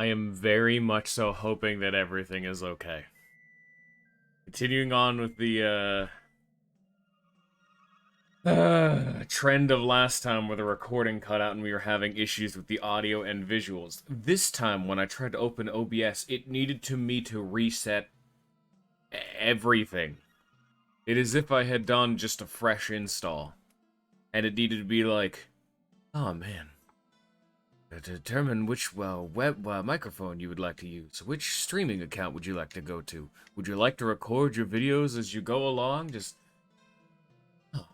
I am very much so hoping that everything is okay. Continuing on with the, trend of last time where the recording cut out and we were having issues with the audio and visuals. This time, when I tried to open OBS, it needed me to reset everything. It is as if I had done just a fresh install. And it needed to be like, oh man. To determine which web microphone you would like to use. Which streaming account would you like to go to? Would you like to record your videos as you go along? Just... Oh.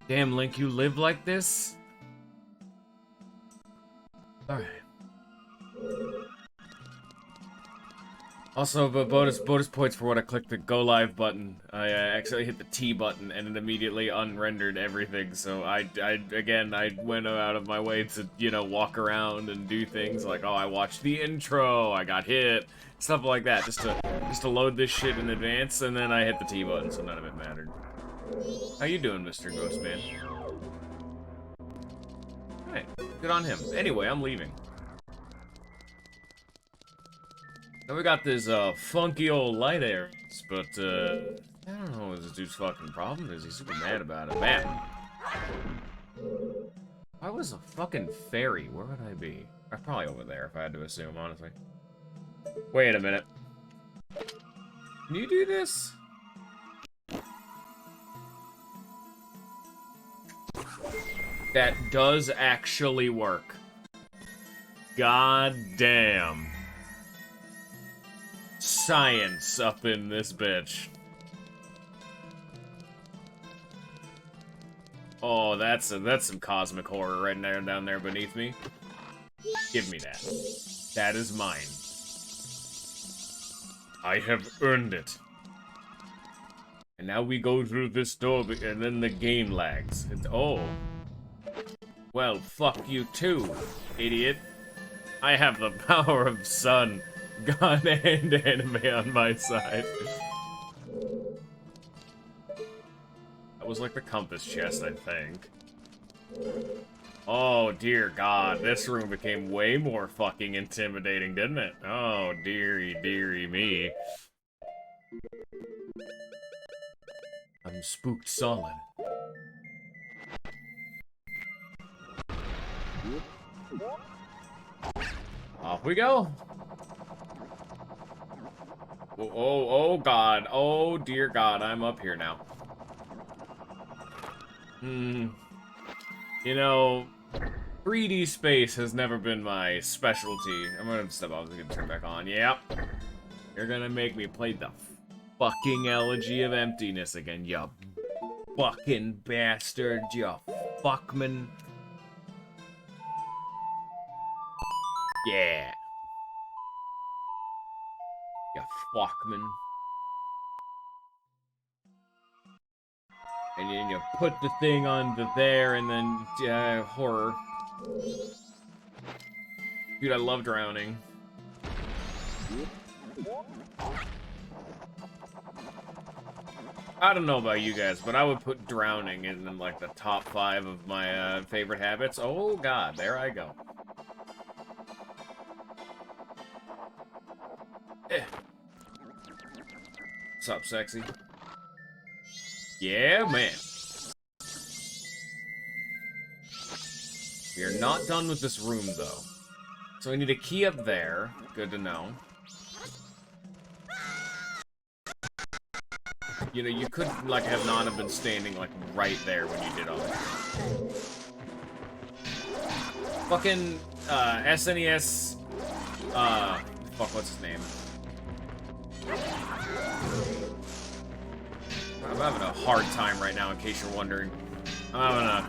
Damn, Link, you live like this? Alright. Also, but bonus points for when I clicked the go live button. I actually hit the T button and it immediately unrendered everything. So I went out of my way to, you know, walk around and do things like, oh, I watched the intro, I got hit, stuff like that, just to load this shit in advance, and then I hit the T button, so none of it mattered. How you doing, Mr. Ghostman? Hey, good on him. Anyway, I'm leaving. Now we got this, funky old light areas, but, I don't know what this dude's fucking problem is. He's super mad about it. Man. If I was a fucking fairy, where would I be? I'm probably over there, if I had to assume, honestly. Wait a minute. Can you do this? That does actually work. God damn. Science up in this bitch. Oh, that's some cosmic horror right there, down there beneath me. Give me that. That is mine. I have earned it. And now we go through this door, and then the game lags. Oh. Well, fuck you too, idiot. I have the power of sun, God, and anime on my side. That was like the compass chest, I think. Oh, dear God. This room became way more fucking intimidating, didn't it? Oh, dearie, dearie me. I'm spooked solid. Off we go. Oh, God. Oh, dear God. I'm up here now. You know, 3D space has never been my specialty. I'm gonna step off. I'm gonna turn back on. Yep. You're gonna make me play the fucking Elegy of Emptiness again, you fucking bastard, you fuckman. Yeah. You fuckman. And then you put the thing onto there, and then, horror. Dude, I love drowning. I don't know about you guys, but I would put drowning in like the top 5 of my favorite habits. Oh God, there I go. What's up, sexy? Yeah, man. We are not done with this room, though. So we need a key up there. Good to know. You know, you could, like, have not have been standing, like, right there when you did all that. Fucking, SNES, fuck, what's his name? I'm having a hard time right now, in case you're wondering. I'm having a...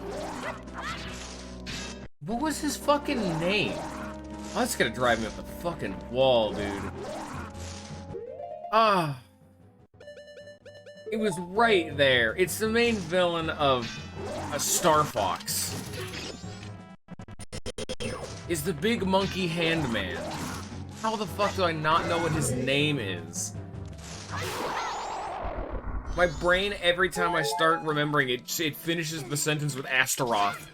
What was his fucking name? Oh, that's gonna drive me up the fucking wall, dude. Ah. It was right there. It's the main villain of a Star Fox. Is the big monkey hand man. How the fuck do I not know what his name is? My brain, every time I start remembering it, it finishes the sentence with Astaroth.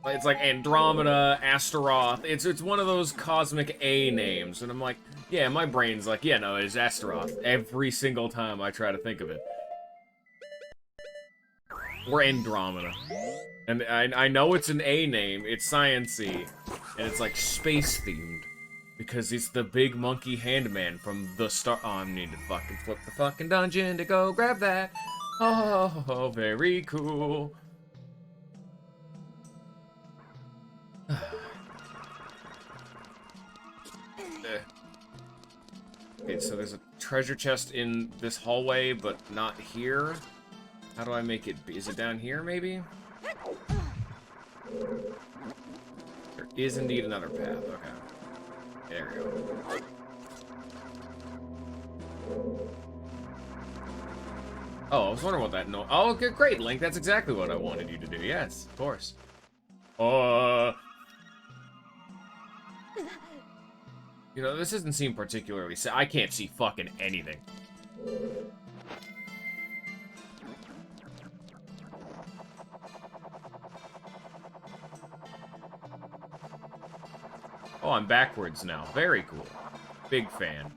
It's like Andromeda, Astaroth. It's one of those cosmic A names, and I'm like, yeah, my brain's like, yeah, no, it's Astaroth. Every single time I try to think of it. Or Andromeda. And I know it's an A name, it's science-y, and it's like space-themed. Because it's the big monkey handman from the Star- Oh, I need to fucking flip the fucking dungeon to go grab that. Oh, very cool. Okay, so there's a treasure chest in this hallway, but not here. How do I make it be? Is it down here, maybe? There is indeed another path, okay. There we go. Oh, I was wondering what that no- Oh, okay, great, Link, that's exactly what I wanted you to do, yes, of course. You know, this doesn't seem particularly I can't see fucking anything. Oh, I'm backwards now. Very cool. Big fan.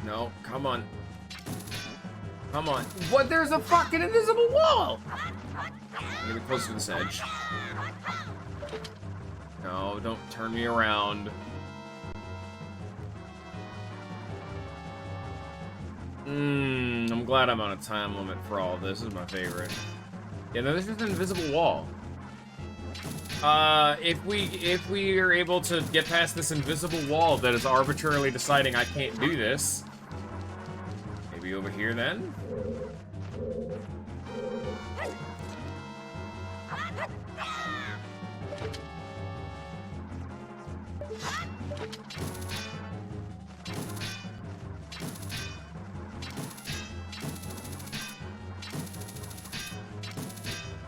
No, come on. Come on. What? There's a fucking invisible wall! I'm gonna get closer to this edge. No, don't turn me around. I'm glad I'm on a time limit for all this. This is my favorite. Yeah, no, this is an invisible wall. If we are able to get past this invisible wall that is arbitrarily deciding I can't do this, maybe over here then?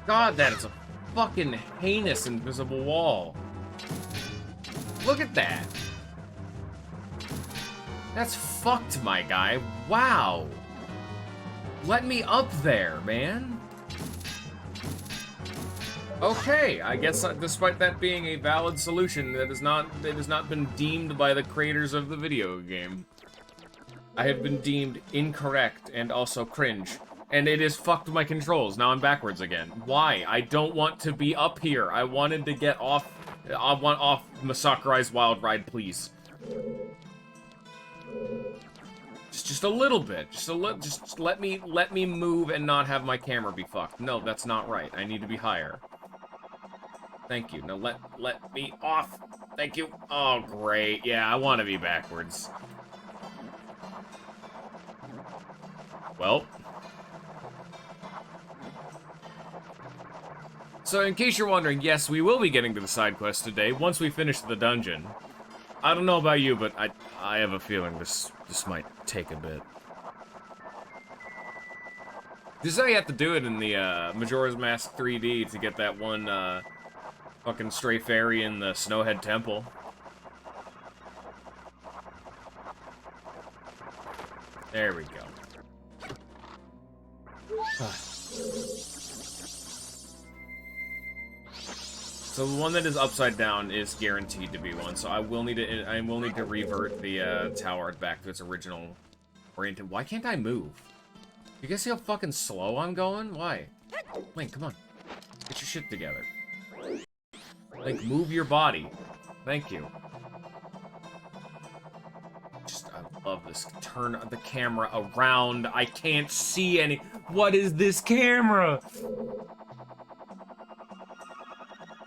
God, that is a fucking heinous invisible wall. Look at that. That's fucked, my guy. Wow. Let me up there, man. Okay, I guess despite that being a valid solution, that has not been deemed by the creators of the video game. I have been deemed incorrect and also cringe. And it has fucked my controls. Now I'm backwards again. Why? I don't want to be up here. I wanted to get off. I want off Sakurai's Wild Ride, please. Just a little bit. Just let me move and not have my camera be fucked. No, that's not right. I need to be higher. Thank you. No, let me off. Thank you. Oh, great. Yeah, I want to be backwards. Well. So, in case you're wondering, yes, we will be getting to the side quest today, once we finish the dungeon. I don't know about you, but I have a feeling this might take a bit. This is how you have to do it in the, Majora's Mask 3D to get that one, fucking stray fairy in the Snowhead Temple. There we go. So the one that is upside down is guaranteed to be one. So I will need to revert the tower back to its original orientation. Why can't I move? You guys see how fucking slow I'm going? Why? Link, come on. Get your shit together. Link, move your body. Thank you. I love this. Turn the camera around. I can't see any. What is this camera?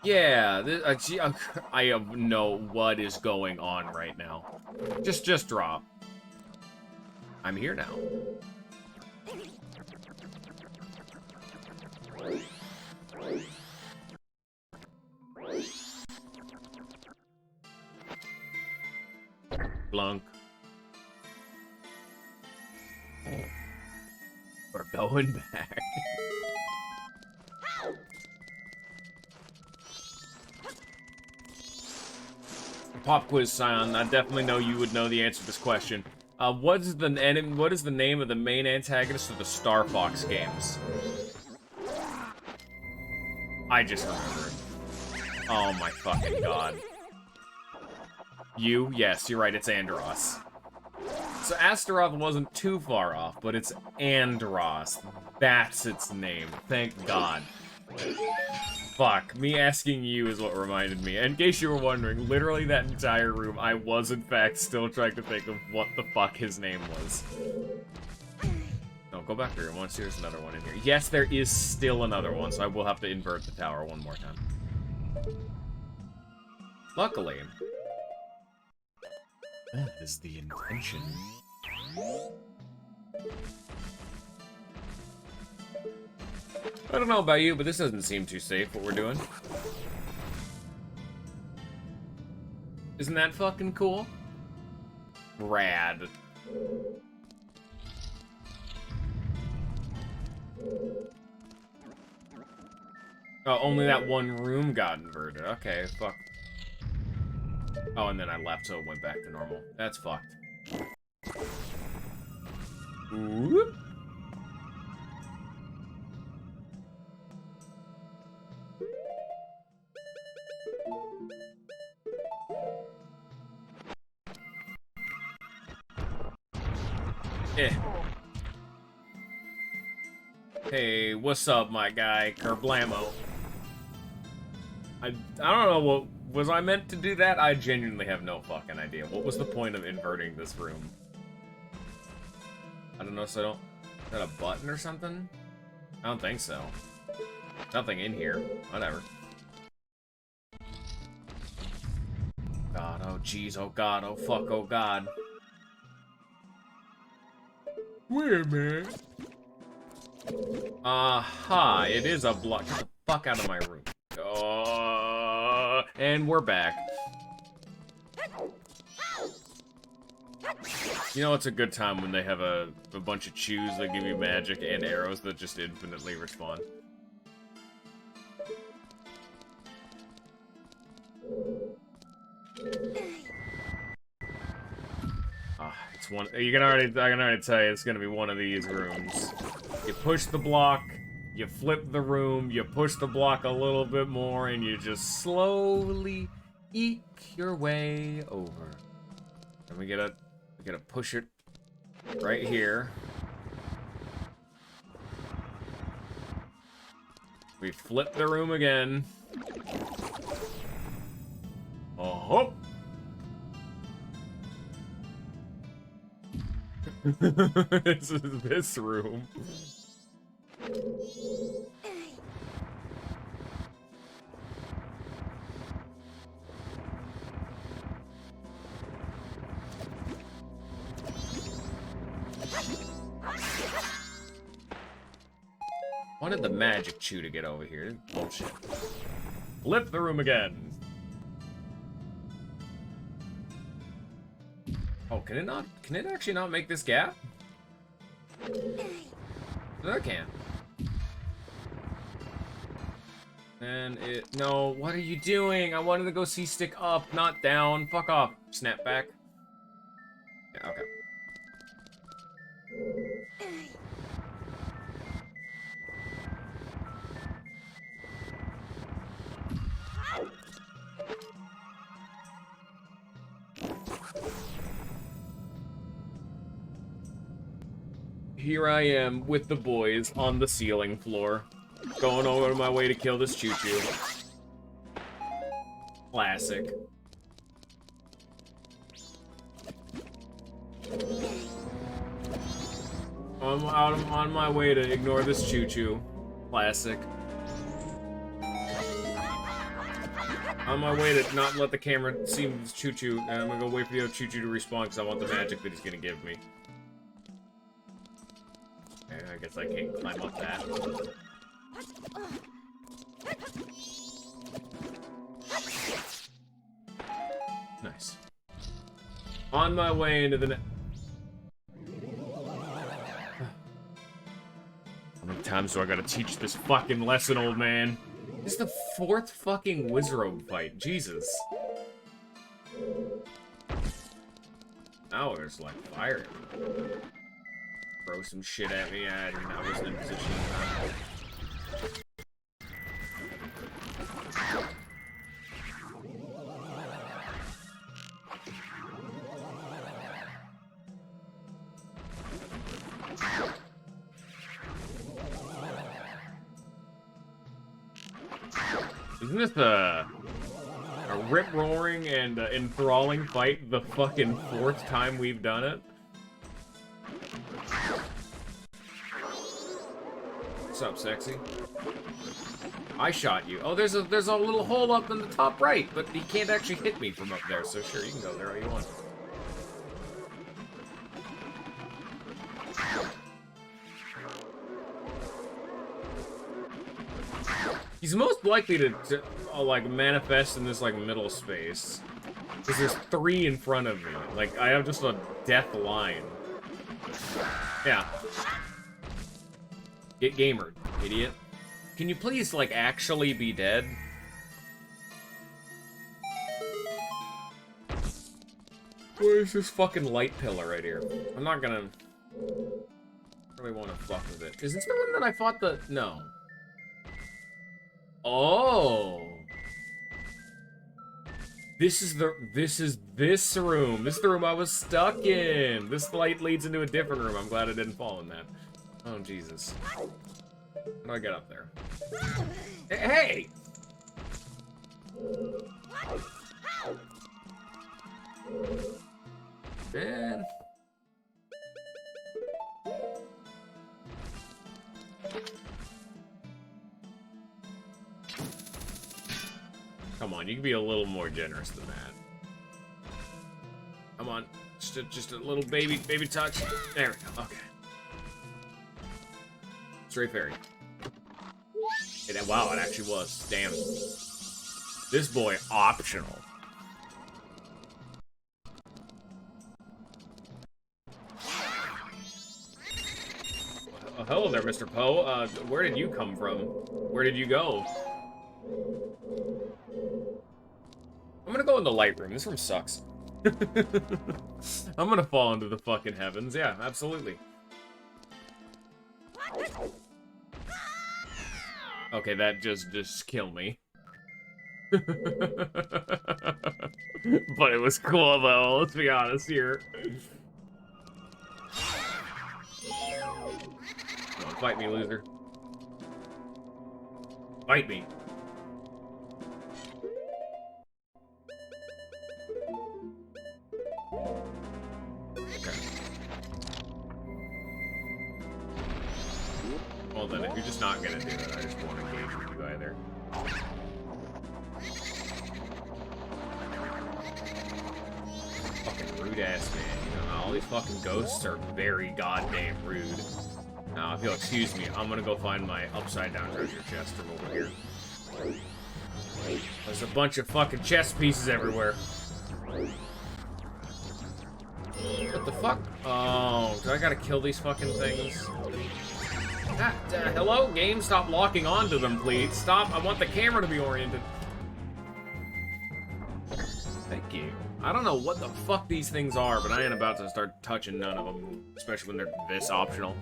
Yeah, gee, I have no what is going on right now. Just drop. I'm here now. Blunk. We're going back. Pop quiz, Scion. I definitely know you would know the answer to this question. What is the name of the main antagonist of the Star Fox games? I just remembered. Oh my fucking god. You? Yes, you're right, it's Andros. So Astaroth wasn't too far off, but it's Andros. That's its name. Thank god. Fuck, me asking you is what reminded me. In case you were wondering, literally that entire room, I was in fact still trying to think of what the fuck his name was. No, go back here. Once there's another one in here. Yes, there is still another one, so I will have to invert the tower one more time. Luckily, that is the intention. I don't know about you, but this doesn't seem too safe, what we're doing. Isn't that fucking cool? Rad. Oh, only that one room got inverted. Okay, fuck. Oh, and then I left, so it went back to normal. That's fucked. Whoop. Eh. Hey, what's up, my guy? Kerblamo. I don't know what... Was I meant to do that? I genuinely have no fucking idea. What was the point of inverting this room? I don't know, so I don't... Is that a button or something? I don't think so. Nothing in here. Whatever. God, oh jeez, oh god, oh fuck, oh god. Wait a minute. Aha, it is a block. Get the fuck out of my room. And we're back. You know it's a good time when they have a bunch of chews that give you magic and arrows that just infinitely respawn. It's one. I can already tell you it's gonna be one of these rooms. You push the block, you flip the room, you push the block a little bit more, and you just slowly eke your way over. And we gotta push it right here. We flip the room again. Oh. This is this room. Wanted the magic chew to get over here. Bullshit. Flip the room again. Oh, can it not? Can it actually not make this gap? I can. And it... No, what are you doing? I wanted to go see stick up, not down. Fuck off. Snap back. Yeah, okay. Here I am with the boys on the ceiling floor, going over my way to kill this choo-choo. Classic. I'm on my way to ignore this choo-choo. Classic. On my way to not let the camera see Choo-Choo, and I'm gonna go wait for the other Choo-Choo to respawn because I want the magic that he's gonna give me. Okay, I guess I can't climb up that. Nice. On my way into the How many times do I gotta teach this fucking lesson, old man? This is the 4th fucking Wizrobe fight. Jesus. Now there's like fire. Throw some shit at me. I wasn't in position. Isn't this a rip-roaring and enthralling fight the fucking 4th time we've done it? What's up, sexy? I shot you. Oh, there's a little hole up in the top right, but he can't actually hit me from up there, so sure, you can go there all you want. He's most likely to like, manifest in this, like, middle space. Because there's 3 in front of me. Like, I have just a death line. Yeah. Get gamered, idiot. Can you please, like, actually be dead? Where's this fucking light pillar right here? I'm not gonna really want to fuck with it. Is this the one that I fought the... No. Oh. This is this room. This is the room I was stuck in. This light leads into a different room. I'm glad I didn't fall in that. Oh, Jesus. How do I get up there? Hey! Man. Come on, you can be a little more generous than that. Come on, just a little baby touch. There we go. Okay. Stray fairy. Wow, it actually was. Damn. This boy optional. Oh, hello there, Mr. Poe. Where did you come from? Where did you go? I'm gonna go in the light room. This room sucks. I'm gonna fall into the fucking heavens. Yeah, absolutely. Okay, that just killed me. But it was cool though, let's be honest here. Come on, fight me, loser. Fight me. Well then, if you're just not gonna do it, I just won't engage with you either. Fucking rude ass man, you know, all these fucking ghosts are very goddamn rude. Now, if you'll excuse me, I'm gonna go find my upside down treasure chest from over here. There's a bunch of fucking chest pieces everywhere. What the fuck? Oh, do I gotta kill these fucking things? Hello, game? Stop locking onto them, please. Stop. I want the camera to be oriented. Thank you. I don't know what the fuck these things are, but I ain't about to start touching none of them, especially when they're this optional.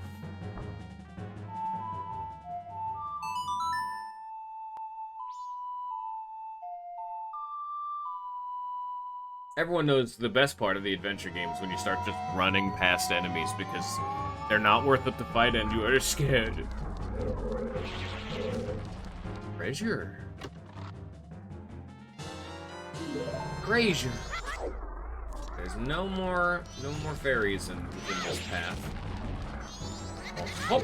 Everyone knows the best part of the adventure games when you start just running past enemies because they're not worth it to fight and you are scared. Treasure. Grazier. There's no more fairies in this path. Oh,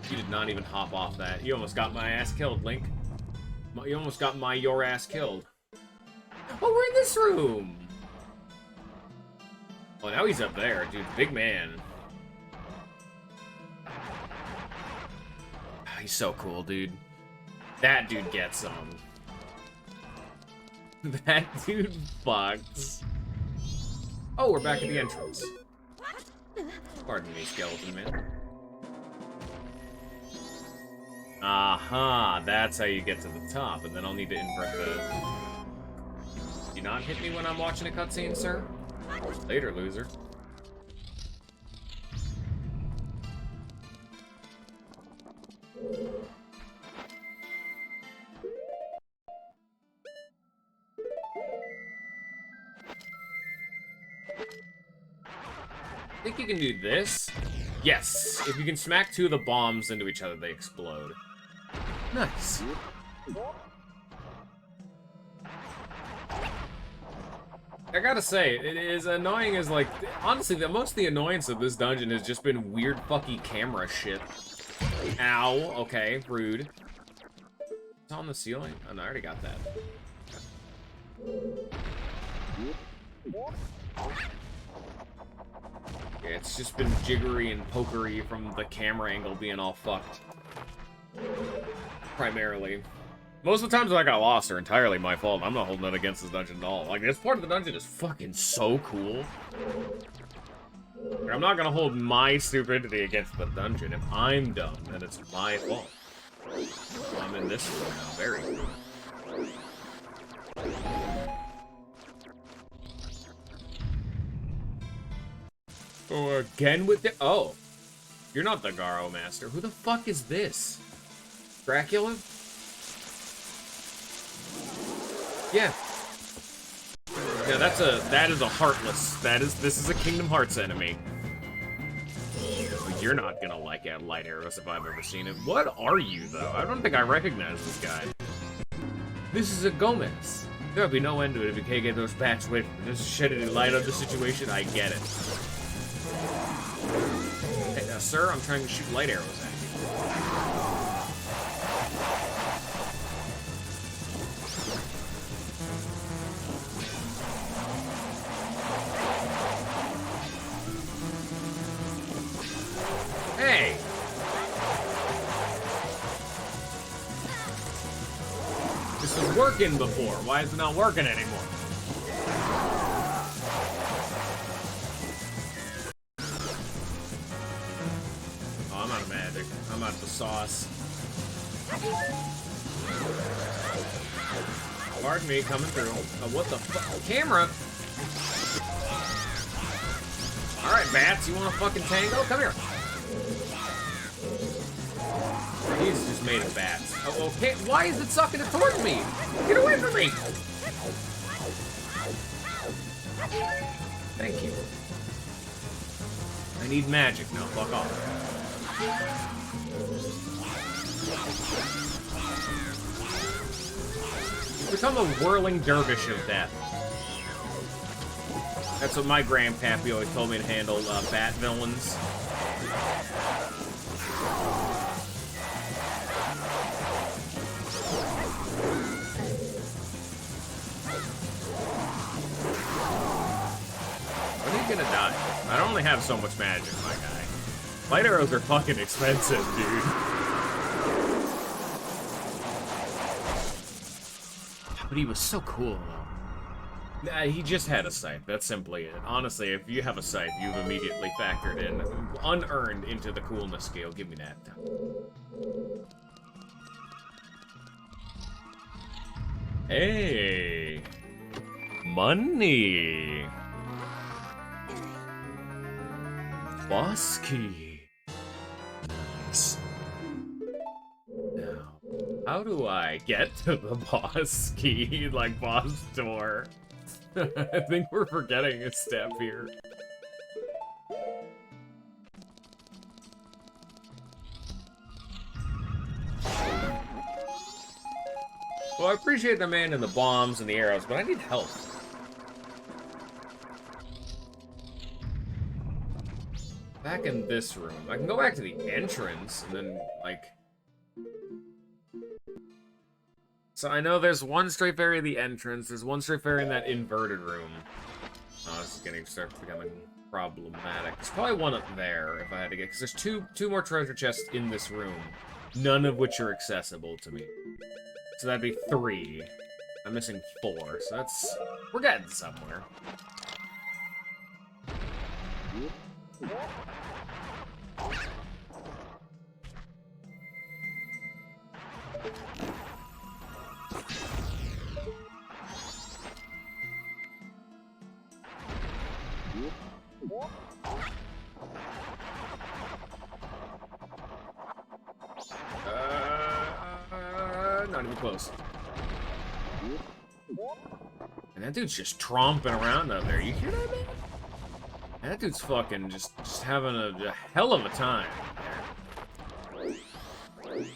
you did not even hop off that. You almost got my ass killed, Link. You almost got your ass killed. Oh, we're in this room! Oh, now he's up there, dude. Big man. He's so cool, dude. That dude gets some. That dude fucks. Oh, we're back at the entrance. Pardon me, skeleton man. Aha, that's how you get to the top, and then I'll need to invert the... Do you not hit me when I'm watching a cutscene, sir? Later, loser. I think you can do this. Yes, if you can smack two of the bombs into each other, they explode. Nice. I gotta say, it is annoying as, like, honestly, most of the annoyance of this dungeon has just been weird fucking camera shit. Ow, okay, rude. It's on the ceiling? Oh, no, I already got that. Yeah, it's just been jiggery and pokery from the camera angle being all fucked. Primarily. Most of the times when I got lost are entirely my fault. I'm not holding it against this dungeon at all. Like, this part of the dungeon is fucking so cool. I'm not gonna hold my stupidity against the dungeon. If I'm dumb, then it's my fault. I'm in this room now. Very cool. Oh, again with the... Oh. You're not the Garo Master. Who the fuck is this? Dracula? Yeah. Yeah, that is a heartless. This is a Kingdom Hearts enemy. You're not gonna like light arrows if I've ever seen it. What are you, though? I don't think I recognize this guy. This is a Gomez. There'll be no end to it if you can't get those bats away from me. Just shed any light on the situation, I get it. Hey, sir, I'm trying to shoot light arrows at you. Hey! This was working before. Why is it not working anymore? Oh, I'm out of magic. I'm out of the sauce. Pardon me, coming through. Oh, what the fuck? Camera! Alright, bats, you want a fucking tango? Come here. He's just made of bats. Oh, okay. Why is it sucking it towards me? Get away from me! Thank you. I need magic now. Fuck off. You've become a whirling dervish of death. That's what my grandpappy always told me to handle bat villains. Gonna die. I don't only have so much magic, my guy. Light arrows are fucking expensive, dude. But he was so cool, though. He just had a scythe. That's simply it. Honestly, if you have a scythe, you've immediately factored in, unearned into the coolness scale. Give me that. Hey. Money. Boss key. Nice. Now, how do I get to the boss key, like boss door? I think we're forgetting a step here. Well, I appreciate the man and the bombs and the arrows, but I need help. Back in this room. I can go back to the entrance and then, like... So I know there's one stray fairy at the entrance, there's one stray fairy in that inverted room. Oh, this is gonna start becoming problematic. There's probably one up there, if I had to get, because there's two more treasure chests in this room, none of which are accessible to me. So that'd be 3. I'm missing 4, so that's... we're getting somewhere. Not even close. And that dude's just tromping around out there. You hear that, man? That dude's fucking just having a hell of a time. I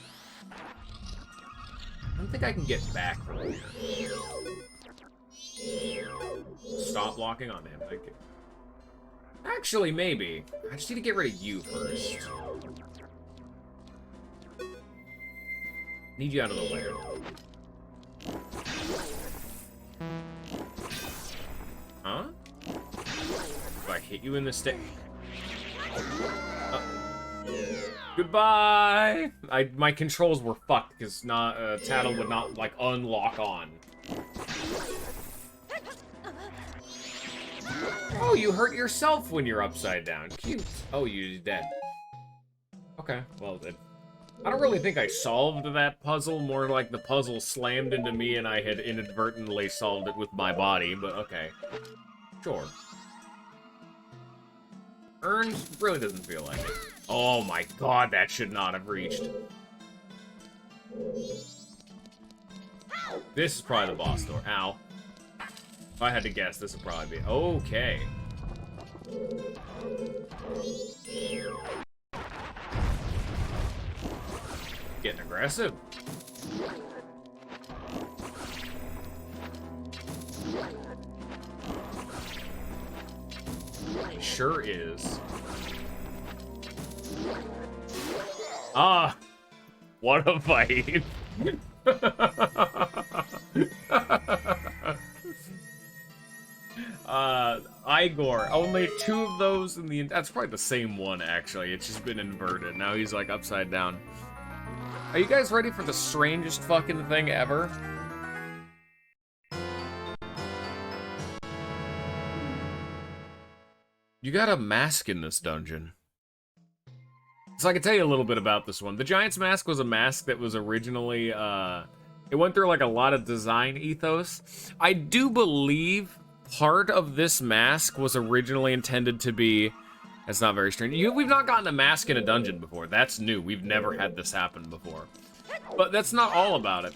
don't think I can get back from here. Stop blocking on him. Thank you. Actually, maybe. I just need to get rid of you first. Need you out of the way. Huh? If I hit you in the stick. Goodbye! My controls were fucked because Tattle would not like unlock on. Oh, you hurt yourself when you're upside down. Cute. Oh, you're dead. Okay, well then. I don't really think I solved that puzzle, more like the puzzle slammed into me and I had inadvertently solved it with my body, but okay. Sure. Earned really doesn't feel like it. Oh my god, that should not have reached. This is probably the boss door. Ow. If I had to guess, this would probably be... okay. Getting aggressive. He sure is. Ah! What a fight! Igor, only 2 of those in the... that's probably the same one, actually. It's just been inverted. Now he's, like, upside down. Are you guys ready for the strangest fucking thing ever? You got a mask in this dungeon. So I can tell you a little bit about this one. The Giant's Mask was a mask that was originally, it went through, like, a lot of design ethos. I do believe part of this mask was originally intended to be... that's not very strange. We've not gotten a mask in a dungeon before. That's new. We've never had this happen before. But that's not all about it.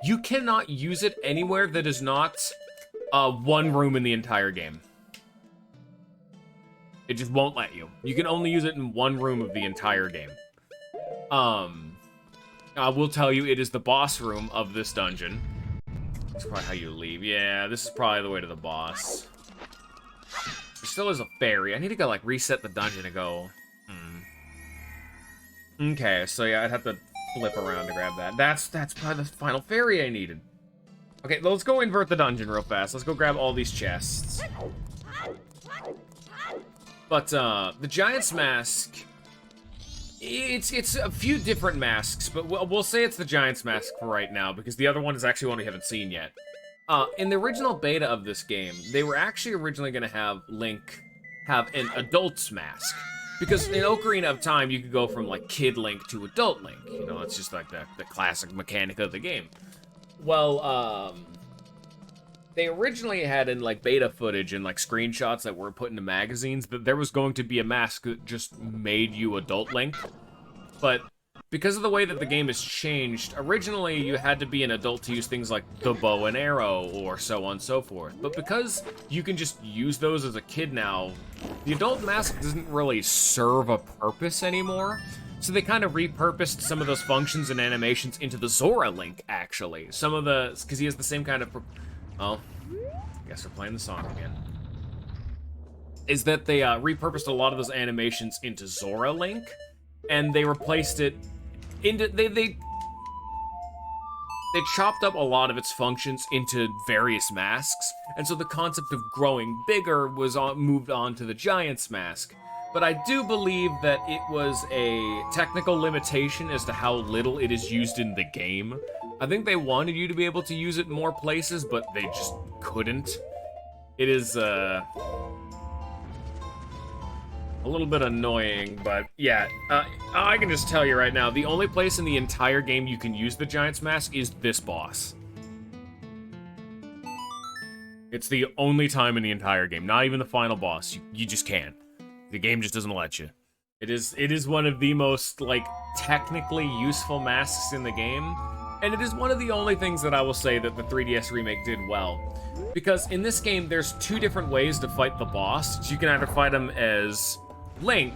You cannot use it anywhere that is not one room in the entire game. It just won't let you. You can only use it in one room of the entire game. I will tell you, it is the boss room of this dungeon. That's probably how you leave. Yeah, this is probably the way to the boss. There still is a fairy. I need to go, like, reset the dungeon and go... Okay, so yeah, I'd have to flip around to grab that. That's probably the final fairy I needed. Okay, let's go invert the dungeon real fast. Let's go grab all these chests. But, the Giant's Mask... It's a few different masks, but we'll say it's the Giant's Mask for right now, because the other one is actually one we haven't seen yet. In the original beta of this game, they were actually originally going to have Link have an adult's mask. Because in Ocarina of Time, you could go from, like, Kid Link to Adult Link. You know, it's just, like, the classic mechanic of the game. Well, they originally had in, like, beta footage and, like, screenshots that were put into magazines that there was going to be a mask that just made you Adult Link. But because of the way that the game has changed, originally you had to be an adult to use things like the bow and arrow or so on and so forth. But because you can just use those as a kid now, the adult mask doesn't really serve a purpose anymore. So they kind of repurposed some of those functions and animations into the Zora Link, actually. Some of the... because he has the same kind of... well, I guess we're playing the song again. Is that they repurposed a lot of those animations into Zora Link, and they replaced it into... they chopped up a lot of its functions into various masks, and so the concept of growing bigger was moved on to the Giant's Mask. But I do believe that it was a technical limitation as to how little it is used in the game. I think they wanted you to be able to use it in more places, but they just couldn't. It is, a little bit annoying, but yeah. I can just tell you right now, the only place in the entire game you can use the Giant's Mask is this boss. It's the only time in the entire game, not even the final boss. You just can't. The game just doesn't let you. It is one of the most, like, technically useful masks in the game, and it is one of the only things that I will say that the 3DS remake did well. Because in this game, there's two different ways to fight the boss. You can either fight him as Link,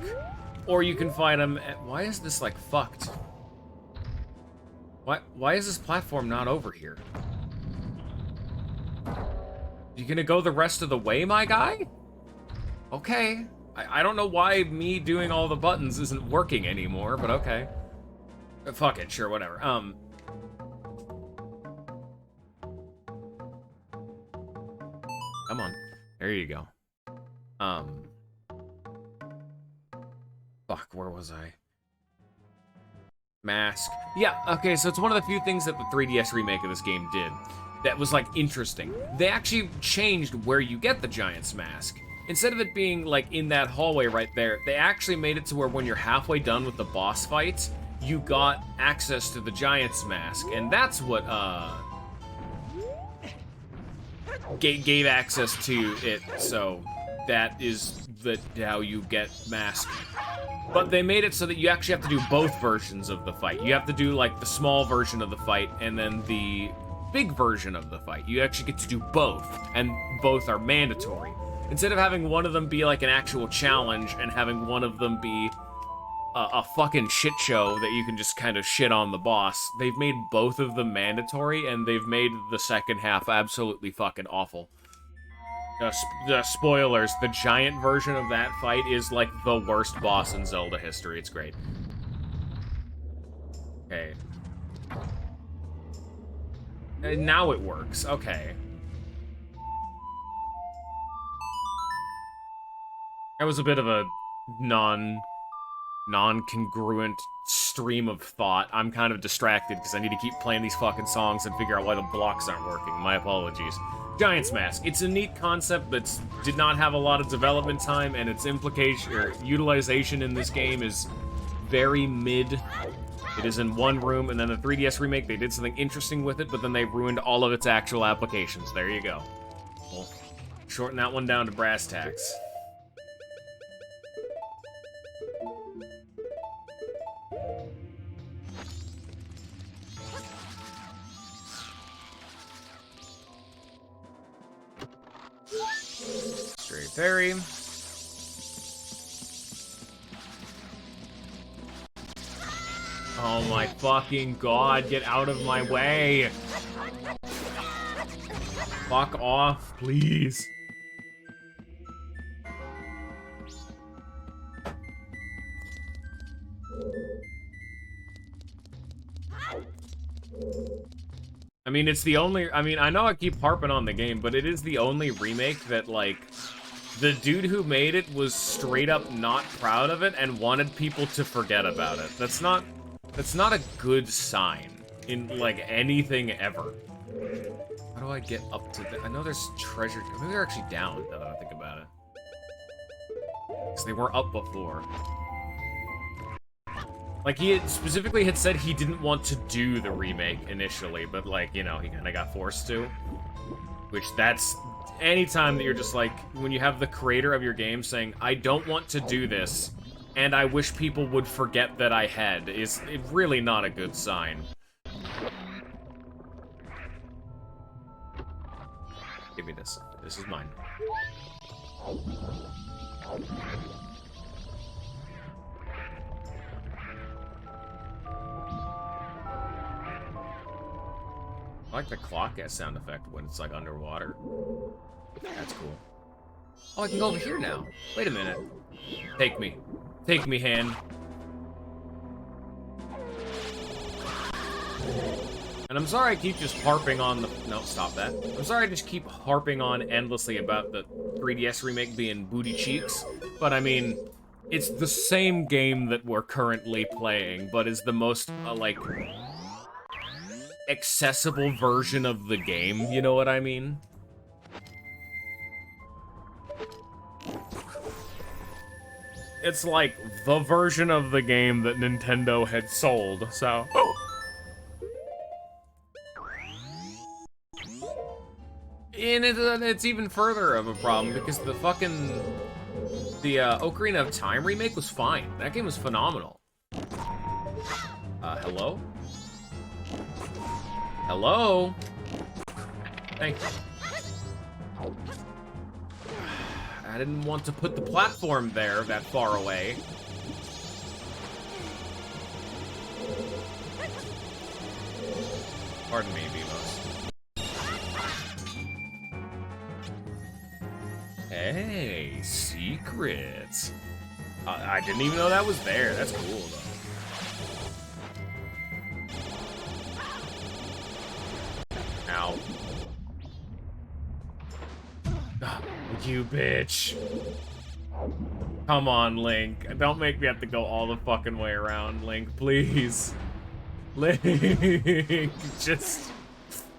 or you can fight him at... Why is this, like, fucked? Why is this platform not over here? You gonna go the rest of the way, my guy? Okay. I don't know why me doing all the buttons isn't working anymore, but okay. Fuck it, sure, whatever. Come on. There you go. Fuck, where was I? Mask. Yeah, okay, so it's one of the few things that the 3DS remake of this game did that was, like, interesting. They actually changed where you get the Giant's Mask. Instead of it being, like, in that hallway right there, they actually made it to where when you're halfway done with the boss fights, you got access to the Giant's Mask. And that's what, gave access to it, so that is how you get Mask. But they made it so that you actually have to do both versions of the fight. You have to do, like, the small version of the fight, and then the big version of the fight. You actually get to do both, and both are mandatory. Instead of having one of them be like an actual challenge and having one of them be a fucking shit show that you can just kind of shit on the boss, they've made both of them mandatory, and they've made the second half absolutely fucking awful. The spoilers, the giant version of that fight is like the worst boss in Zelda history. It's great. Okay. And now it works. Okay. That was a bit of a non-congruent stream of thought. I'm kind of distracted because I need to keep playing these fucking songs and figure out why the blocks aren't working. My apologies. Giant's Mask. It's a neat concept that did not have a lot of development time, and its implication or utilization in this game is very mid. It is in one room, and then the 3DS remake, they did something interesting with it, but then they ruined all of its actual applications. There you go. We'll shorten that one down to brass tacks. Straight fairy. Oh my fucking god, get out of my way! Fuck off, please. I mean, it's the only... I mean, I know I keep harping on the game, but it is the only remake that, like... The dude who made it was straight up not proud of it and wanted people to forget about it. That's not a good sign in, like, anything ever. How do I get up to the... I know there's treasure... Maybe they're actually down, now that I think about it. Because they were up before. Like, he specifically had said he didn't want to do the remake initially, but, like, you know, he kind of got forced to. Which, that's... Anytime that you're just, like, when you have the creator of your game saying, I don't want to do this, and I wish people would forget that I had, is really not a good sign. Give me this. This is mine. I like the clock sound effect when it's, like, underwater. That's cool. Oh, I can go over here now. Wait a minute. Take me. Take me, hand. And I'm sorry I keep just harping on the... No, stop that. I'm sorry I just keep harping on endlessly about the 3DS remake being booty cheeks, but I mean, it's the same game that we're currently playing, but is the most, like, accessible version of the game, you know what I mean? It's like the version of the game that Nintendo had sold, so... And it's even further of a problem because the Ocarina of Time remake was fine. That game was phenomenal. Hello? Hello? Thank you. I didn't want to put the platform there that far away. Pardon me, Vivos. Hey, secrets. I didn't even know that was there. That's cool, though. Ow. You bitch. Come on, Link. Don't make me have to go all the fucking way around, Link, please. Link, just...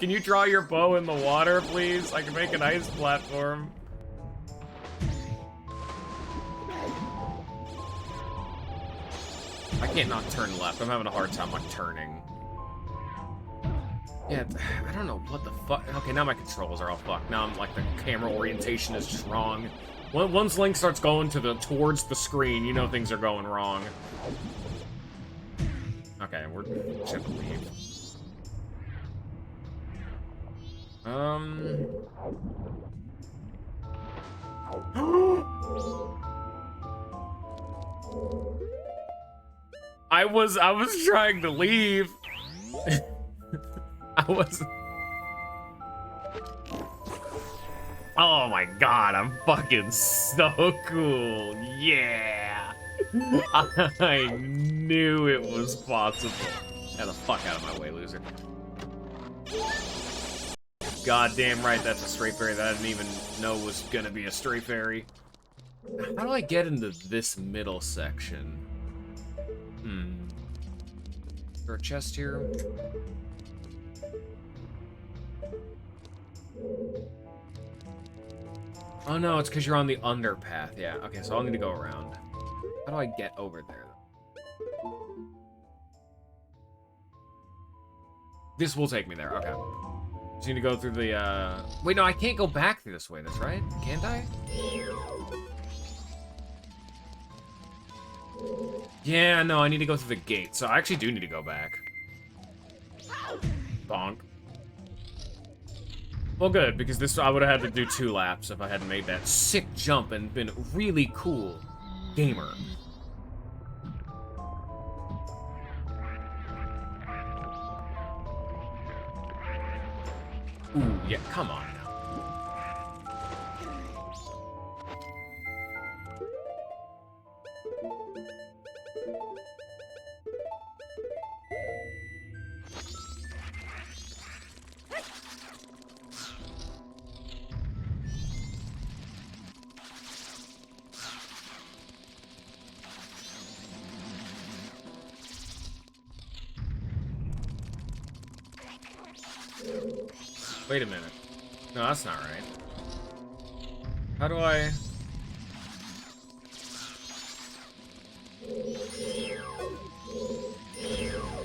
Can you draw your bow in the water, please? I can make an ice platform. I can't not turn left. I'm having a hard time, like, turning. Yeah, I don't know what the fuck. Okay, now my controls are all fucked. Now I'm like, the camera orientation is just wrong. Once Link starts going towards the screen, you know things are going wrong. Okay, we're should leave. I was trying to leave. I wasn't. Oh my god, I'm fucking so cool. Yeah. I knew it was possible. Get the fuck out of my way, loser. Goddamn right, that's a stray fairy that I didn't even know was gonna be a stray fairy. How do I get into this middle section? Is there a chest here? Oh no, it's because you're on the underpath. Yeah, okay, so I'll need to go around. How do I get over there? This will take me there, okay. Just need to go through the, Wait, no, I can't go back through this way, that's right? Can't I? Yeah, no, I need to go through the gate, so I actually do need to go back. Bonk. Well, good, because this I would have had to do 2 laps if I hadn't made that sick jump and been really cool gamer. Ooh, yeah, come on now. Wait a minute. No, that's not right. How do I...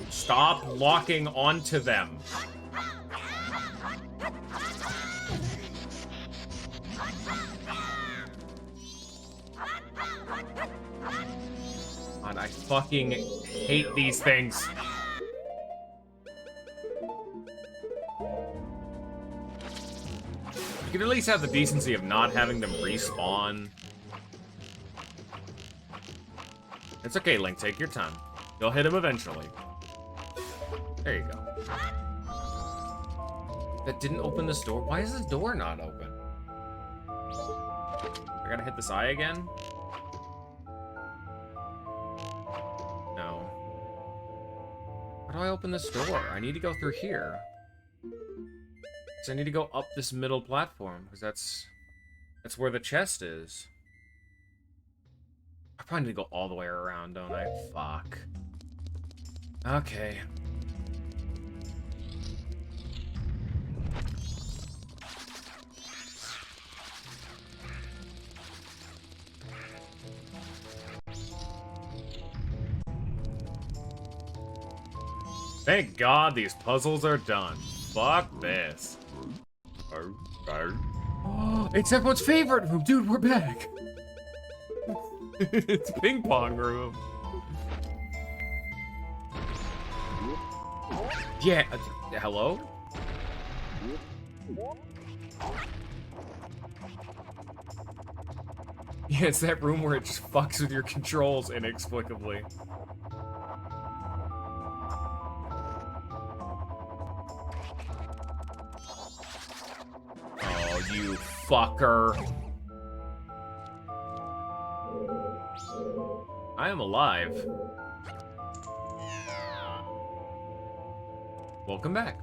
Stop locking onto them. God, I fucking hate these things. You could at least have the decency of not having them respawn. It's okay, Link. Take your time. You'll hit him eventually. There you go. That didn't open this door? Why is this door not open? I gotta hit this eye again? No. How do I open this door? I need to go through here. So I need to go up this middle platform, because that's where the chest is. I probably need to go all the way around, don't I? Fuck. Okay. Thank God these puzzles are done. Fuck this. Oh, it's everyone's favorite room. Dude, we're back. It's ping pong room. Yeah, hello? Yeah, it's that room where it just fucks with your controls inexplicably. Oh, you fucker. I am alive. Welcome back.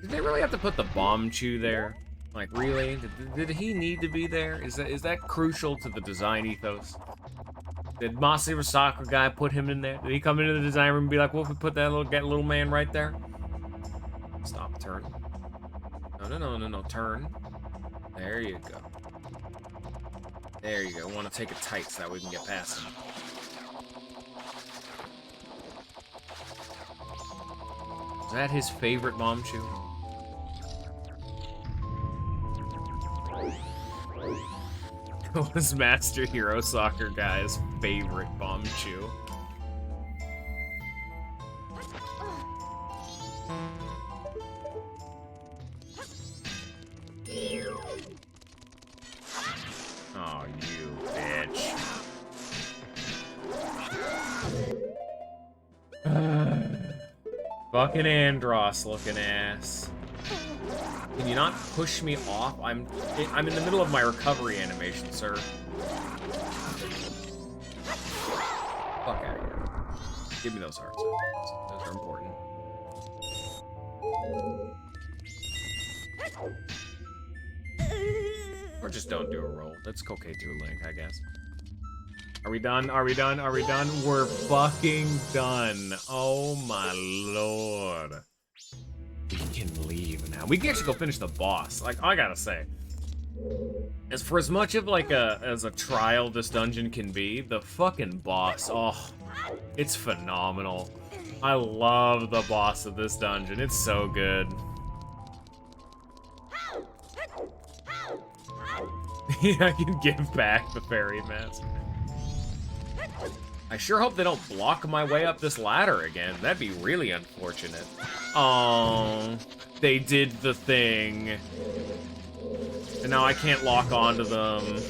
Did they really have to put the bomb chew there? Like, really? Did he need to be there? Is that crucial to the design ethos? Did Masahiro Sakura guy put him in there? Did he come into the design room and be like, "Well, if we put that little man right there"? Stop, turn. No, turn. There you go. There you go. I want to take it tight so that we can get past him. Is that his favorite bomb chew? It was Master Hero Soccer Guy's favorite bomb chew. Oh, you bitch. Fucking Andros looking ass. Can you not push me off? I'm in the middle of my recovery animation, sir. Fuck out of here. Give me those hearts. Those are important. Or just don't do a roll. That's okay too, Link, I guess. Are we done? Are we done? Are we done? We're fucking done. Oh my lord. We can leave now. We can actually go finish the boss. Like, I gotta say, for as much of like as a trial this dungeon can be, the fucking boss, oh, it's phenomenal. I love the boss of this dungeon. It's so good. Yeah, I can give back the fairy mask. I sure hope they don't block my way up this ladder again. That'd be really unfortunate. Oh, they did the thing. And now I can't lock onto them.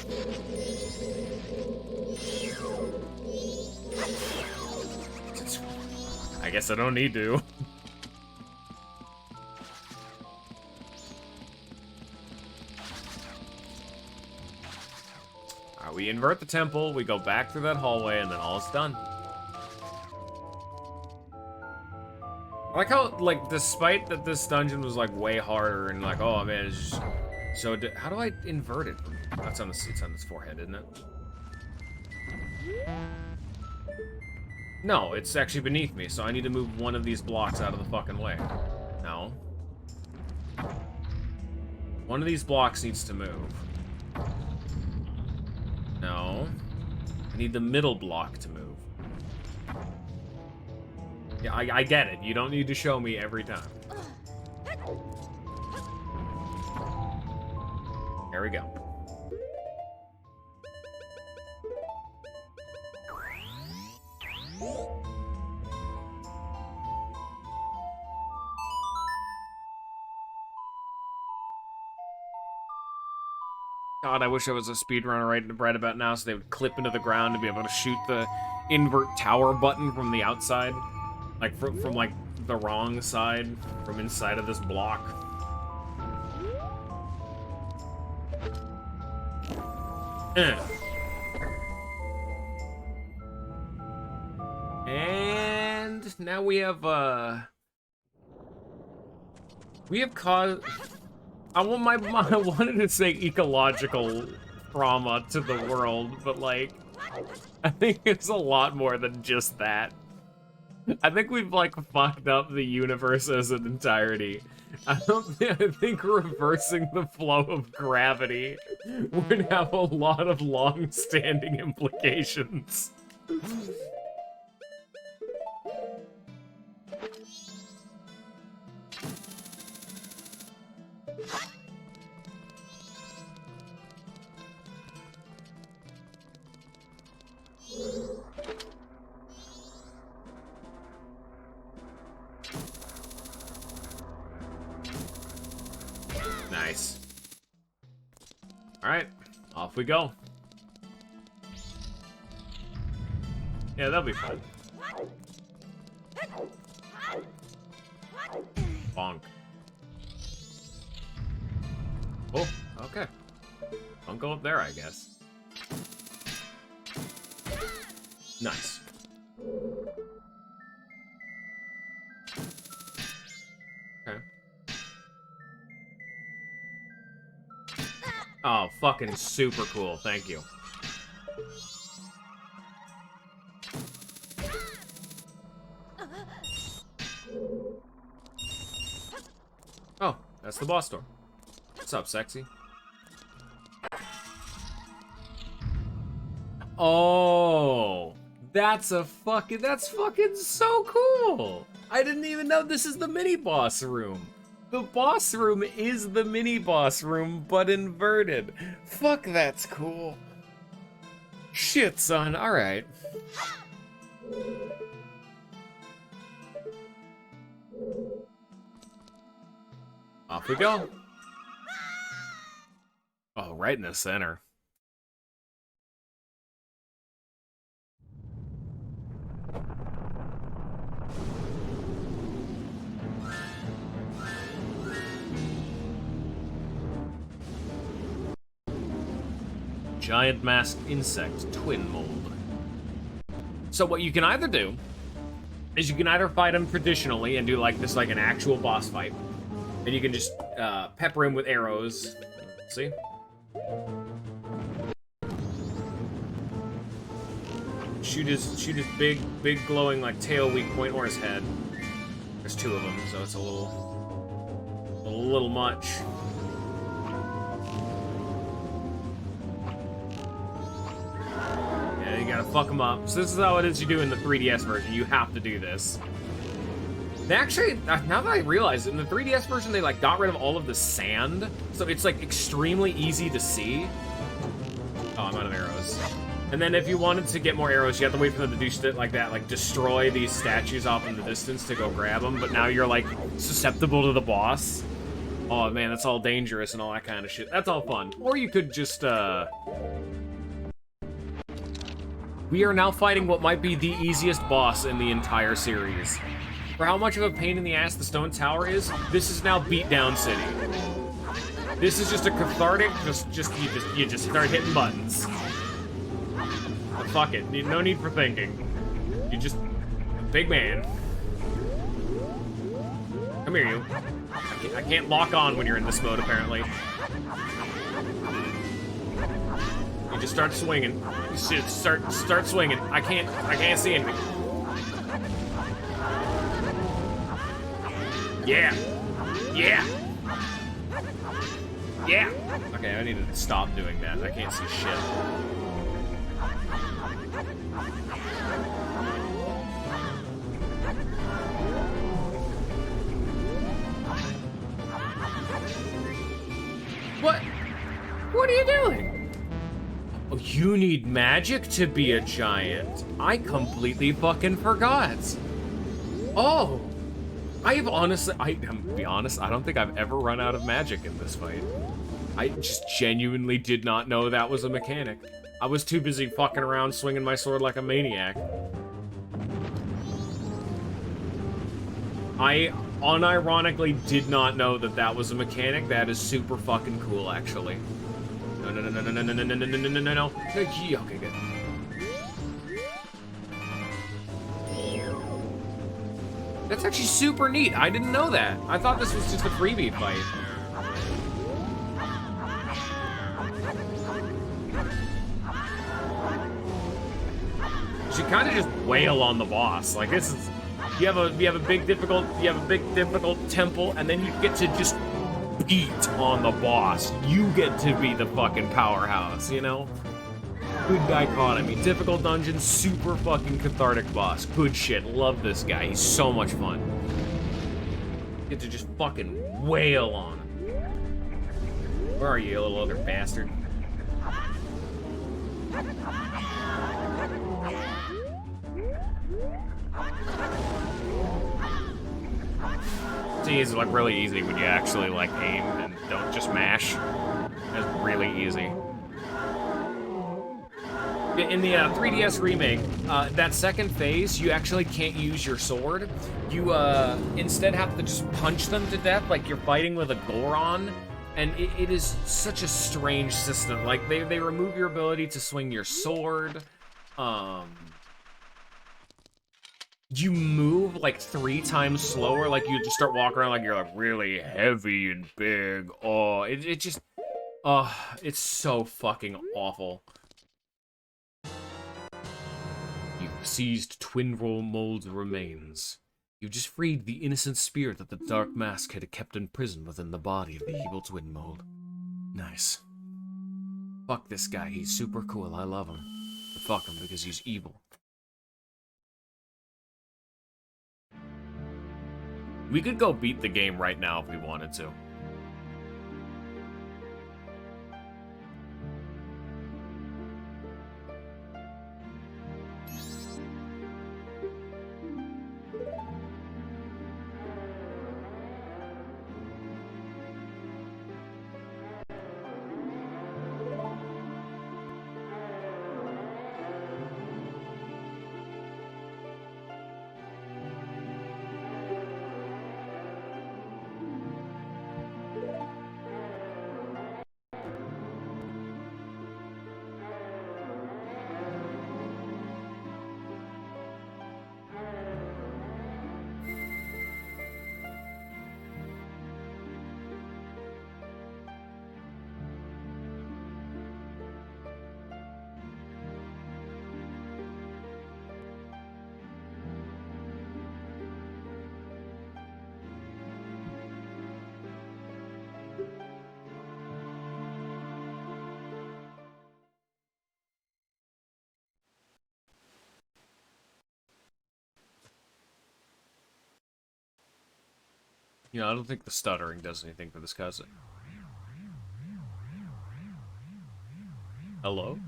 I guess I don't need to. Alright, we invert the temple, we go back through that hallway, and then all is done. I like how, like, despite that this dungeon was, like, way harder, and like, oh man, it's just... So, how do I invert it? That's on the, it's on his forehead, isn't it? No, it's actually beneath me, so I need to move one of these blocks out of the fucking way. No. One of these blocks needs to move. No. I need the middle block to move. Yeah, I get it. You don't need to show me every time. There we go. God, I wish I was a speedrunner right about now so they would clip into the ground to be able to shoot the invert tower button from the outside. Like, from like, the wrong side, from inside of this block. And now we have caused. I wanted to say ecological trauma to the world, but like, I think it's a lot more than just that. I think we've like fucked up the universe as an entirety. I think reversing the flow of gravity would have a lot of long-standing implications. Nice. Alright, off we go. Yeah, that'll be fun. Bonk. Oh, okay. Don't go up there, I guess. Nice. Okay. Oh, fucking super cool. Thank you. Oh, that's the boss door. What's up, sexy? Oh, that's fucking so cool. I didn't even know this is the mini boss room. The boss room is the mini boss room, but inverted. Fuck, that's cool. Shit, son. All right. Off we go. Oh, right in the center. Giant masked insect twin mold. So what you can either do is you can either fight him traditionally and do like this, like an actual boss fight, and you can just pepper him with arrows. See? Shoot his big glowing like tail weak point or his head. There's two of them, so it's a little much. Yeah, you gotta fuck him up. So this is how it is you do in the 3DS version. You have to do this. They actually, now that I realize it, in the 3DS version, they like got rid of all of the sand, so it's like extremely easy to see. Oh, I'm out of arrows. And then if you wanted to get more arrows, you have to wait for them to do shit like that, like destroy these statues off in the distance to go grab them, but now you're like susceptible to the boss. Oh man, that's all dangerous and all that kind of shit. That's all fun. Or you could just, we are now fighting what might be the easiest boss in the entire series. For how much of a pain in the ass the Stone Tower is, this is now Beatdown City. This is just a cathartic, you just start hitting buttons. But fuck it, no need for thinking. You just, big man. Come here, you. I can't lock on when you're in this mode, apparently. You just start swinging. You just start swinging. I can't see anything. Yeah. Yeah. Yeah. Okay, I need to stop doing that. I can't see shit. What? What are you doing? Oh, you need magic to be a giant. I completely fucking forgot. Oh. I'm gonna be honest, I don't think I've ever run out of magic in this fight. I just genuinely did not know that was a mechanic. I was too busy fucking around swinging my sword like a maniac. I unironically did not know that that was a mechanic. That is super fucking cool, actually. No. Okay, good. That's actually super neat. I didn't know that. I thought this was just a freebie fight. You should kind of just wail on the boss. Like this is, you have a big difficult temple, and then you get to just beat on the boss. You get to be the fucking powerhouse, you know? Good dichotomy. Difficult dungeon, super fucking cathartic boss. Good shit. Love this guy. He's so much fun. Get to just fucking wail on him. Where are you little other bastard? See, it's like really easy when you actually like aim and don't just mash. It's really easy. In the 3DS remake, that second phase, you actually can't use your sword. You instead have to just punch them to death like you're fighting with a Goron. And it is such a strange system. Like, they remove your ability to swing your sword. You move like 3 times slower. Like, you just start walking around like you're like really heavy and big. Oh, it just... it's so fucking awful. You've seized Twin Roll Mold's remains. You just freed the innocent spirit that the Dark Mask had kept imprisoned within the body of the evil Twin Mold. Nice. Fuck this guy, he's super cool, I love him. But fuck him because he's evil. We could go beat the game right now if we wanted to. You know, I don't think the stuttering does anything for this cousin. Hello?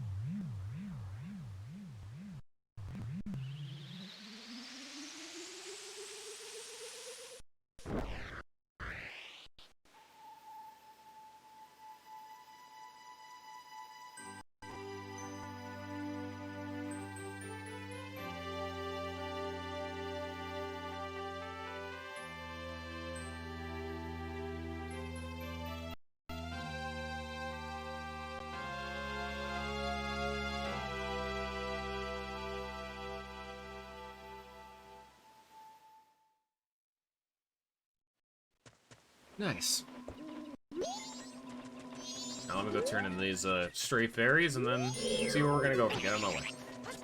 Nice. Now let me go turn in these stray fairies and then see where we're gonna go. Get out of my way.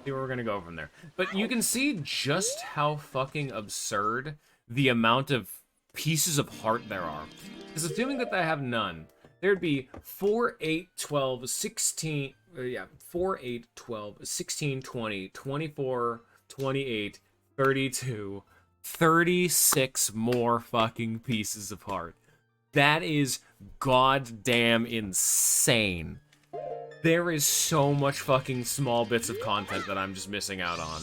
See where we're gonna go from there. But you can see just how fucking absurd the amount of pieces of heart there are. Because assuming that I have none, there'd be 4, 8, 12, 16... 4, 8, 12, 16, 20, 24, 28, 32, 36 more fucking pieces of heart. That is goddamn insane. There is so much fucking small bits of content that I'm just missing out on.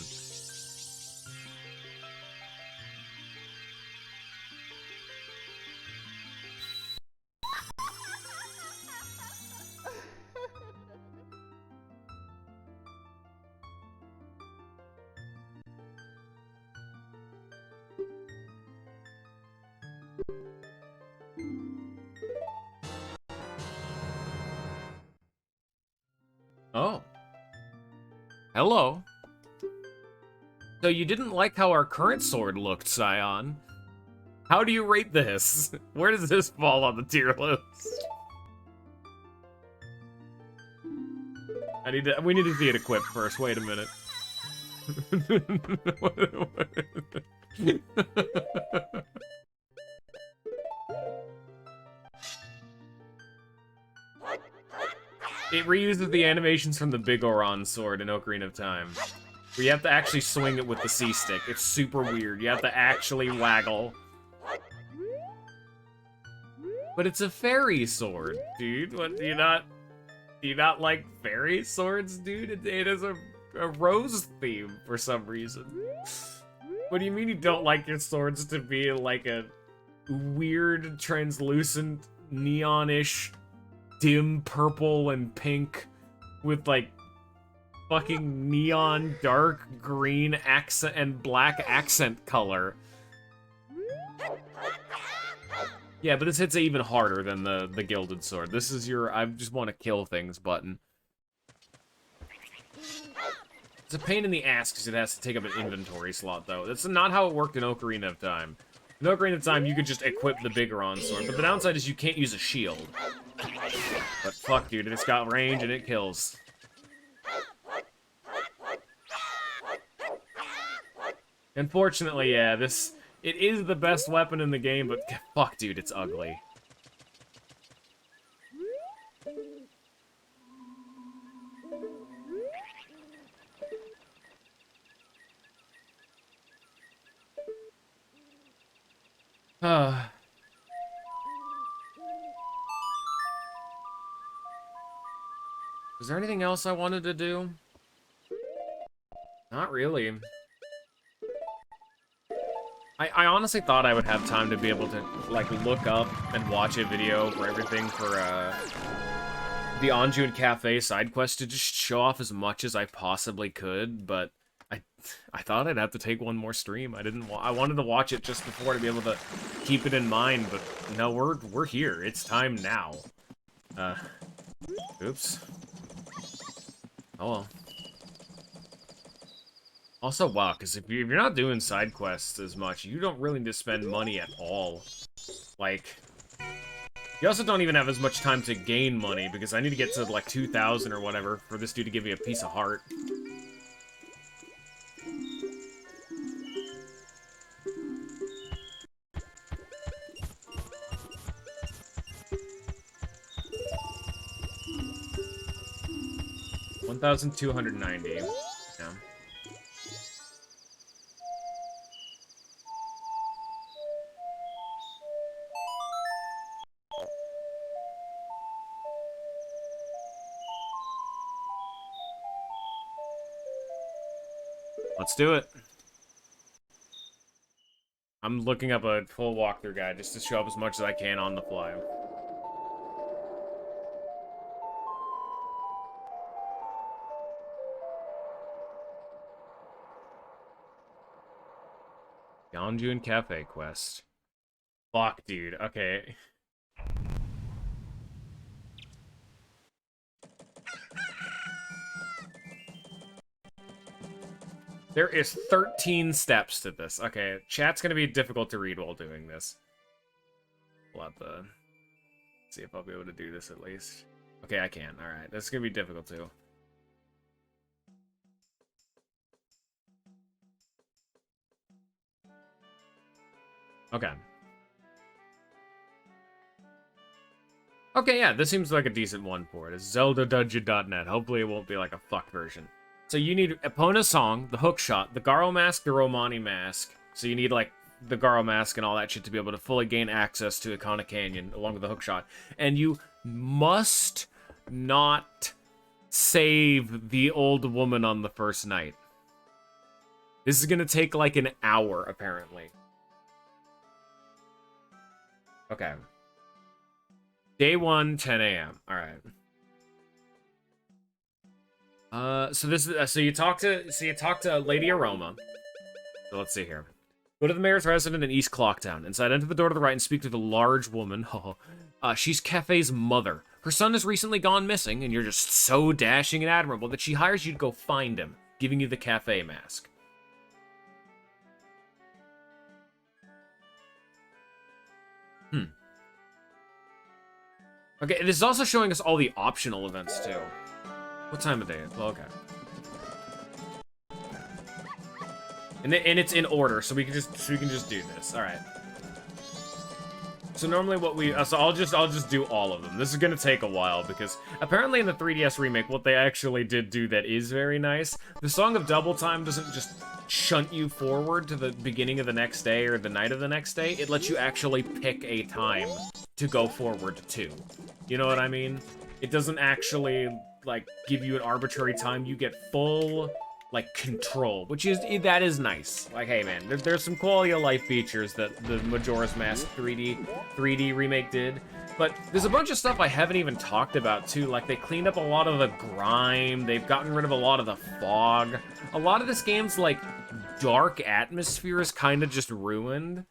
Oh. Hello. So you didn't like how our current sword looked, Scion. How do you rate this? Where does this fall on the tier list? We need to see it equipped first. Wait a minute. It reuses the animations from the Big Oron sword in Ocarina of Time. Where you have to actually swing it with the C-stick. It's super weird. You have to actually waggle. But it's a fairy sword, dude. What, do you not like fairy swords, dude? It is a rose theme for some reason. What do you mean you don't like your swords to be like a weird, translucent, neonish, dim purple and pink with like fucking neon dark green accent and black accent color? Yeah, but this hits it even harder than the Gilded Sword. This is your I just want to kill things button. It's a pain in the ass because it has to take up an inventory slot, though. That's not how it worked in Ocarina of Time. In Ocarina of Time, you could just equip the Bigoron sword, but the downside is you can't use a shield. But fuck, dude, it's got range and it kills. Unfortunately, yeah, it is the best weapon in the game, but fuck, dude, it's ugly. Was there anything else I wanted to do? Not really. I honestly thought I would have time to be able to, like, look up and watch a video for everything for, the Anjun Cafe side quest to just show off as much as I possibly could, but I thought I'd have to take one more stream. I wanted to watch it just before to be able to keep it in mind, but no, we're here. It's time now. Oops. Oh well. Also, wow, because if you're not doing side quests as much, you don't really need to spend money at all. Like, you also don't even have as much time to gain money, because I need to get to, like, 2,000 or whatever for this dude to give me a piece of heart. $1,290. Yeah. Let's do it. I'm looking up a full walkthrough guide just to show up as much as I can on the fly. Yanjun Cafe quest. Fuck, dude. Okay. There is 13 steps to this. Okay, chat's gonna be difficult to read while doing this. We'll have to see if I'll be able to do this at least. Okay, I can. Alright, that's gonna be difficult too. Okay. Okay, yeah, this seems like a decent one for it. It's ZeldaDungeon.net. Hopefully it won't be like a fuck version. So you need Epona's Song, the Hookshot, the Garo Mask, the Romani Mask. So you need, like, the Garo Mask and all that shit to be able to fully gain access to Ikana Canyon, along with the Hookshot. And you must not save the old woman on the first night. This is gonna take, like, an hour, apparently. Okay. Day 1, 10 a.m. Alright. So this is so you talk to Lady Aroma. So let's see here. Go to the mayor's residence in East Clocktown. Inside, enter the door to the right and speak to the large woman. She's Cafe's mother. Her son has recently gone missing, and you're just so dashing and admirable that she hires you to go find him, giving you the Cafe mask. Okay, this is also showing us all the optional events, too. What time of day? Well, okay. And it's in order, so we can just do this. All right. So normally what we so I'll just do all of them. This is gonna take a while because apparently in the 3DS remake, what they actually did do that is very nice. The Song of Double Time doesn't just shunt you forward to the beginning of the next day or the night of the next day. It lets you actually pick a time to go forward to. You know what I mean? It doesn't actually like give you an arbitrary time. You get full like control, that is nice. Like, hey man, there's some quality of life features that the Majora's Mask 3D remake did, but there's a bunch of stuff I haven't even talked about too. Like they cleaned up a lot of the grime, they've gotten rid of a lot of the fog. A lot of this game's like dark atmosphere is kind of just ruined.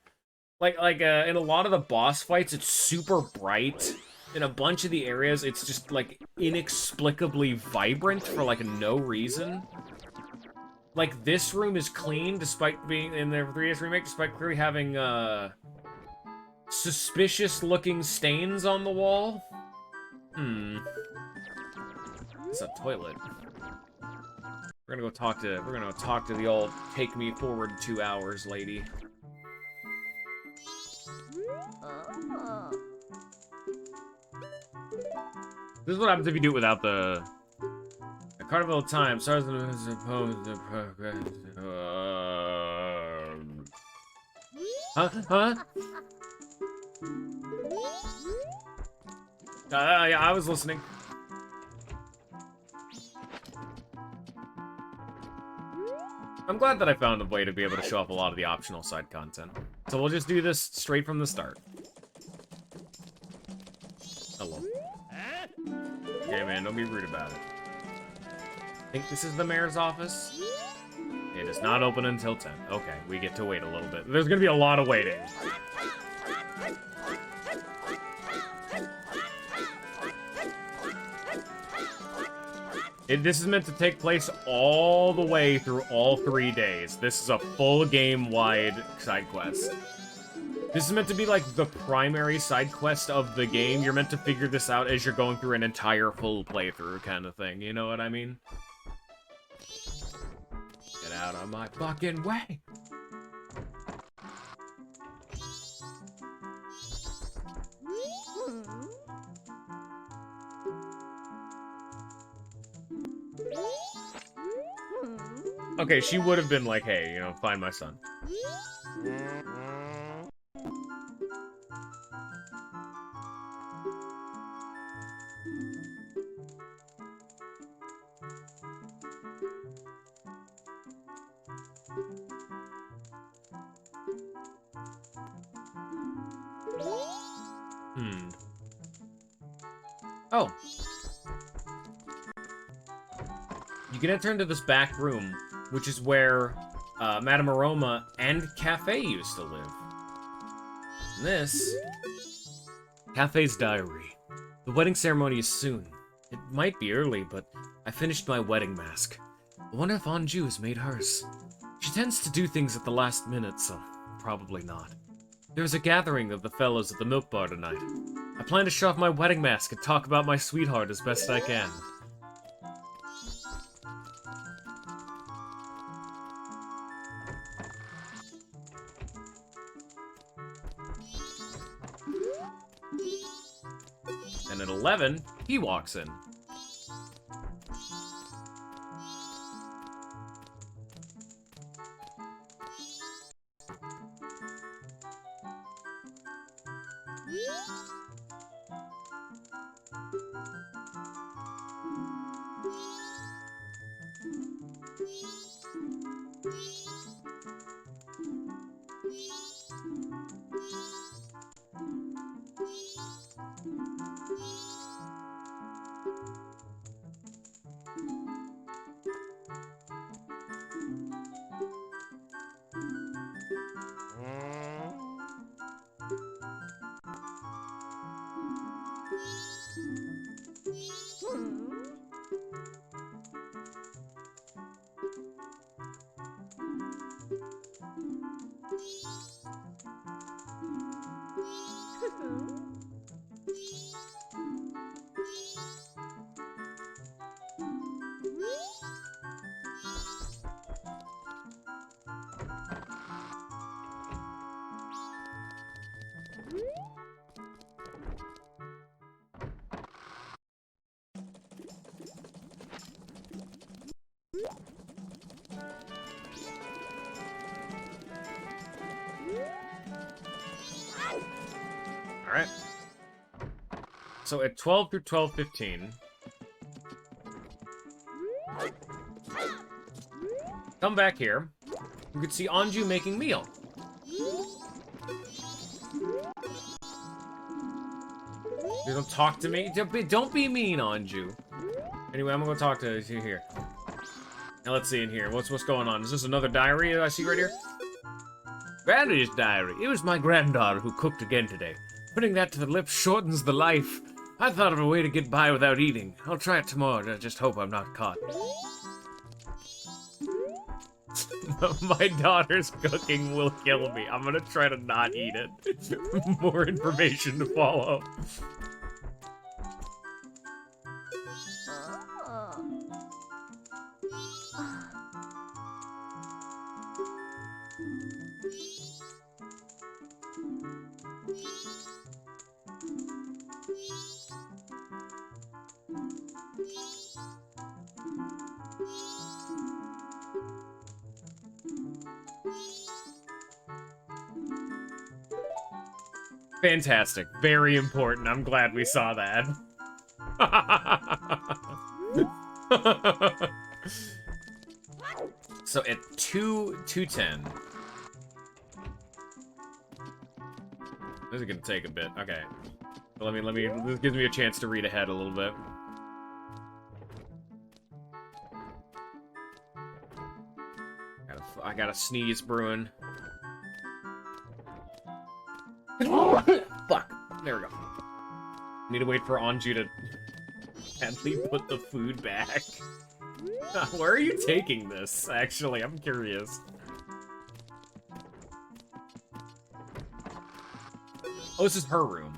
Like in a lot of the boss fights, it's super bright. In a bunch of the areas, it's just like inexplicably vibrant for like no reason. Like, this room is clean, despite being in the 3DS remake, despite clearly having, suspicious-looking stains on the wall. It's a toilet. We're gonna go talk to the old take me forward 2 hours lady. This is what happens if you do it without the Carnival of Time. Stars supposed to progress. Huh? Yeah, I was listening. I'm glad that I found a way to be able to show up a lot of the optional side content. So we'll just do this straight from the start. Hello. Okay, man, don't be rude about it. I think this is the mayor's office. It is not open until 10. Okay, we get to wait a little bit. There's gonna be a lot of waiting. This is meant to take place all the way through all 3 days. This is a full game-wide side quest. This is meant to be like the primary side quest of the game. You're meant to figure this out as you're going through an entire full playthrough kind of thing. You know what I mean? Get out of my fucking way! Okay, she would have been like, hey, you know, find my son. Oh. You can enter into this back room, which is where Madame Aroma and Cafe used to live. And this... Cafe's diary. The wedding ceremony is soon. It might be early, but I finished my wedding mask. I wonder if Anju has made hers. She tends to do things at the last minute, so probably not. There's a gathering of the fellows at the milk bar tonight. I plan to show off my wedding mask and talk about my sweetheart as best I can. And at 11, he walks in. Alright. So at 12 through 12:15... come back here. You can see Anju making meal. You don't talk to me? Don't be mean, Anju. Anyway, I'm gonna go talk to you here. Now let's see in here. What's going on? Is this another diary I see right here? Granny's diary. It was my granddaughter who cooked again today. Putting that to the lips shortens the life. I thought of a way to get by without eating. I'll try it tomorrow. I just hope I'm not caught. My daughter's cooking will kill me. I'm gonna try to not eat it. More information to follow. Fantastic. Very important. I'm glad we saw that. So at 2:10. This is gonna take a bit. Okay. Let me. This gives me a chance to read ahead a little bit. I got a sneeze brewing. Fuck. There we go. Need to wait for Anju to gently put the food back. Where are you taking this, actually? I'm curious. Oh, this is her room.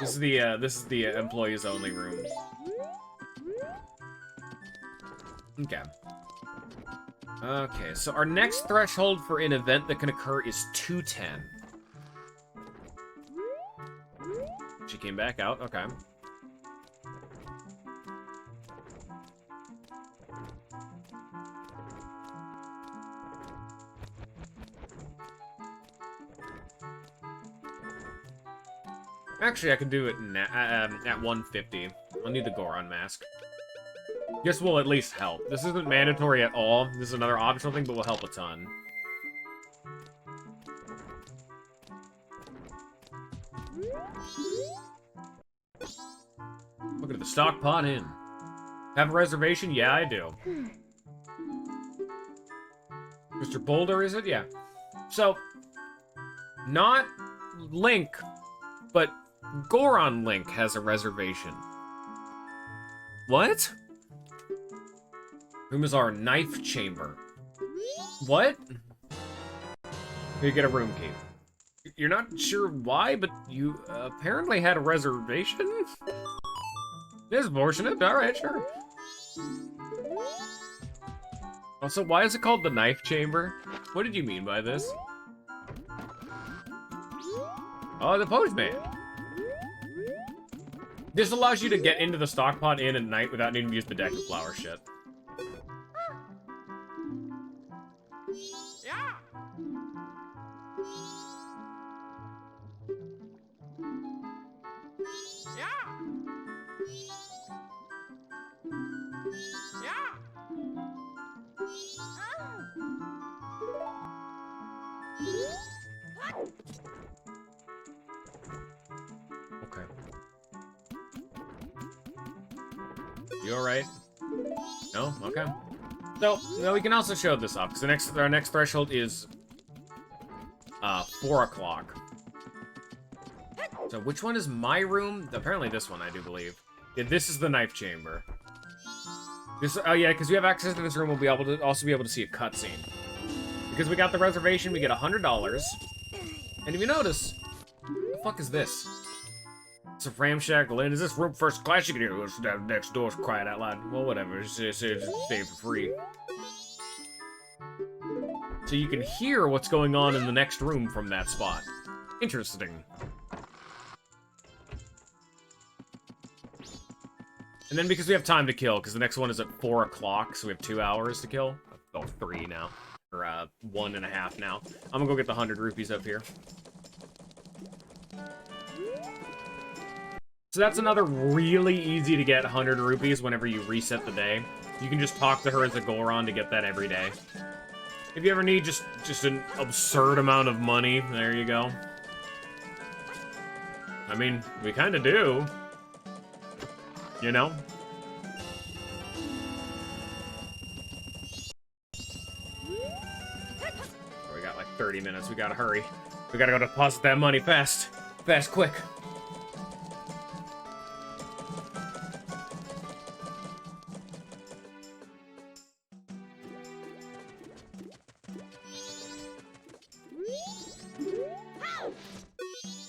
This is the employees only room. Okay. Okay, so our next threshold for an event that can occur is 2:10. She came back out, okay. Actually, I can do it at 150. I'll need the Goron mask. Guess will at least help. This isn't mandatory at all. This is another optional thing, but will help a ton. Look at the stock pot inn. Have a reservation? Yeah, I do. Mr. Boulder, is it? Yeah. So, not Link, but Goron Link has a reservation. What? Room is our knife chamber. What? You get a room key. You're not sure why, but you apparently had a reservation? It is fortunate. Alright, sure. Also, why is it called the knife chamber? What did you mean by this? Oh, the postman. This allows you to get into the stockpot inn at night without needing to use the deck of flower shit. Okay. You alright? No? Okay. So, no, we can also show this off, because our next threshold is 4 o'clock. So which one is my room? Apparently this one, I do believe. Yeah, this is the knife chamber. This, oh yeah, because we have access to this room, we'll be able to also be able to see a cutscene. Because we got the reservation, we get $100. And if you notice, what the fuck is this? It's a ramshackle inn. Is this room first class? You can hear what's down next door's crying out loud. Well, whatever. Just stay for free. So you can hear what's going on in the next room from that spot. Interesting. And then because we have time to kill, because the next one is at 4 o'clock, so we have 2 hours to kill. Oh, 3 now. Or, 1.5 now. I'm gonna go get the 100 rupees up here. So that's another really easy to get 100 rupees whenever you reset the day. You can just talk to her as a Goron to get that every day. If you ever need just an absurd amount of money, there you go. I mean, we kind of do. You know? We got like 30 minutes. We gotta hurry. We gotta go deposit that money fast. Fast, quick.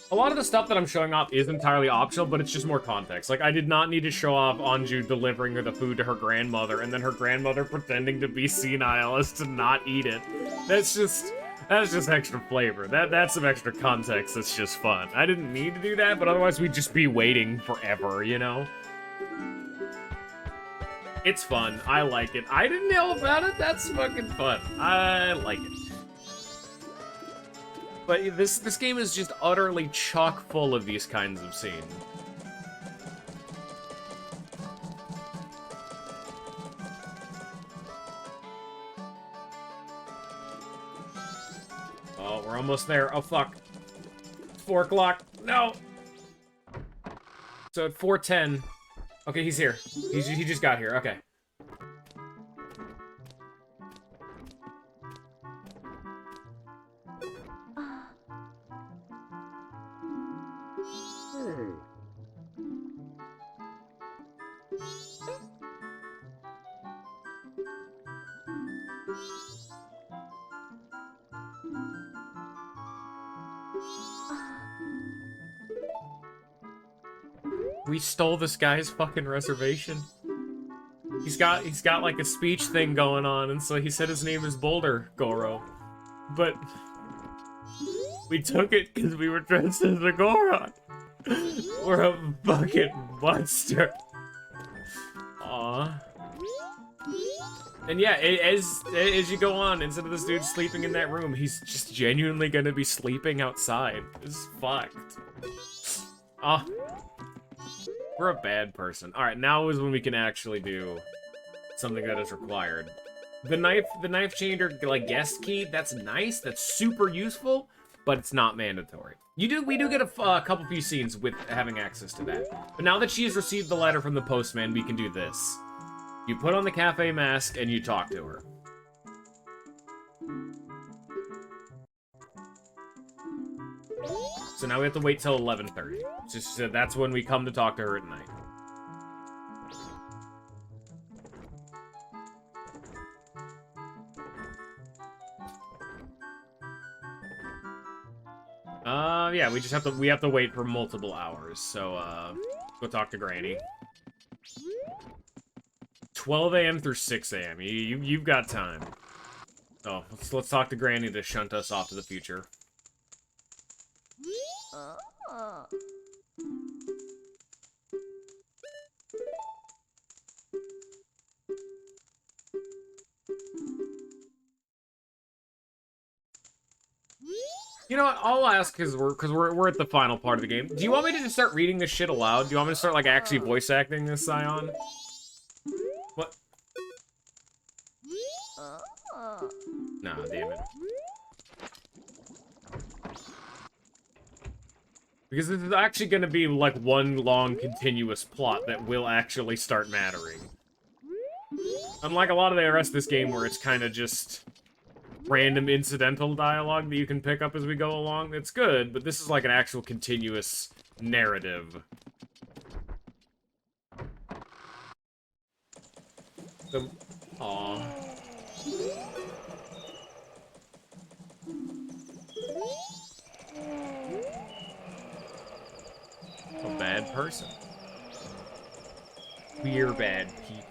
A lot of the stuff that I'm showing off is entirely optional, but it's just more context. Like, I did not need to show off Anju delivering her the food to her grandmother, and then her grandmother pretending to be senile as to not eat it. That's just extra flavor. That's some extra context that's just fun. I didn't need to do that, but otherwise we'd just be waiting forever, you know? It's fun. I like it. I didn't know about it. That's fucking fun. I like it. But this game is just utterly chock full of these kinds of scenes. Oh, we're almost there. Oh, fuck. 4 o'clock. No! So at 4:10... Okay, he's here. He just got here. Okay. We stole this guy's fucking reservation. He's got like a speech thing going on, and so he said his name is Boulder Goro. But we took it because we were dressed as a Goron. We're a fucking monster. Aw. And yeah, as you go on, instead of this dude sleeping in that room, he's just genuinely gonna be sleeping outside. This is fucked. Ah. We're a bad person. Alright, now is when we can actually do something that is required. The knife changer, like, guest key, that's nice, that's super useful, but it's not mandatory. We do get a couple few scenes with having access to that. But now that she has received the letter from the postman, we can do this. You put on the cafe mask and you talk to her. So now we have to wait till 11:30. Just that's when we come to talk to her at night. Yeah, we have to wait for multiple hours. So go talk to Granny. 12 a.m. through 6 a.m. You've got time. Oh, let's talk to Granny to shunt us off to the future. You know what? I'll ask because we're at the final part of the game. Do you want me to just start reading this shit aloud? Do you want me to start like actually voice acting this, Scion? What? Nah, damn it. Because this is actually going to be like one long continuous plot that will actually start mattering. Unlike a lot of the rest of this game where it's kind of just random incidental dialogue that you can pick up as we go along. It's good, but this is like an actual continuous narrative. Aww. A bad person. We're bad people.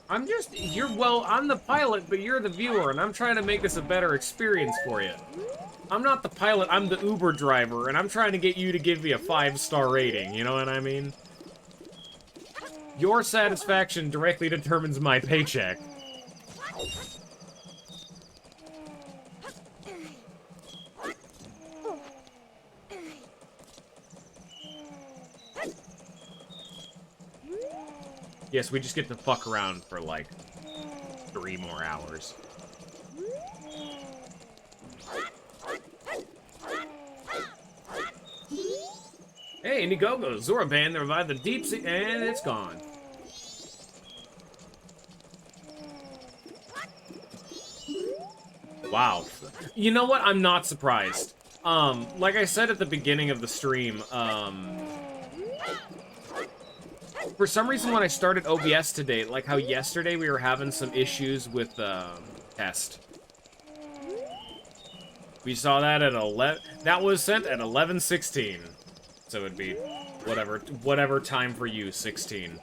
Well, I'm the pilot, but you're the viewer, and I'm trying to make this a better experience for you. I'm not the pilot, I'm the Uber driver, and I'm trying to get you to give me a 5-star rating, you know what I mean? Your satisfaction directly determines my paycheck. Yes, we just get to fuck around for, like, 3 more hours. Hey, Indiegogo, Zora Band, they revived the deep sea, and it's gone. Wow. You know what? I'm not surprised. Like I said at the beginning of the stream, for some reason when I started OBS today, like how yesterday we were having some issues with, test. We saw that at 11, that was sent at 11:16. So it'd be whatever time for you, 16.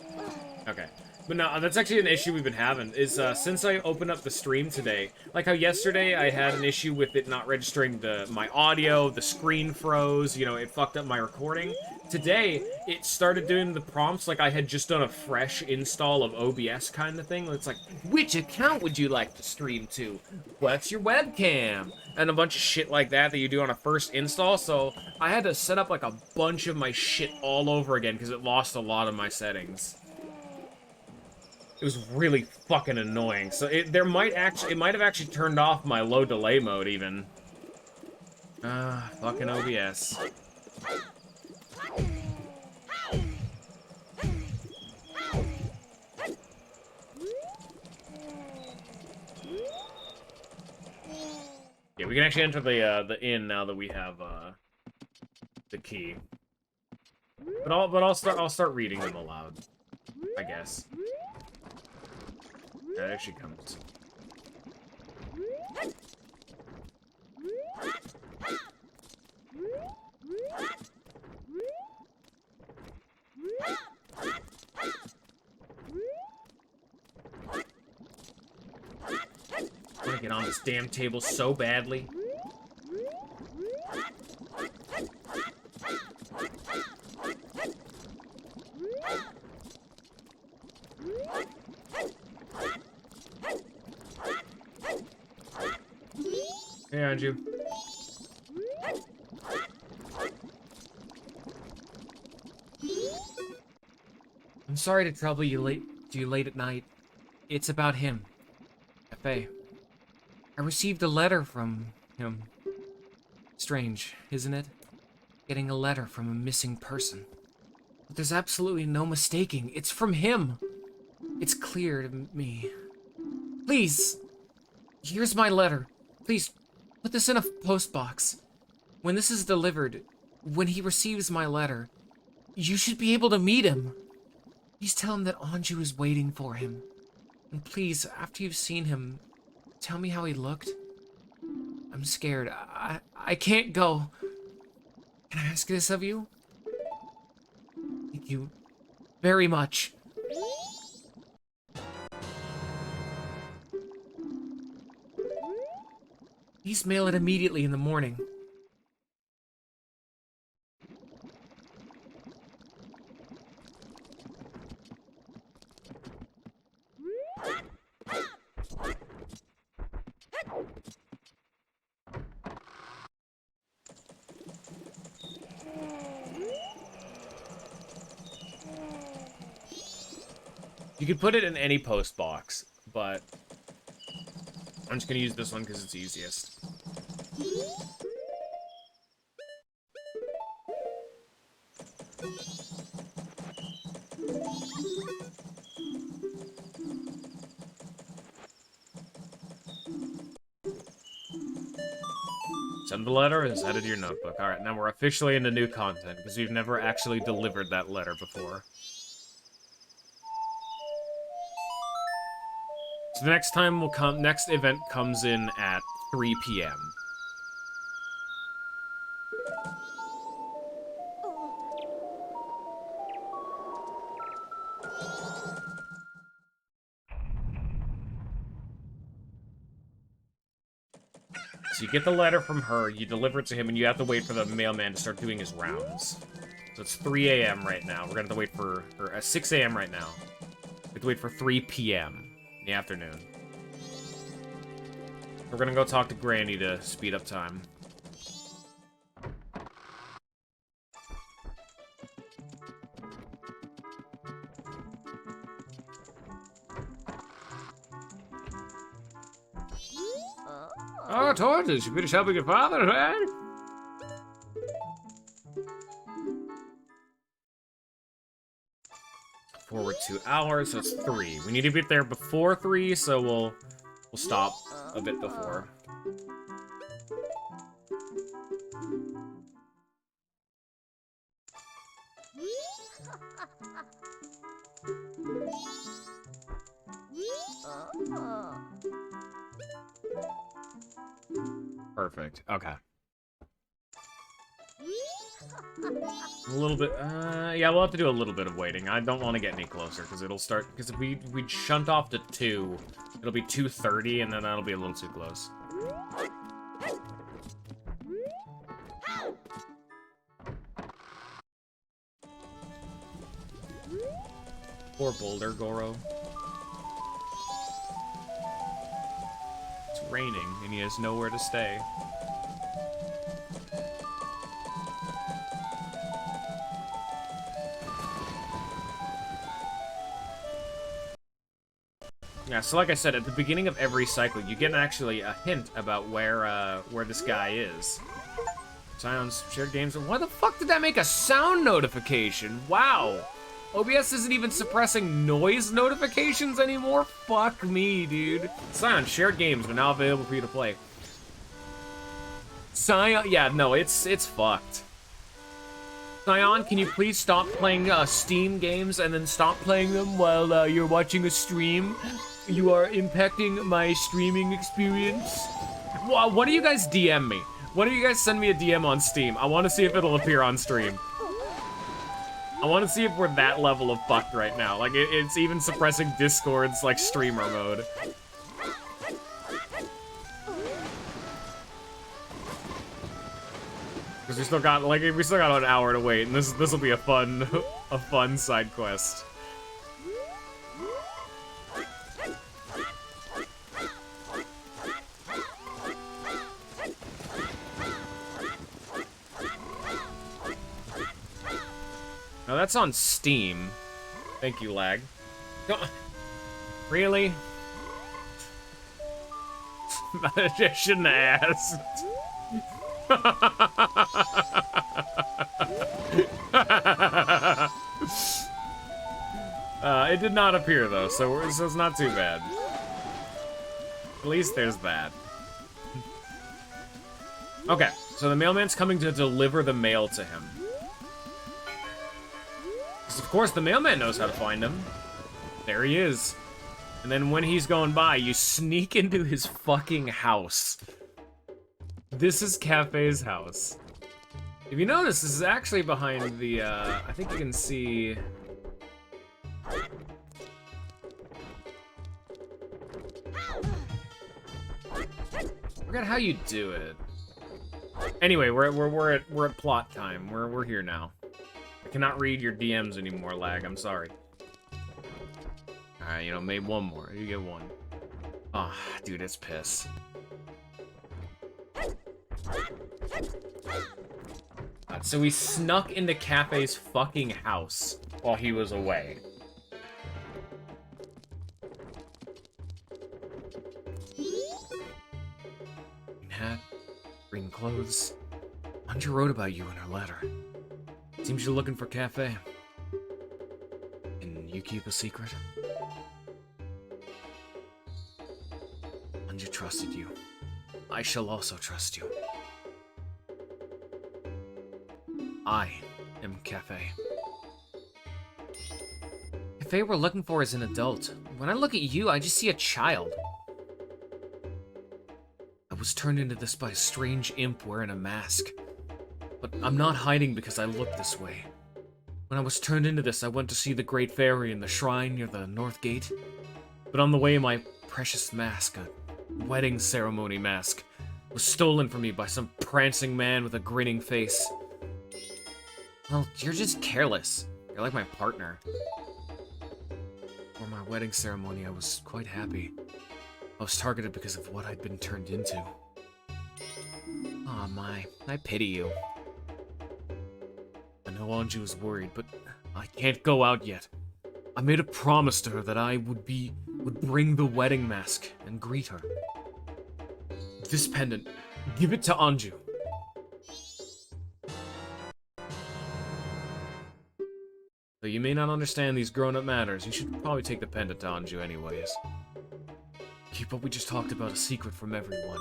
Okay. But no, that's actually an issue we've been having, is, since I opened up the stream today, like how yesterday I had an issue with it not registering my audio, the screen froze, you know, it fucked up my recording. Today, it started doing the prompts like I had just done a fresh install of OBS kind of thing. It's like, which account would you like to stream to? What's your webcam? And a bunch of shit like that that you do on a first install, so I had to set up like a bunch of my shit all over again because it lost a lot of my settings. It was really fucking annoying. So it might have actually turned off my low delay mode even. Fucking OBS. Yeah, we can actually enter the inn now that we have the key. But I'll start reading them aloud, I guess. Yeah, there she comes. I want to get on this damn table so badly. Hey, Anju. I'm sorry to trouble you late at night. It's about him. F.A. I received a letter from him. Strange, isn't it? Getting a letter from a missing person. But there's absolutely no mistaking. It's from him. It's clear to me. Please, here's my letter. Please, put this in a post box. When this is delivered, when he receives my letter, you should be able to meet him. Please tell him that Anju is waiting for him. And please, after you've seen him, tell me how he looked. I'm scared. I can't go. Can I ask this of you? Thank you very much. Please mail it immediately in the morning. You could put it in any post box, but I'm just gonna use this one because it's easiest. Send the letter and send it to your notebook. Alright, now we're officially into new content, because we've never actually delivered that letter before. So the next event comes in at 3 p.m. So you get the letter from her, you deliver it to him, and you have to wait for the mailman to start doing his rounds. So it's 3 a.m. right now. We're gonna have to wait for... Or 6 a.m. right now. We have to wait for 3 p.m. in the afternoon. We're gonna go talk to Granny to speed up time. Oh, tortoise, you finished helping your father, right? Forward 2 hours, so it's 3. We need to be there before 3, so we'll stop a bit before. Perfect. Okay. A little bit, yeah, we'll have to do a little bit of waiting. I don't want to get any closer, because it'll start, because if we shunt off to 2, it'll be 2:30, and then that'll be a little too close. Poor Boulder, Goro. It's raining, and he has nowhere to stay. Yeah, so like I said, at the beginning of every cycle, you get actually a hint about where this guy is. Sounds, shared games. Why the fuck did that make a sound notification? Wow. OBS isn't even suppressing noise notifications anymore? Fuck me, dude. Scion, shared games are now available for you to play. Scion, yeah, no, it's fucked. Scion, can you please stop playing Steam games and then stop playing them while you're watching a stream? You are impacting my streaming experience. Why do you guys DM me? Why don't you guys send me a DM on Steam? I want to see if it'll appear on stream. I want to see if we're that level of fucked right now. Like, it's even suppressing Discord's, like, streamer mode. Because we still got an hour to wait, and this will be a fun side quest. Now that's on Steam. Thank you, lag. Really? I shouldn't have asked. It did not appear though, so it's not too bad. At least there's that. Okay, so the mailman's coming to deliver the mail to him. Of course, the mailman knows how to find him. There he is. And then when he's going by, you sneak into his fucking house. This is Cafe's house. If you notice, this is actually behind the, I think you can see... Forget how you do it. Anyway, we're at plot time. We're here now. I cannot read your DMs anymore, lag. I'm sorry. Alright, you know, maybe one more. You get one. Ah, oh, dude, it's piss. So we snuck into Cafe's fucking house while he was away. Green hat, green clothes. Anja wrote about you in her letter. Seems you're looking for Cafe. Can you keep a secret? Anja trusted you. I shall also trust you. I am Cafe. Cafe we're looking for is an adult. When I look at you, I just see a child. I was turned into this by a strange imp wearing a mask. But I'm not hiding because I look this way. When I was turned into this, I went to see the Great Fairy in the shrine near the North Gate. But on the way, my precious mask, a wedding ceremony mask, was stolen from me by some prancing man with a grinning face. Well, you're just careless. You're like my partner. For my wedding ceremony, I was quite happy. I was targeted because of what I'd been turned into. Aw, my. I pity you. I know Anju is worried, but I can't go out yet. I made a promise to her that I would bring the wedding mask and greet her. This pendant, give it to Anju. Though you may not understand these grown-up matters, you should probably take the pendant to Anju anyways. Keep what we just talked about a secret from everyone.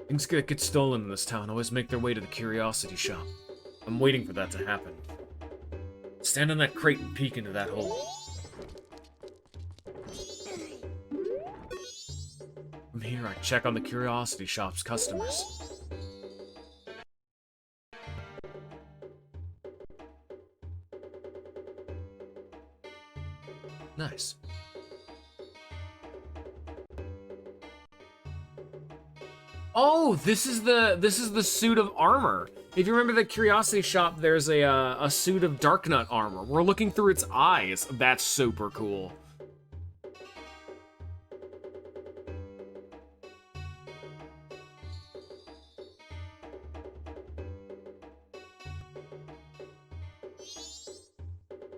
Things that get stolen in this town always make their way to the curiosity shop. I'm waiting for that to happen. Stand on that crate and peek into that hole. From here, I check on the curiosity shop's customers. Nice. Oh, this is the suit of armor. If you remember the Curiosity Shop, there's a suit of Darknut armor. We're looking through its eyes. That's super cool.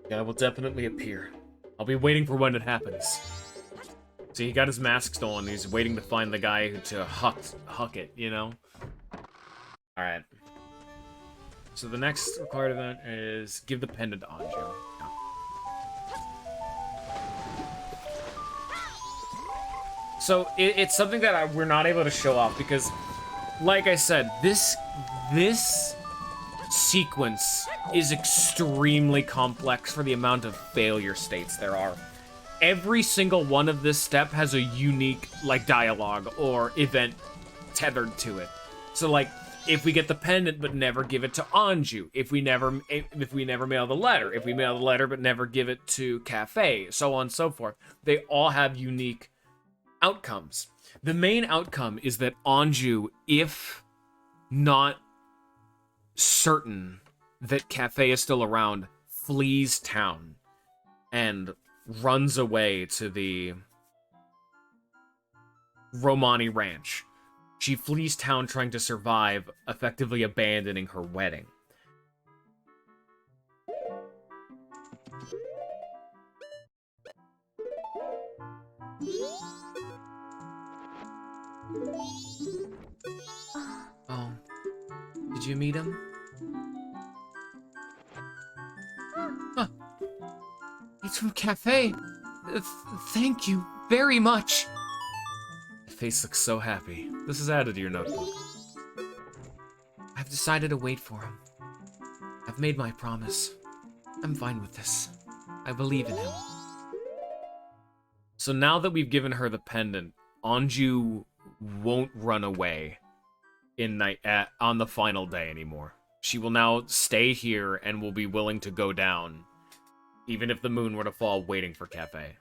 Yeah, it will definitely appear. I'll be waiting for when it happens. See, he got his mask stolen. He's waiting to find the guy to huck it, you know? Alright. So the next required event is give the pendant to Anju. So it's something that we're not able to show off because, like I said, this sequence is extremely complex for the amount of failure states there are. Every single one of this step has a unique, like, dialogue or event tethered to it. So, like, if we get the pendant but never give it to Anju, if we never mail the letter, if we mail the letter but never give it to Cafe, so on and so forth, they all have unique outcomes. The main outcome is that Anju, if not certain that Cafe is still around, flees town and runs away to the Romani Ranch. She flees town trying to survive, effectively abandoning her wedding. Oh, did you meet him? Huh. It's from Cafe. Thank you very much. Your face looks so happy. This is added to your notebook. I've decided to wait for him. I've made my promise. I'm fine with this. I believe in him. So now that we've given her the pendant, Anju won't run away on the final day anymore. She will now stay here and will be willing to go down, even if the moon were to fall, waiting for Cafe.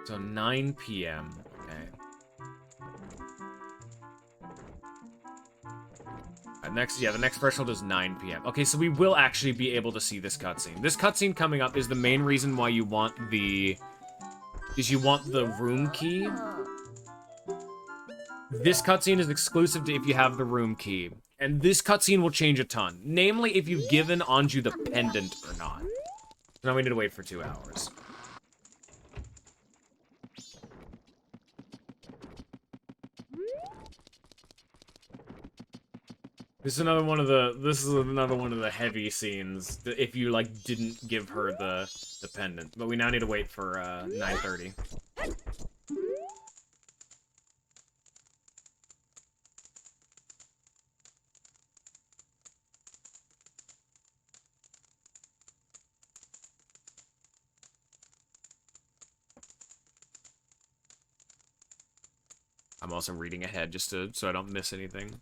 So 9 p.m. Okay. The next threshold is 9 p.m. Okay, so we will actually be able to see this cutscene. This cutscene coming up is the main reason why you want the room key. This cutscene is exclusive to if you have the room key. And this cutscene will change a ton. Namely, if you've given Anju the pendant or not. So now we need to wait for 2 hours. This is another one of the heavy scenes if you like didn't give her the pendant. But we now need to wait for 9:30. I'm also reading ahead just so I don't miss anything.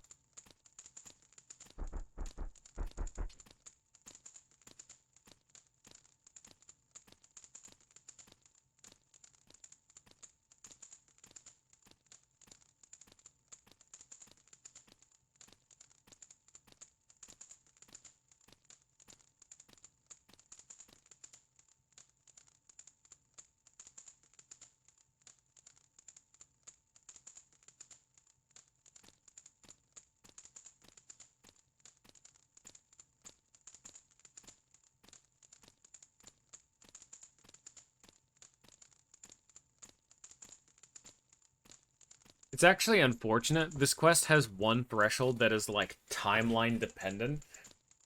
It's actually unfortunate. This quest has one threshold that is, like, timeline dependent.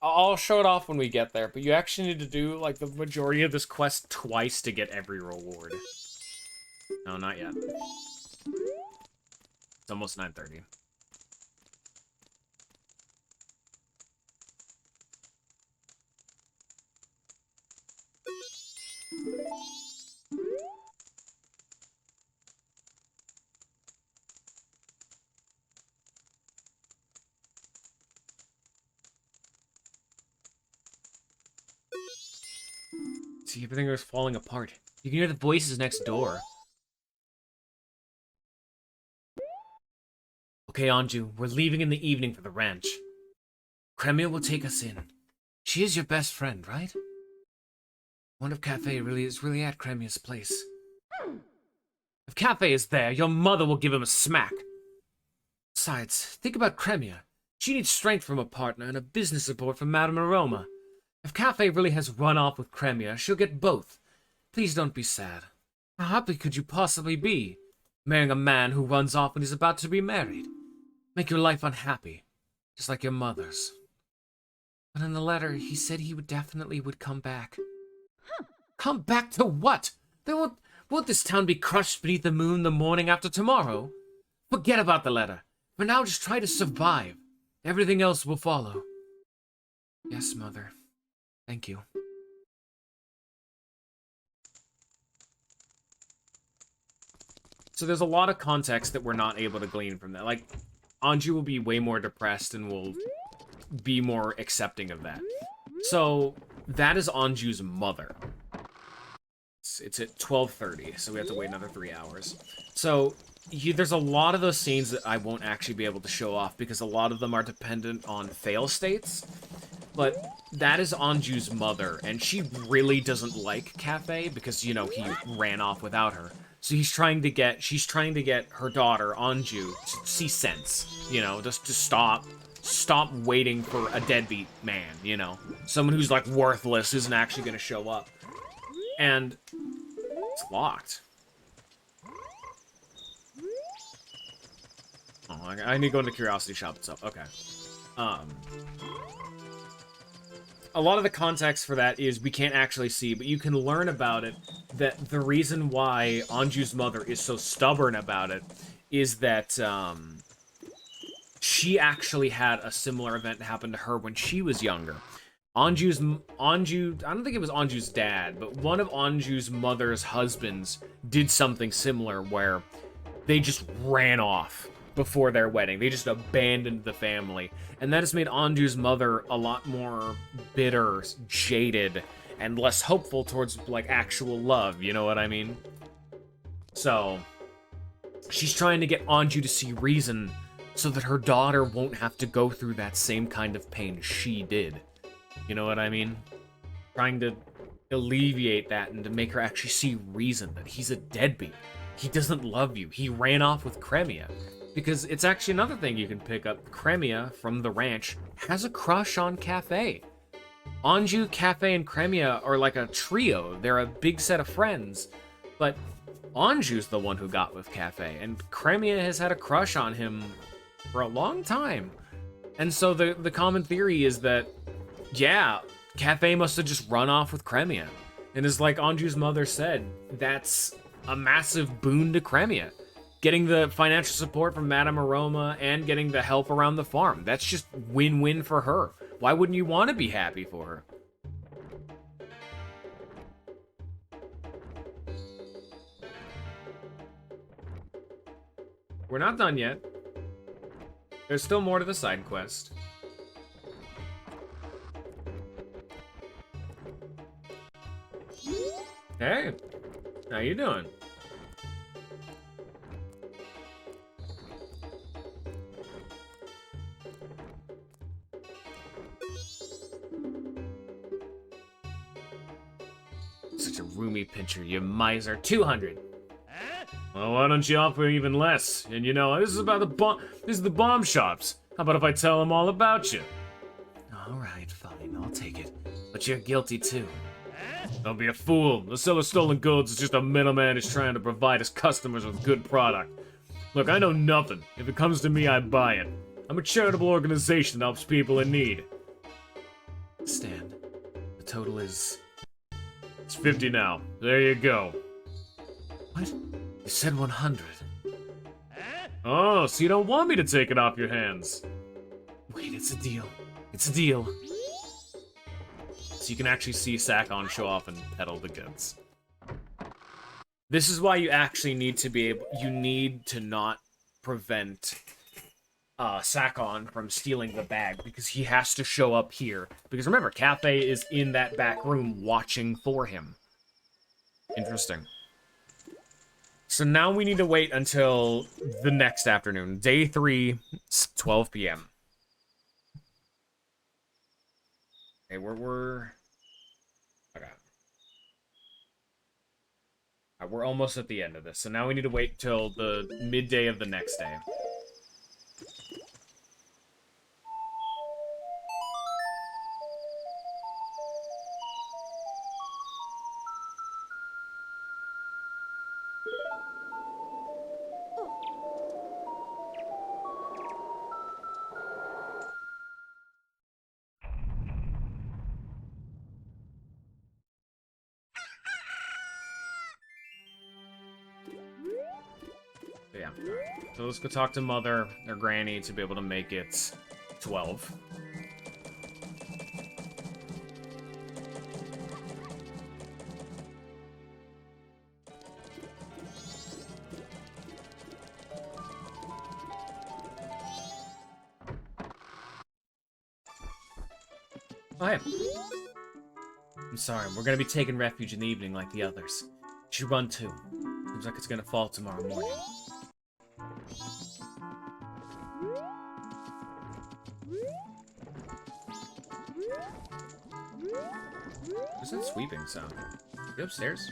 I'll show it off when we get there, but you actually need to do, like, the majority of this quest twice to get every reward. No, not yet. It's almost 9:30. See, everything was falling apart. You can hear the voices next door. Okay, Anju, we're leaving in the evening for the ranch. Cremia will take us in. She is your best friend, right? I wonder if Cafe is really at Cremia's place. If Cafe is there, your mother will give him a smack. Besides, think about Cremia. She needs strength from a partner and a business support from Madame Aroma. If Cafe really has run off with Cremia, she'll get both. Please don't be sad. How happy could you possibly be, marrying a man who runs off when he's about to be married? Make your life unhappy, just like your mother's. But in the letter, he said he definitely would come back. Huh. Come back to what? Then won't this town be crushed beneath the moon the morning after tomorrow? Forget about the letter. For now, just try to survive. Everything else will follow. Yes, Mother. Thank you. So there's a lot of context that we're not able to glean from that. Like, Anju will be way more depressed and will be more accepting of that. So, that is Anju's mother. It's at 12:30, so we have to wait another 3 hours. So, there's a lot of those scenes that I won't actually be able to show off because a lot of them are dependent on fail states. But that is Anju's mother, and she really doesn't like Cafe because, you know, he ran off without her. So she's trying to get her daughter, Anju, to see sense, you know, just to stop waiting for a deadbeat man, you know, someone who's, like, worthless, isn't actually gonna show up. And it's locked. Oh, I need to go into Curiosity Shop itself. Okay. A lot of the context for that is we can't actually see, but you can learn about it, that the reason why Anju's mother is so stubborn about it is that, she actually had a similar event happen to her when she was younger. Anju, I don't think it was Anju's dad, but one of Anju's mother's husbands did something similar where they just ran off before their wedding. They just abandoned the family. And that has made Anju's mother a lot more bitter, jaded, and less hopeful towards, like, actual love, you know what I mean? So, she's trying to get Anju to see reason so that her daughter won't have to go through that same kind of pain she did. You know what I mean? Trying to alleviate that and to make her actually see reason that he's a deadbeat. He doesn't love you. He ran off with Cremia. Because it's actually another thing you can pick up. Cremia, from the ranch, has a crush on Cafe. Anju, Cafe, and Cremia are like a trio. They're a big set of friends. But Anju's the one who got with Cafe, and Cremia has had a crush on him for a long time. And so the common theory is that, yeah, Cafe must have just run off with Cremia. And as like Anju's mother said, that's a massive boon to Cremia. Getting the financial support from Madame Aroma and getting the help around the farm. That's just win-win for her. Why wouldn't you want to be happy for her? We're not done yet. There's still more to the side quest. Hey, how you doing? Such a roomy pincher, you miser. 200. Well, why don't you offer even less? And you know, this is about the bomb. This is the bomb shops. How about if I tell them all about you? All right, fine, I'll take it. But you're guilty too. Don't be a fool. The seller of stolen goods is just a middleman who's trying to provide his customers with good product. Look, I know nothing. If it comes to me, I buy it. I'm a charitable organization that helps people in need. Stan, the total is... It's 50 now. There you go. What? You said 100. Oh, so you don't want me to take it off your hands. Wait, it's a deal. It's a deal. So you can actually see Sakon show off and peddle the goods. This is why you actually need to be able... You need to not prevent Sakon from stealing the bag, because he has to show up here. Because remember, Cathay is in that back room watching for him. Interesting. So now we need to wait until the next afternoon. Day 3, 12 p.m. Okay, we're... Okay. Alright, we're almost at the end of this. So now we need to wait till the midday of the next day. Yeah. So let's go talk to Mother or Granny to be able to make it 12. Oh, hey. I'm sorry, we're gonna be taking refuge in the evening like the others. You should run too. Seems like it's gonna fall tomorrow morning. What's that sweeping sound? You upstairs?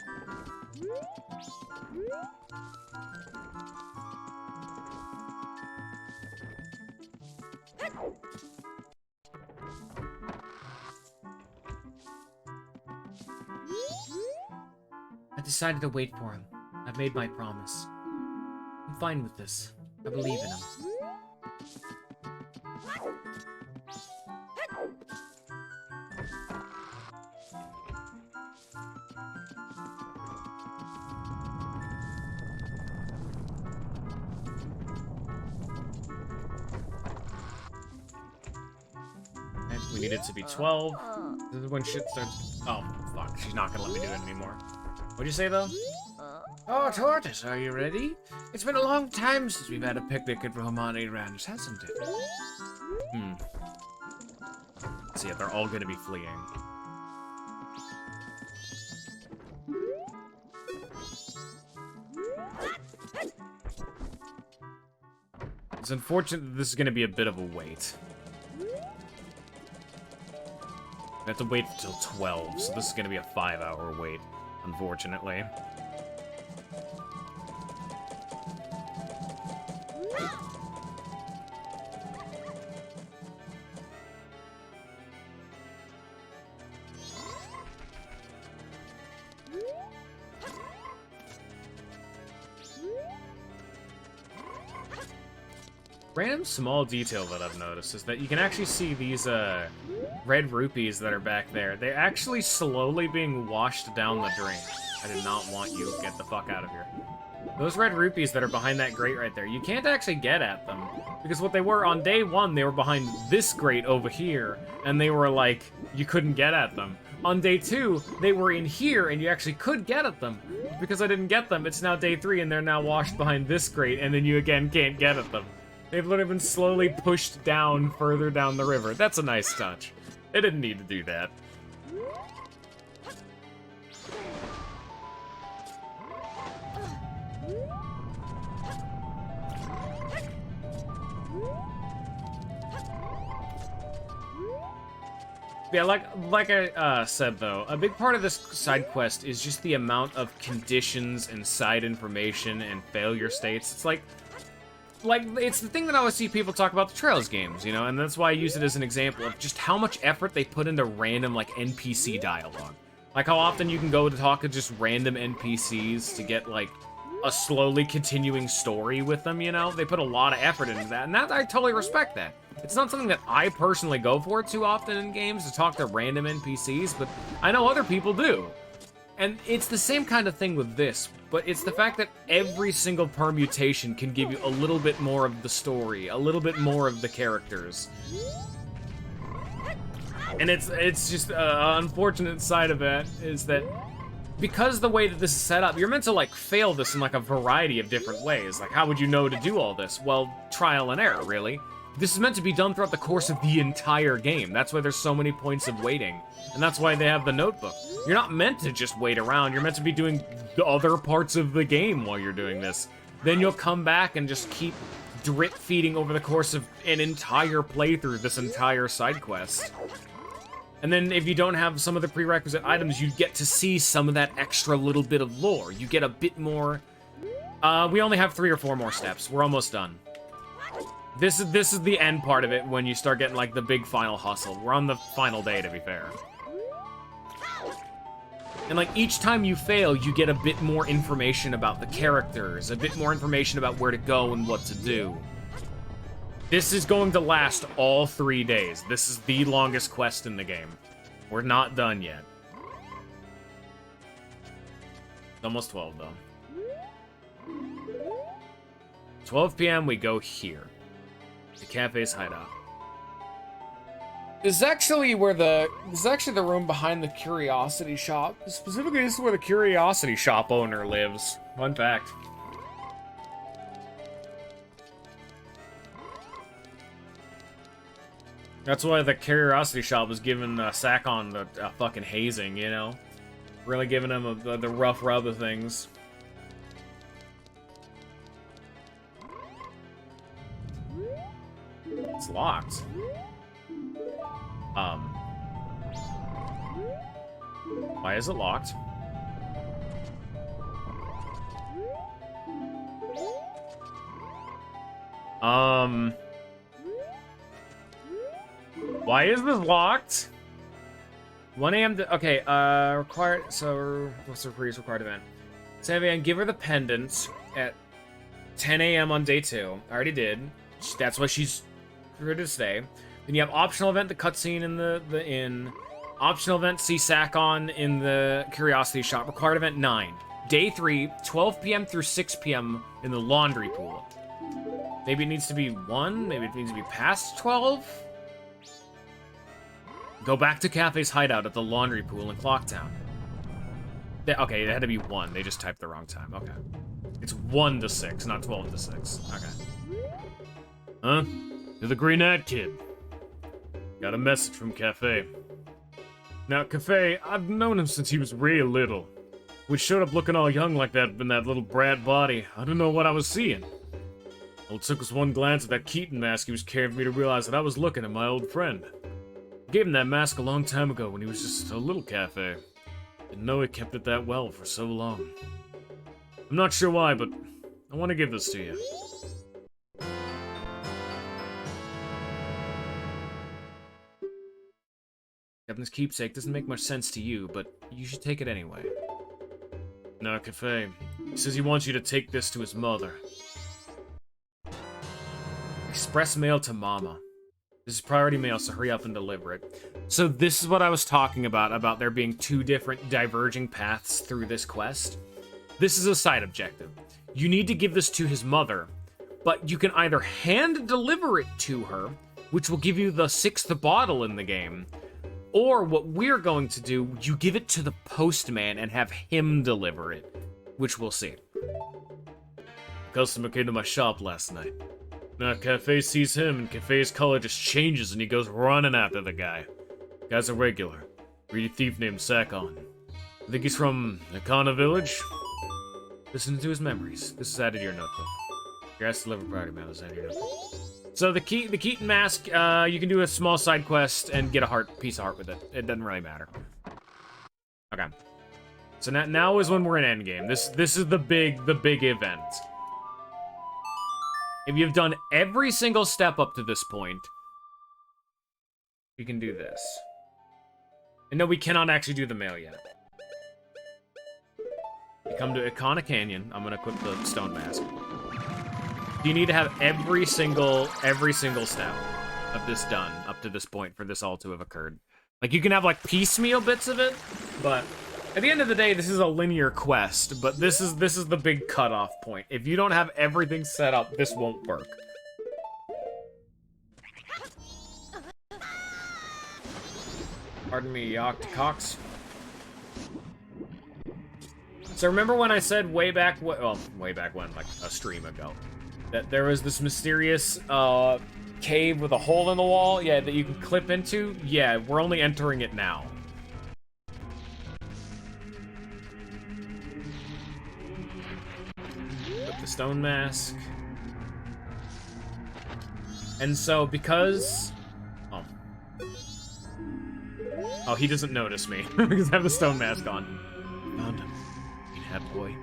I decided to wait for him. I've made my promise. I'm fine with this. I believe in him. We need it to be 12. This is when shit starts... Oh, fuck. She's not gonna let me do it anymore. What'd you say, though? Oh, Tortoise, are you ready? It's been a long time since we've had a picnic at Romani Ranch, hasn't it? So yeah, they're all gonna be fleeing. It's unfortunate that this is gonna be a bit of a wait. We have to wait until 12, so this is gonna be a 5-hour wait, unfortunately. Random small detail that I've noticed is that you can actually see these red rupees that are back there. They're actually slowly being washed down the drain. I did not want you. Get the fuck out of here. Those red rupees that are behind that grate right there, you can't actually get at them. Because what they were on day 1, they were behind this grate over here, and they were like, you couldn't get at them. On day 2, they were in here, and you actually could get at them. Because I didn't get them, it's now day 3, and they're now washed behind this grate, and then you again can't get at them. They've literally been slowly pushed down further down the river. That's a nice touch. They didn't need to do that. Yeah, like I said, though, a big part of this side quest is just the amount of conditions and side information and failure states. It's like, it's the thing that I always see people talk about the Trails games, you know, and that's why I use it as an example of just how much effort they put into random, like, NPC dialogue. Like, how often you can go to talk to just random NPCs to get, like, a slowly continuing story with them, you know? They put a lot of effort into that, and that I totally respect that. It's not something that I personally go for too often in games, to talk to random NPCs, but I know other people do. And it's the same kind of thing with this, but it's the fact that every single permutation can give you a little bit more of the story, a little bit more of the characters. And it's just an unfortunate side of it is that because the way that this is set up, you're meant to, like, fail this in, like, a variety of different ways. Like, how would you know to do all this? Well, trial and error, really. This is meant to be done throughout the course of the entire game. That's why there's so many points of waiting. And that's why they have the notebook. You're not meant to just wait around. You're meant to be doing the other parts of the game while you're doing this. Then you'll come back and just keep drip feeding over the course of an entire playthrough this entire side quest. And then if you don't have some of the prerequisite items, you get to see some of that extra little bit of lore. You get a bit more... we only have 3 or 4 more steps. We're almost done. This is the end part of it when you start getting, like, the big final hustle. We're on the final day, to be fair. And, like, each time you fail, you get a bit more information about the characters, a bit more information about where to go and what to do. This is going to last all 3 days. This is the longest quest in the game. We're not done yet. It's almost 12, though. 12 p.m., we go here. The cafe's hideout. This is actually the room behind the curiosity shop. Specifically, this is where the curiosity shop owner lives. Fun fact. That's why the curiosity shop was giving Sakon the fucking hazing, you know? Really giving him the rough rub of things. It's locked. Why is it locked? Why is this locked? 1 a.m. Okay, required, so, what's the previous required event? 7 a.m., give her the pendant at 10 a.m. on day 2. I already did. That's why she's here to stay. Then you have optional event, the cutscene in the inn. Optional event, see Sakon in the curiosity shop. Required event 9. Day 3, 12 p.m. through 6 p.m. in the laundry pool. Maybe it needs to be 1, maybe it needs to be past 12? Go back to Cafe's hideout at the laundry pool in Clocktown. Okay, it had to be 1. They just typed the wrong time. Okay. It's 1 to 6, not 12 to 6. Okay. Huh? You're the green ad kid. Got a message from Cafe. Now, Cafe, I've known him since he was real little. We showed up looking all young like that in that little brat body. I don't know what I was seeing. Well, it took us one glance at that Keaton mask he was carrying for me to realize that I was looking at my old friend. I gave him that mask a long time ago when he was just a little Cafe. Didn't know he kept it that well for so long. I'm not sure why, but I want to give this to you. Captain's keepsake doesn't make much sense to you, but you should take it anyway. No, Cafe. He says he wants you to take this to his mother. Express mail to Mama. This is priority mail, so hurry up and deliver it. So this is what I was talking about there being 2 different diverging paths through this quest. This is a side objective. You need to give this to his mother, but you can either hand deliver it to her, which will give you the 6th bottle in the game, or what we're going to do, you give it to the postman and have him deliver it, which we'll see. A customer came to my shop last night. Now Cafe sees him and Cafe's color just changes and he goes running after the guy. Guy's a regular. Greedy thief named Sakon. I think he's from Nakana Village. Listen to his memories. This is added to your notebook. Your ass delivered priority mail is added to your notebook. So the Keaton mask, you can do a small side quest and get a piece of heart with it. It doesn't really matter. Okay. So now is when we're in endgame. This is the big event. If you've done every single step up to this point, you can do this. And no, we cannot actually do the mail yet. You come to Icona Canyon. I'm gonna equip the stone mask. You need to have every single step of this done up to this point for this all to have occurred. Like, you can have, like, piecemeal bits of it, but at the end of the day, this is a linear quest, but this is the big cutoff point. If you don't have everything set up, this won't work. Pardon me, Octocox. So remember when I said way back when, like a stream ago, that there was this mysterious cave with a hole in the wall, yeah, that you can clip into? Yeah, we're only entering it now. Put the stone mask. And so because... Oh, he doesn't notice me, because I have the stone mask on. Found him. Bad boy.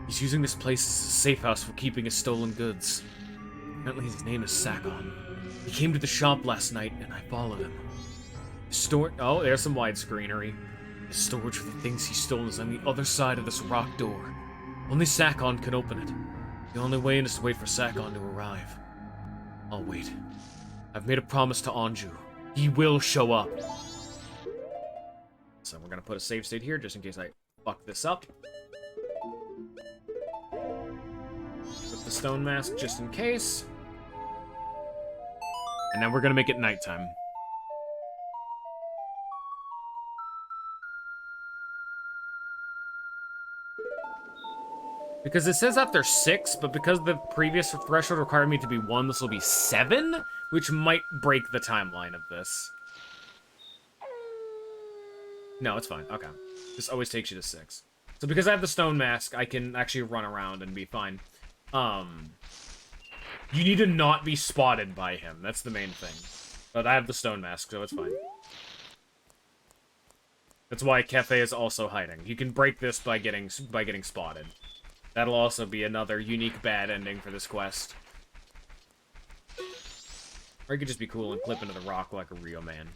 He's using this place as a safe house for keeping his stolen goods. Apparently his name is Sakon. He came to the shop last night, and I followed him. Oh, there's some widescreenery. The storage for the things he stole is on the other side of this rock door. Only Sakon can open it. The only way in is to wait for Sakon to arrive. I'll wait. I've made a promise to Anju. He will show up. So we're gonna put a save state here, just in case I fuck this up. Put the stone mask, just in case. And then we're gonna make it nighttime. Because it says after 6, but because the previous threshold required me to be 1, this will be 7? Which might break the timeline of this. No, it's fine. Okay. This always takes you to 6. So because I have the stone mask, I can actually run around and be fine. You need to not be spotted by him. That's the main thing. But I have the stone mask, so it's fine. That's why Cafe is also hiding. You can break this by getting spotted. That'll also be another unique bad ending for this quest. Or you could just be cool and clip into the rock like a real man.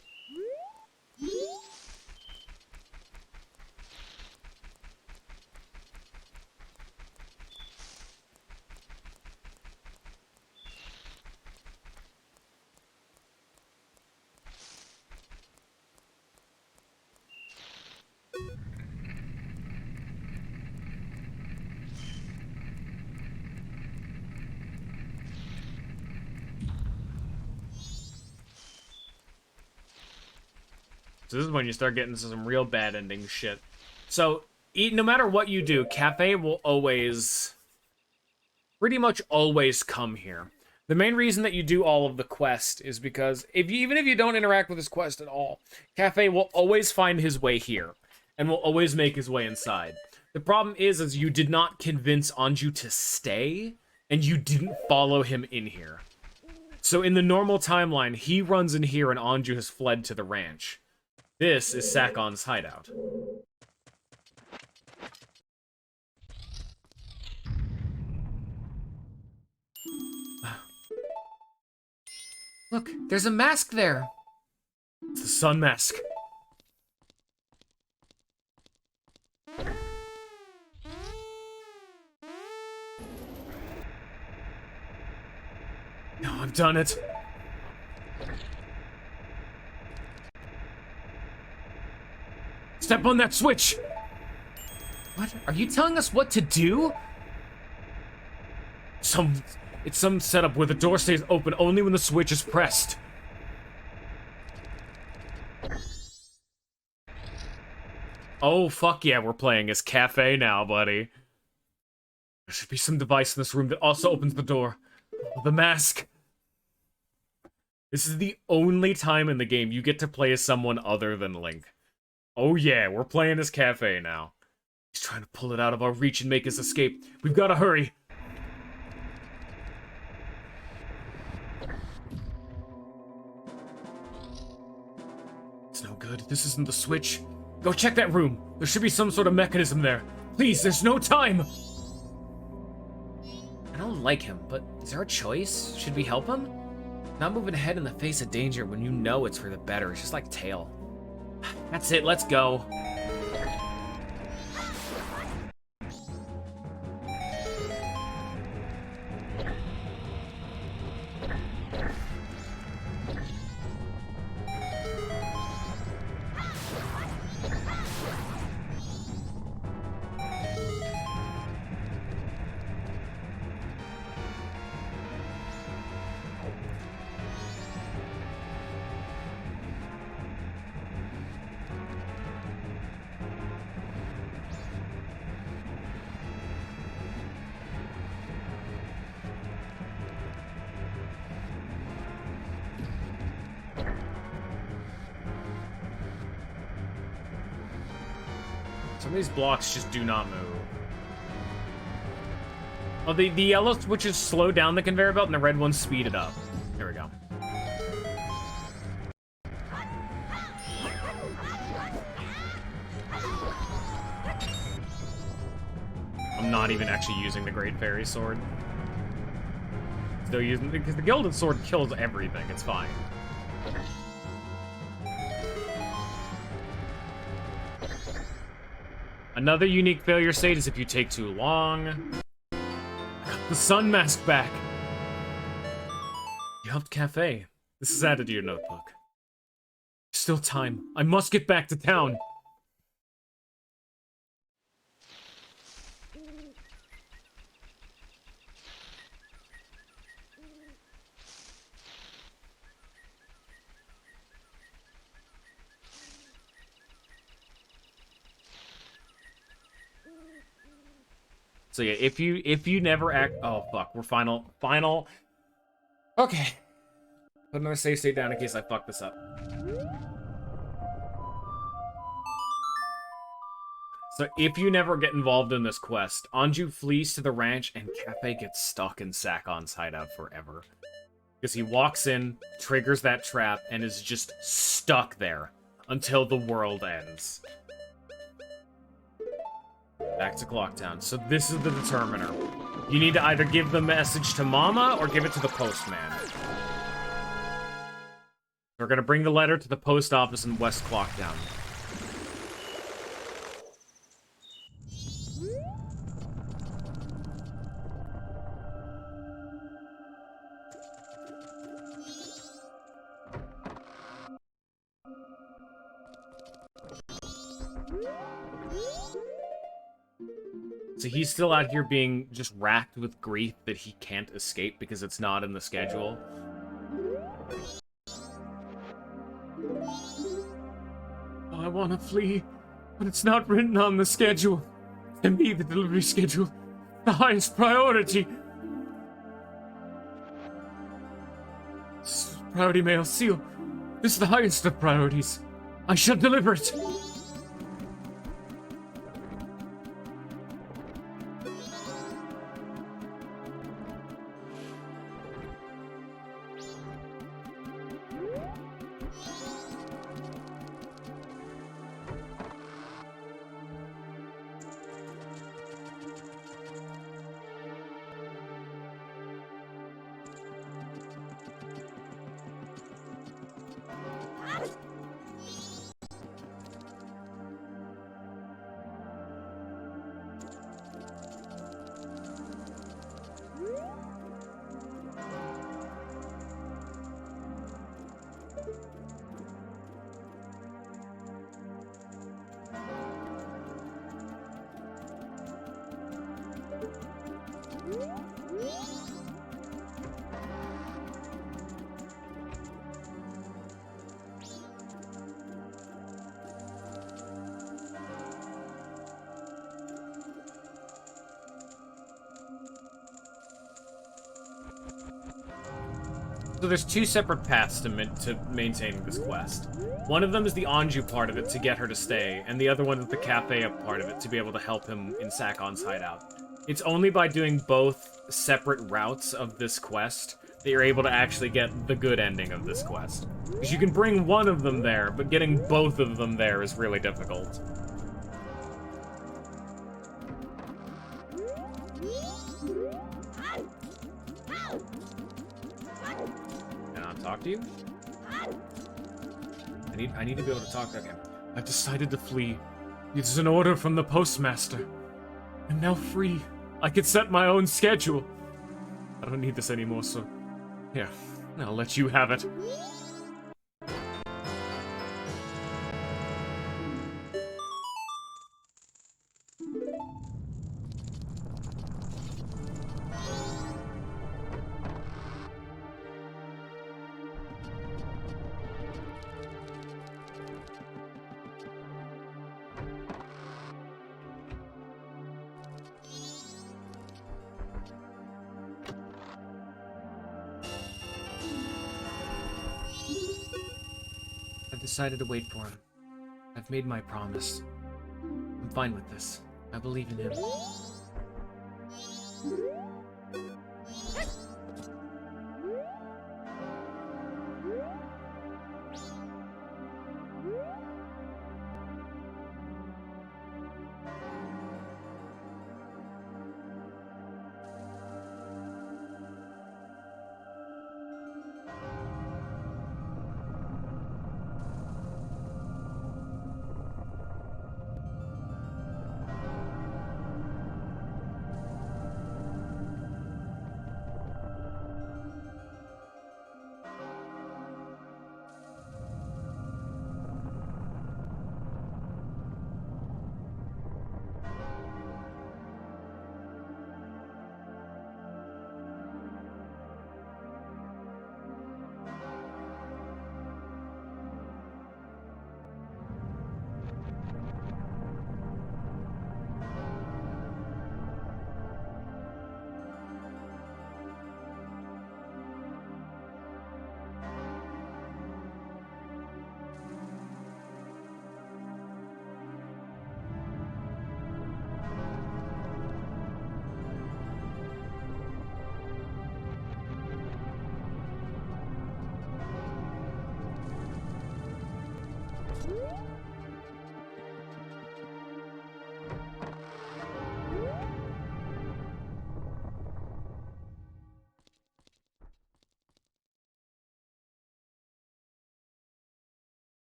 So this is when you start getting some real bad ending shit. So, no matter what you do, Cafe will always... pretty much always come here. The main reason that you do all of the quest is because, even if you don't interact with this quest at all, Cafe will always find his way here, and will always make his way inside. The problem is you did not convince Anju to stay, and you didn't follow him in here. So in the normal timeline, he runs in here and Anju has fled to the ranch. This is Sakon's hideout. Look, there's a mask there. It's the sun mask. No, I've done it. Step on that switch! What? Are you telling us what to do? It's some setup where the door stays open only when the switch is pressed. Oh, fuck yeah, we're playing as Cafe now, buddy. There should be some device in this room that also opens the door. The mask. This is the only time in the game you get to play as someone other than Link. Oh yeah, we're playing as Cafe now. He's trying to pull it out of our reach and make us escape. We've got to hurry. It's no good. This isn't the switch. Go check that room. There should be some sort of mechanism there. Please, there's no time. I don't like him, but is there a choice? Should we help him? Not moving ahead in the face of danger when you know it's for the better. It's just like Tail. That's it, let's go. Some of these blocks just do not move. Oh, the yellow switches slow down the conveyor belt, and the red ones speed it up. Here we go. I'm not even actually using the Great Fairy Sword. Still using, because the Gilded Sword kills everything. It's fine. Another unique failure state is if you take too long. The sun mask back. You helped Cafe. This is added to your notebook. Still time. I must get back to town. So yeah, if you never act, oh fuck, we're final. Okay, put another save state down in case I fuck this up. So if you never get involved in this quest, Anju flees to the ranch and Cafe gets stuck in Sakon's hideout forever. Because he walks in, triggers that trap, and is just stuck there until the world ends. Back to Clocktown. So this is the determiner. You need to either give the message to Mama or give it to the postman. We're gonna bring the letter to the post office in West Clocktown. So he's still out here being just racked with grief that he can't escape because it's not in the schedule. I want to flee, but it's not written on the schedule. To me, the delivery schedule, the highest priority. Priority mail seal. This is the highest of priorities. I shall deliver it. So there's two separate paths to maintaining this quest. One of them is the Anju part of it to get her to stay, and the other one is the Cafe part of it to be able to help him in Sakon's hideout. It's only by doing both separate routes of this quest that you're able to actually get the good ending of this quest. Because you can bring one of them there, but getting both of them there is really difficult. Talk to you? I need to be able to talk to him. I've decided to flee. It is an order from the postmaster. I'm now free. I can set my own schedule. I don't need this anymore, so... Here, I'll let you have it. I've decided to wait for him. I've made my promise. I'm fine with this. I believe in him.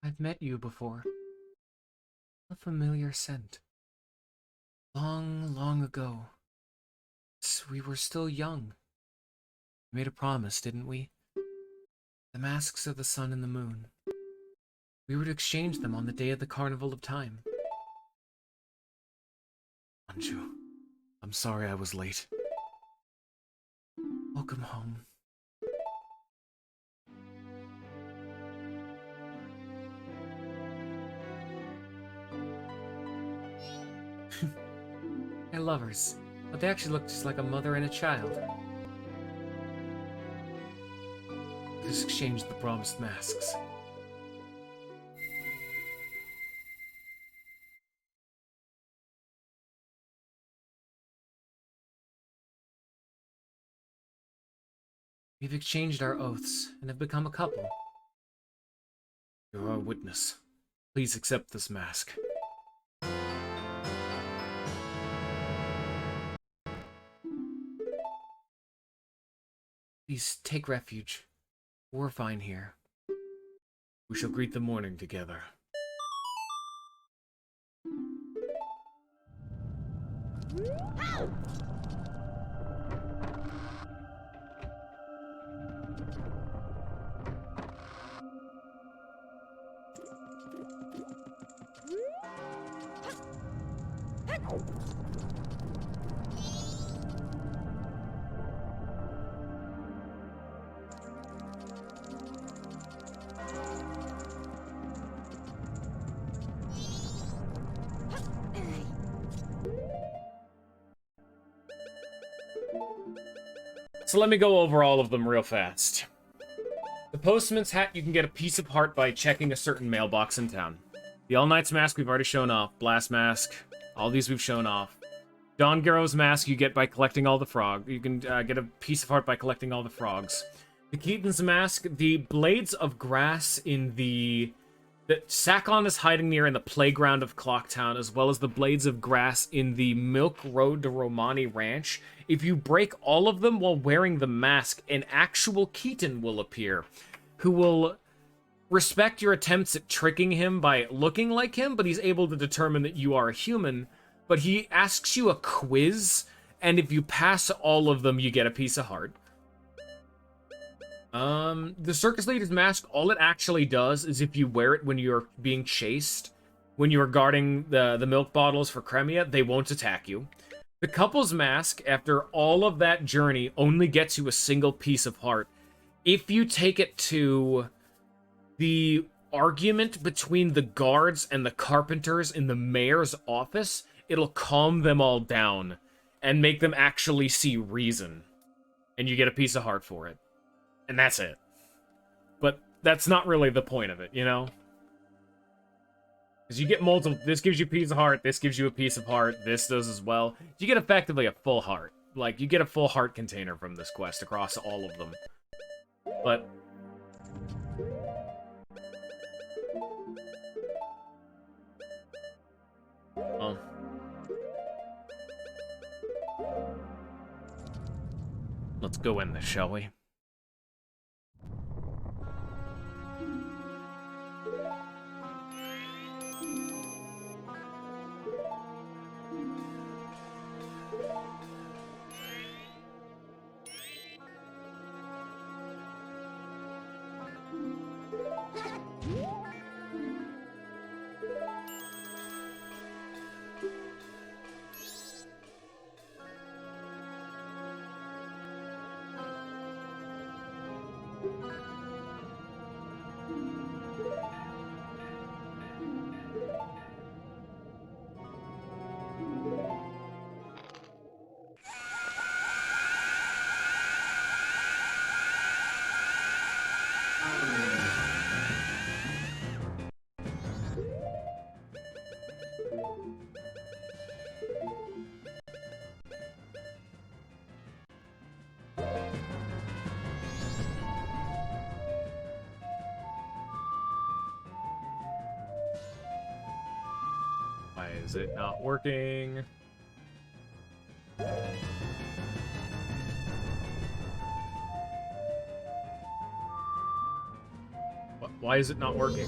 I've met you before. A familiar scent. Long, long ago. We were still young. We made a promise, didn't we? The masks of the sun and the moon. We would exchange them on the day of the Carnival of Time. Anju, I'm sorry I was late. Welcome home. They're lovers, but they actually look just like a mother and a child. Let's exchange the promised masks. We've exchanged our oaths and have become a couple. You're our witness. Please accept this mask. Please take refuge. We're fine here. We shall greet the morning together. So let me go over all of them real fast. The Postman's Hat, you can get a piece of heart by checking a certain mailbox in town. The All Knight's Mask, we've already shown off. Blast Mask, all these we've shown off. Don Garrow's Mask, you get by collecting all the frog. You can get a piece of heart by collecting all the frogs. The Keaton's Mask, the blades of grass in the that Sakon is hiding near in the playground of Clocktown, as well as the blades of grass in the Milk Road to Romani Ranch. If you break all of them while wearing the mask, an actual Keaton will appear, who will respect your attempts at tricking him by looking like him, but he's able to determine that you are a human. But he asks you a quiz, and if you pass all of them, you get a piece of heart. The Circus Lady's Mask, all it actually does is if you wear it when you're being chased, when you are guarding the milk bottles for Cremia, they won't attack you. The Couple's Mask, after all of that journey, only gets you a single piece of heart. If you take it to the argument between the guards and the carpenters in the mayor's office, it'll calm them all down and make them actually see reason. And you get a piece of heart for it. And that's it. But that's not really the point of it, you know? Because you get multiple... This gives you a piece of heart, this gives you a piece of heart, this does as well. You get effectively a full heart. Like, you get a full heart container from this quest across all of them. But... well... let's go in this, shall we? Why is it not working? Why is it not working?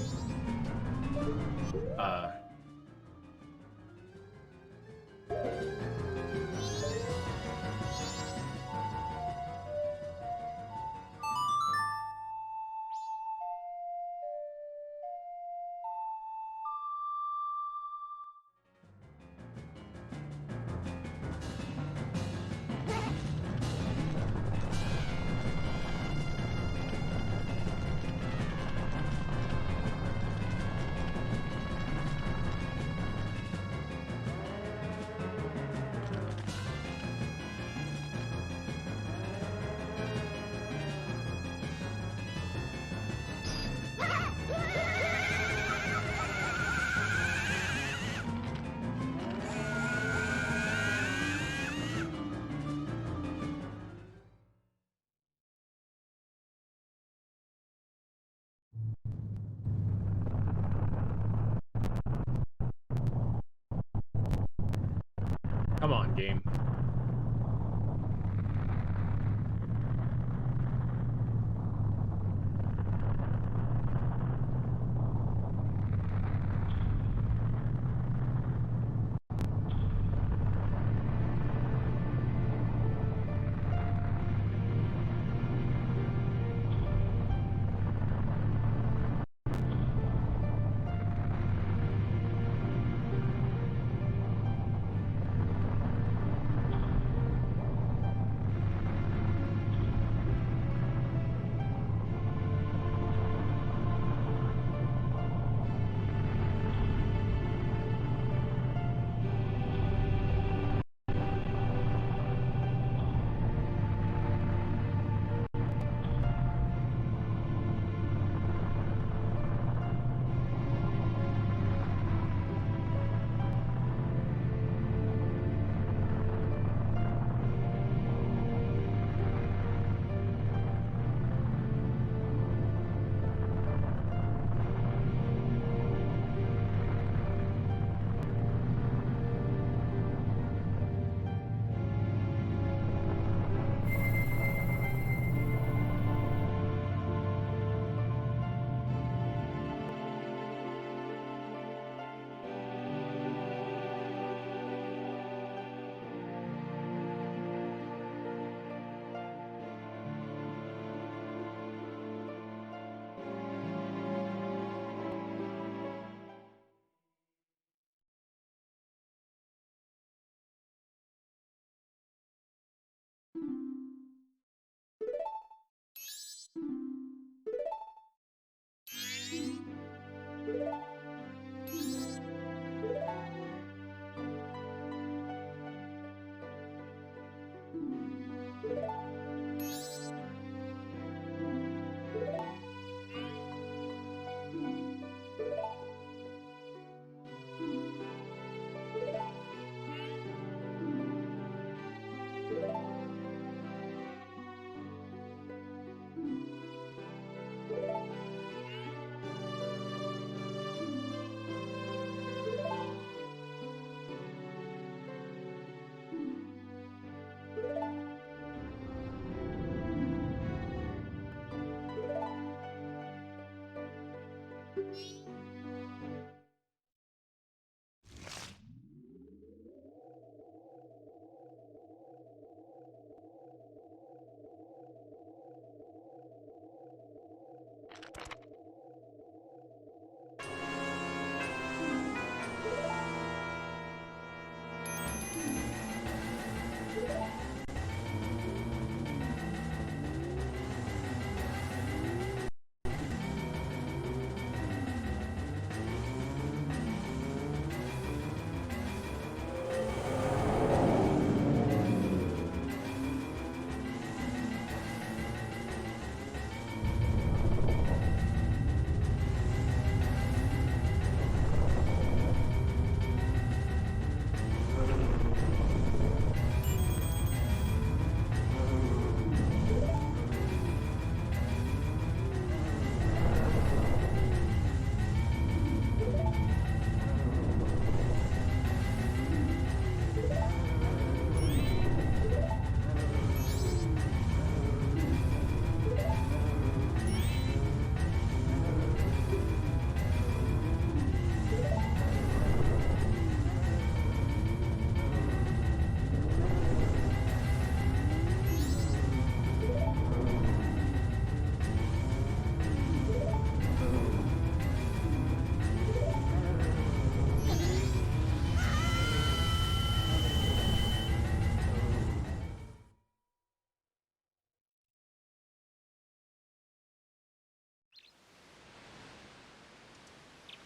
Come on, game.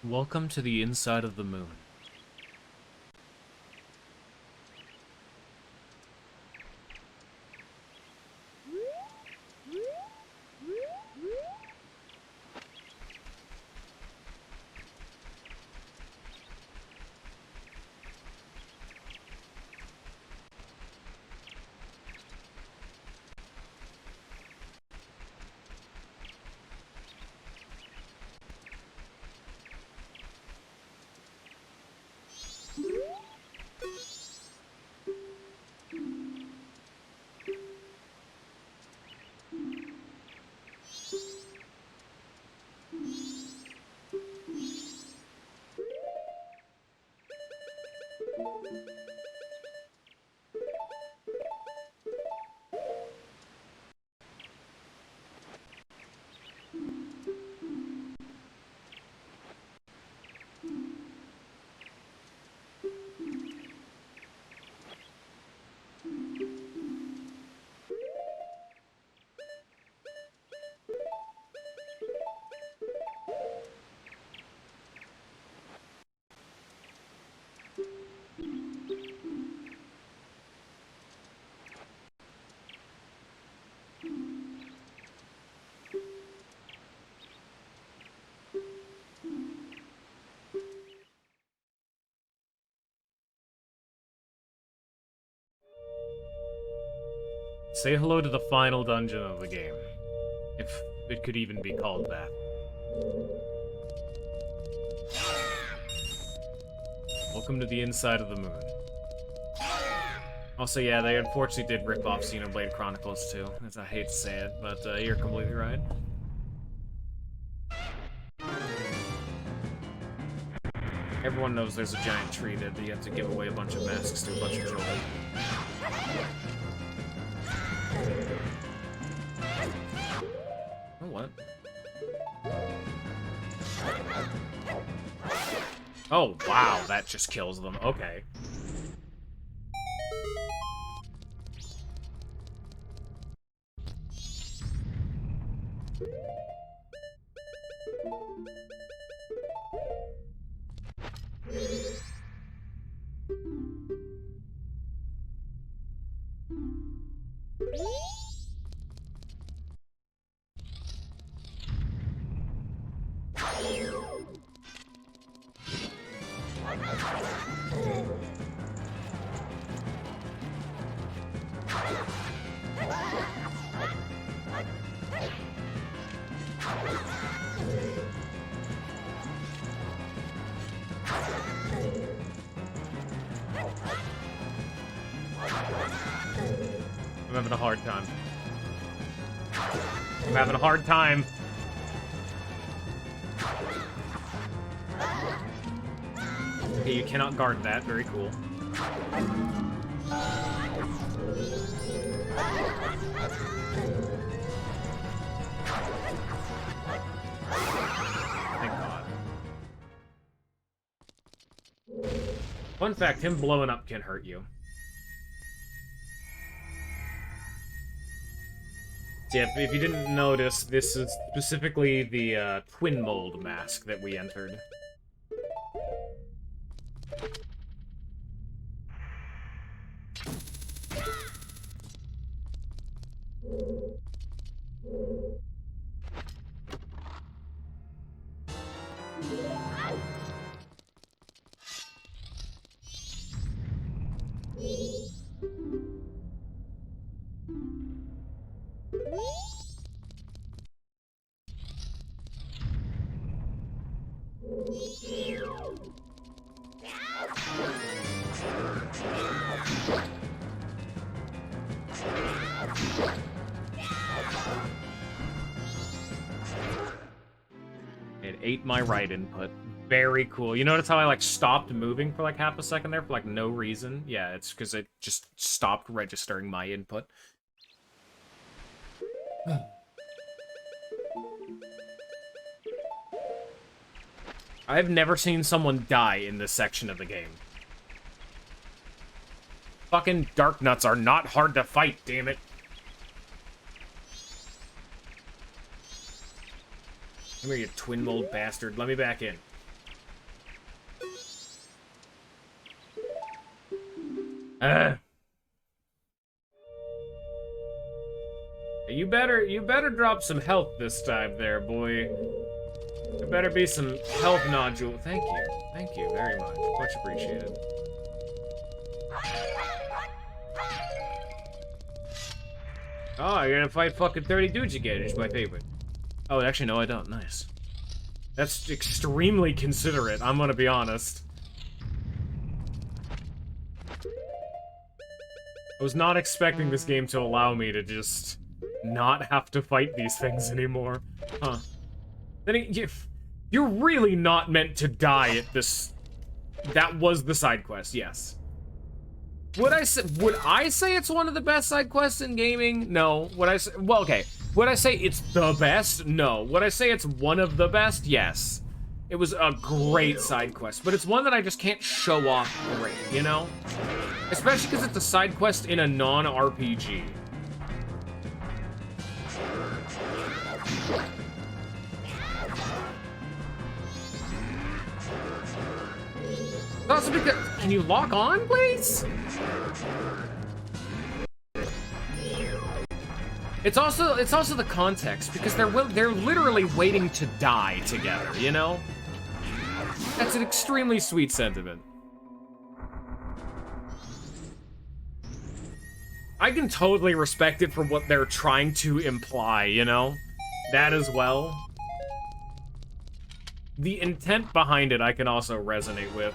Welcome to the inside of the moon. Say hello to the final dungeon of the game. If it could even be called that. Welcome to the inside of the moon. Also, yeah, they unfortunately did rip off Xenoblade Chronicles too. As I hate to say it, but you're completely right. Everyone knows there's a giant tree that you have to give away a bunch of masks to a bunch of children. Oh, what? Oh, wow, that just kills them. Okay. I'm having a hard time. I'm having a hard time. Okay, you cannot guard that. Very cool. Thank God. Fun fact, him blowing up can hurt you. Yeah, if you didn't notice, this is specifically the twin mold mask that we entered. It ate my right input. Very cool. You notice how I, like, stopped moving for, like, half a second there for, like, no reason? Yeah, it's because it just stopped registering my input. I've never seen someone die in this section of the game. Fucking Dark Nuts are not hard to fight, damn it. Come here, you twin mold bastard. Let me back in. Uh. You better drop some health this time there, boy. There better be some health nodule. Thank you very much. Much appreciated. Oh, you're gonna fight fucking 30 dudes again, is my favorite. Oh, actually, no, I don't. Nice. That's extremely considerate, I'm gonna be honest. I was not expecting this game to allow me to just not have to fight these things anymore. Huh. Then you're really not meant to die at this. That was the side quest, yes. Would I say it's one of the best side quests in gaming? No. Would I say, well, okay. Would I say it's the best? No. Would I say it's one of the best? Yes. It was a great side quest, but it's one that I just can't show off great, you know? Especially because it's a side quest in a non-RPG. Also because, can you lock on, please? It's also the context, because they're literally waiting to die together, you know? That's an extremely sweet sentiment. I can totally respect it for what they're trying to imply, you know? That as well. The intent behind it I can also resonate with.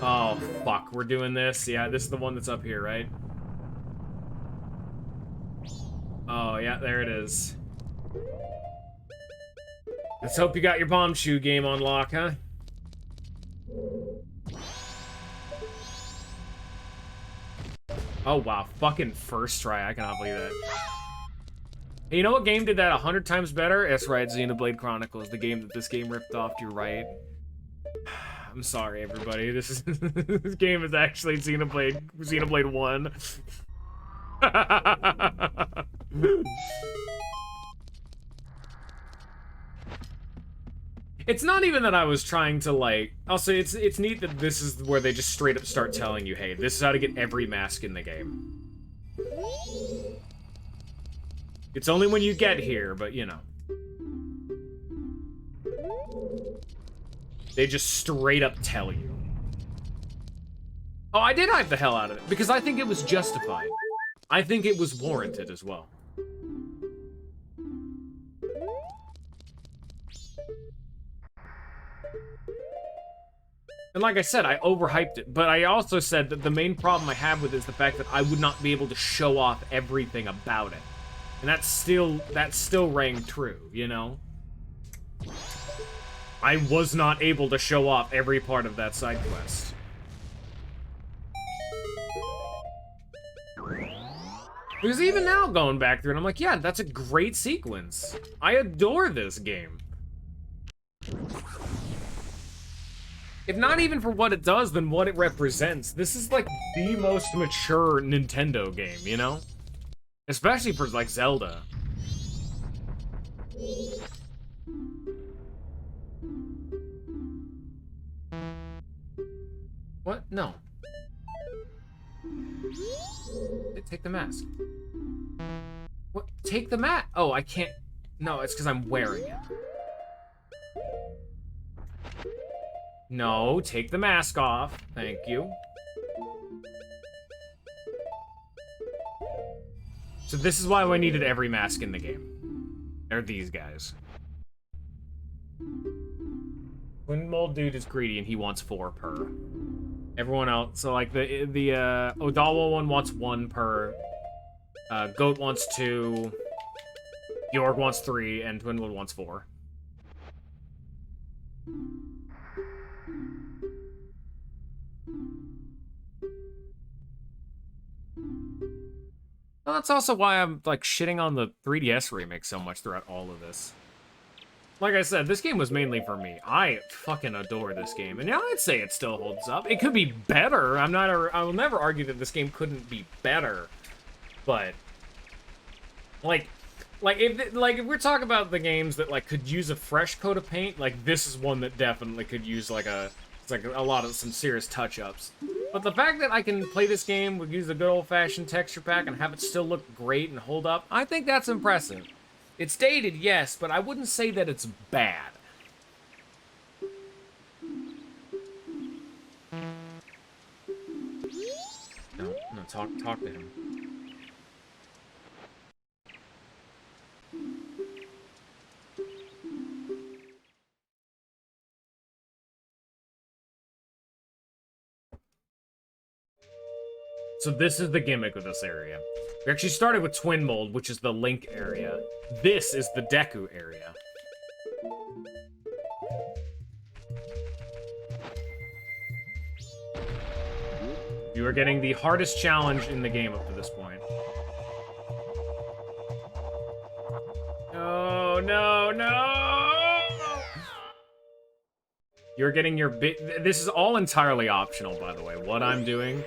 Oh, fuck, we're doing this? Yeah, this is the one that's up here, right? Oh, yeah, there it is. Let's hope you got your bomb shoe game on lock, huh? Oh, wow, fucking first try, I cannot believe that. Hey, you know what game did that 100 times better? That's right, Xenoblade Chronicles, the game that this game ripped off, you're right. I'm sorry, everybody. This is this game is actually Xenoblade 1. It's not even that I was trying to, like... Also, it's neat that this is where they just straight up start telling you, hey, this is how to get every mask in the game. It's only when you get here, but, you know. They just straight up tell you. Oh, I did hype the hell out of it, because I think it was justified. I think it was warranted as well. And like I said, I overhyped it, but I also said that the main problem I have with it is the fact that I would not be able to show off everything about it. And that still rang true, you know? I was not able to show off every part of that side quest. Because even now, going back through it, I'm like, yeah, that's a great sequence. I adore this game. If not even for what it does, then what it represents. This is like the most mature Nintendo game, you know? Especially for, like, Zelda. What? No. Take the mask. What? Take the mask? Oh, I can't... No, it's because I'm wearing it. No, take the mask off. Thank you. So this is why I needed every mask in the game. They're these guys. Twin Mold Dude is greedy and he wants 4 per. Everyone else, so like the Odawa one wants 1 per. Goat wants 2. Yorg wants 3, and Twin Mold wants 4. Well, that's also why I'm, like, shitting on the 3DS remake so much throughout all of this. Like I said, this game was mainly for me. I fucking adore this game, and yeah, I'd say it still holds up. It could be better. I will never argue that this game couldn't be better, but like if we're talking about the games that like could use a fresh coat of paint, like this is one that definitely could use like a lot of some serious touch-ups. But the fact that I can play this game, use the good old-fashioned texture pack, and have it still look great and hold up, I think that's impressive. It's dated, yes, but I wouldn't say that it's bad. No, talk to him. So this is the gimmick of this area. We actually started with Twin Mold, which is the Link area. This is the Deku area. You are getting the hardest challenge in the game up to this point. No, no, no! You're getting your bit. This is all entirely optional, by the way. What I'm doing.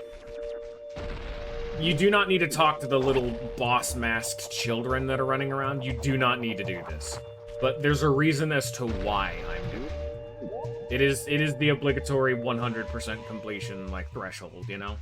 You do not need to talk to the little boss-masked children that are running around. You do not need to do this. But there's a reason as to why I'm doing it. It is the obligatory 100% completion, like, threshold, you know?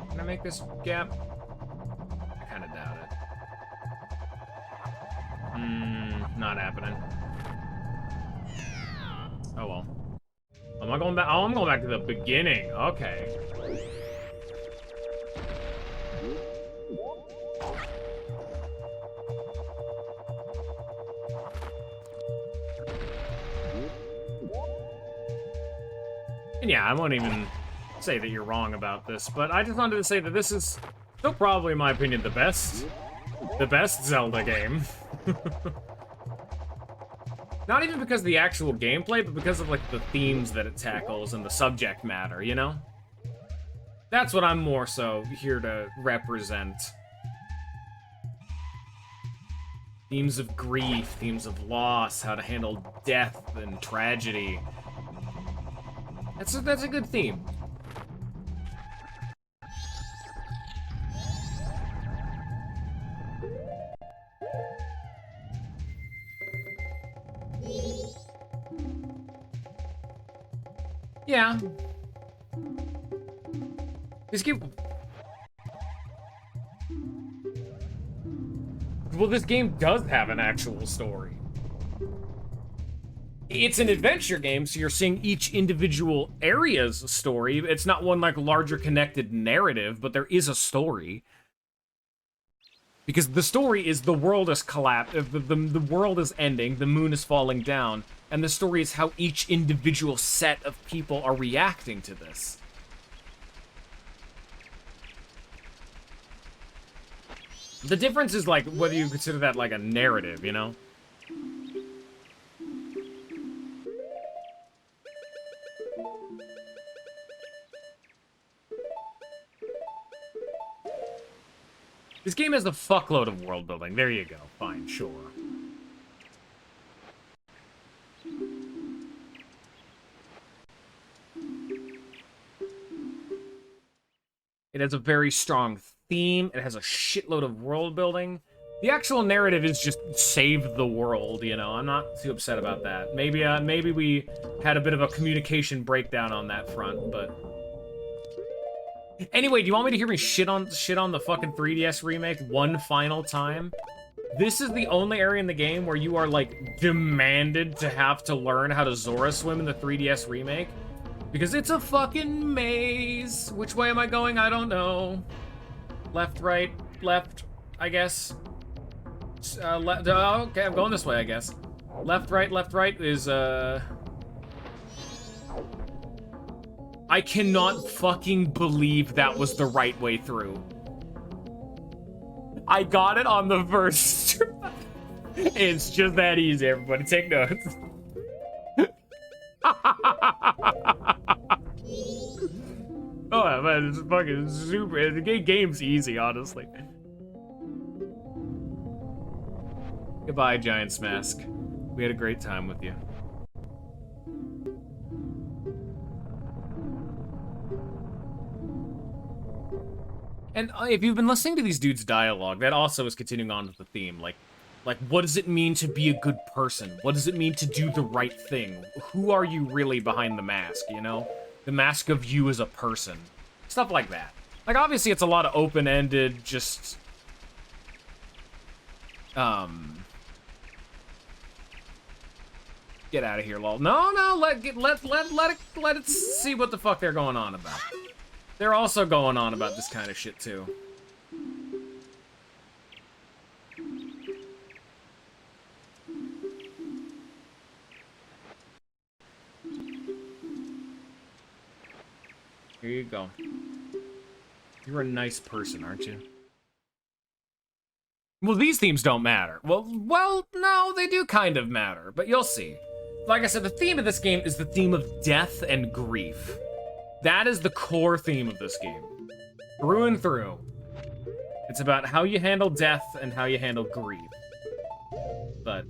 Can I make this gap? I kind of doubt it. Not happening. Oh well. Am I going back? Oh, I'm going back to the beginning. Okay. And yeah, I won't even say that you're wrong about this, but I just wanted to say that this is still probably, in my opinion, the best Zelda game. Not even because of the actual gameplay, but because of, like, the themes that it tackles and the subject matter, you know? That's what I'm more so here to represent. Themes of grief, themes of loss, how to handle death and tragedy. That's a good theme. Yeah. This game... Well, this game does have an actual story. It's an adventure game, so you're seeing each individual area's story. It's not one, like, larger connected narrative, but there is a story. Because the story is the world is collapsed, the world is ending, the moon is falling down, and the story is how each individual set of people are reacting to this. The difference is, like, whether you consider that, like, a narrative, you know? This game has a fuckload of world building. There you go. Fine, sure. It has a very strong theme. It has a shitload of world building. The actual narrative is just save the world, you know? I'm not too upset about that. Maybe we had a bit of a communication breakdown on that front, but... Anyway, do you want me to hear me shit on the fucking 3DS remake one final time? This is the only area in the game where you are, like, demanded to have to learn how to Zora swim in the 3DS remake. Because it's a fucking maze. Which way am I going? I don't know. Left, right, left, I guess. Left, okay, I'm going this way, I guess. Left, right is, I cannot fucking believe that was the right way through. I got it on the first try. It's just that easy, everybody. Take notes. Oh man, it's fucking super. The game's easy, honestly. Goodbye, Giant's Mask. We had a great time with you. And if you've been listening to these dudes' dialogue, that also is continuing on with the theme. Like, what does it mean to be a good person? What does it mean to do the right thing? Who are you really behind the mask, you know? The mask of you as a person. Stuff like that. Like, obviously, it's a lot of open-ended, just... Get out of here, lol. No, let it see what the fuck they're going on about. They're also going on about this kind of shit, too. Here you go. You're a nice person, aren't you? Well, these themes don't matter. Well, no, they do kind of matter, but you'll see. Like I said, the theme of this game is the theme of death and grief. That is the core theme of this game. Through and through. It's about how you handle death and how you handle grief. But...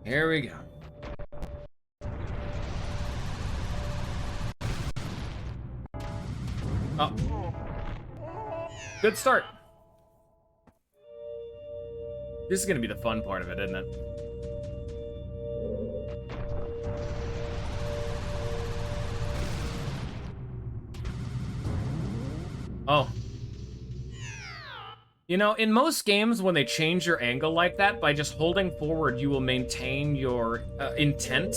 here we go. Oh. Good start. This is gonna be the fun part of it, isn't it? Oh. You know, in most games, when they change your angle like that, by just holding forward, you will maintain your intent.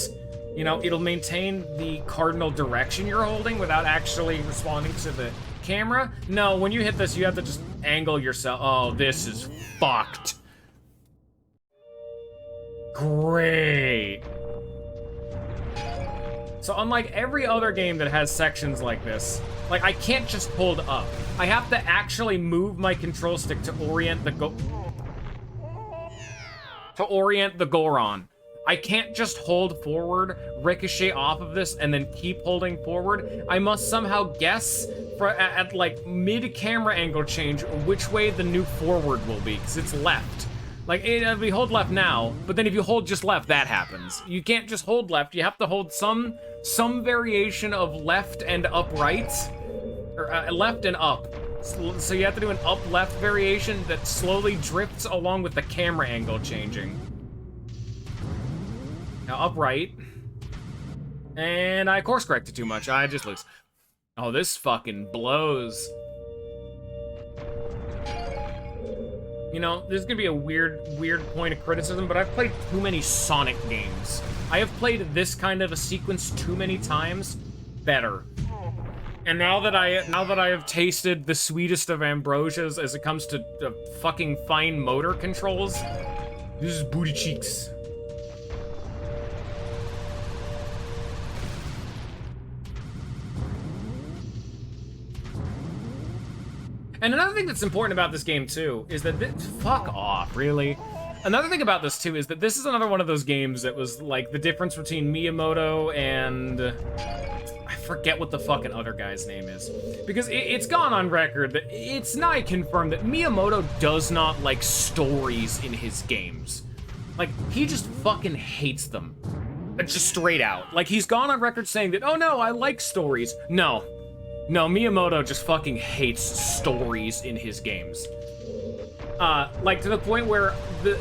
You know, it'll maintain the cardinal direction you're holding without actually responding to the camera. No, when you hit this, you have to just angle yourself. Oh, this is fucked. Great. So unlike every other game that has sections like this, like, I can't just hold up. I have to actually move my control stick to orient the Goron. I can't just hold forward, ricochet off of this, and then keep holding forward. I must somehow guess at like mid-camera angle change which way the new forward will be, because it's left. Like, if we hold left now, but then if you hold just left, that happens. You can't just hold left. You have to hold some variation of left and upright, or left and up. So you have to do an up-left variation that slowly drifts along with the camera angle changing. Now upright. And I course corrected too much. I just lose. Oh, this fucking blows. You know, there's gonna be a weird point of criticism, but I've played too many Sonic games. I have played this kind of a sequence too many times. Better. And now that I have tasted the sweetest of ambrosias as it comes to fucking fine motor controls, this is booty cheeks. And another thing that's important about this game, too, is that fuck off, really? Another thing about this, too, is that this is another one of those games that was, like, the difference between Miyamoto and... I forget what the fucking other guy's name is. Because it's gone on record that it's nigh confirmed that Miyamoto does not like stories in his games. Like, he just fucking hates them. Just straight out. Like, he's gone on record saying that, oh no, I like stories. No, Miyamoto just fucking hates stories in his games. Like, to the point where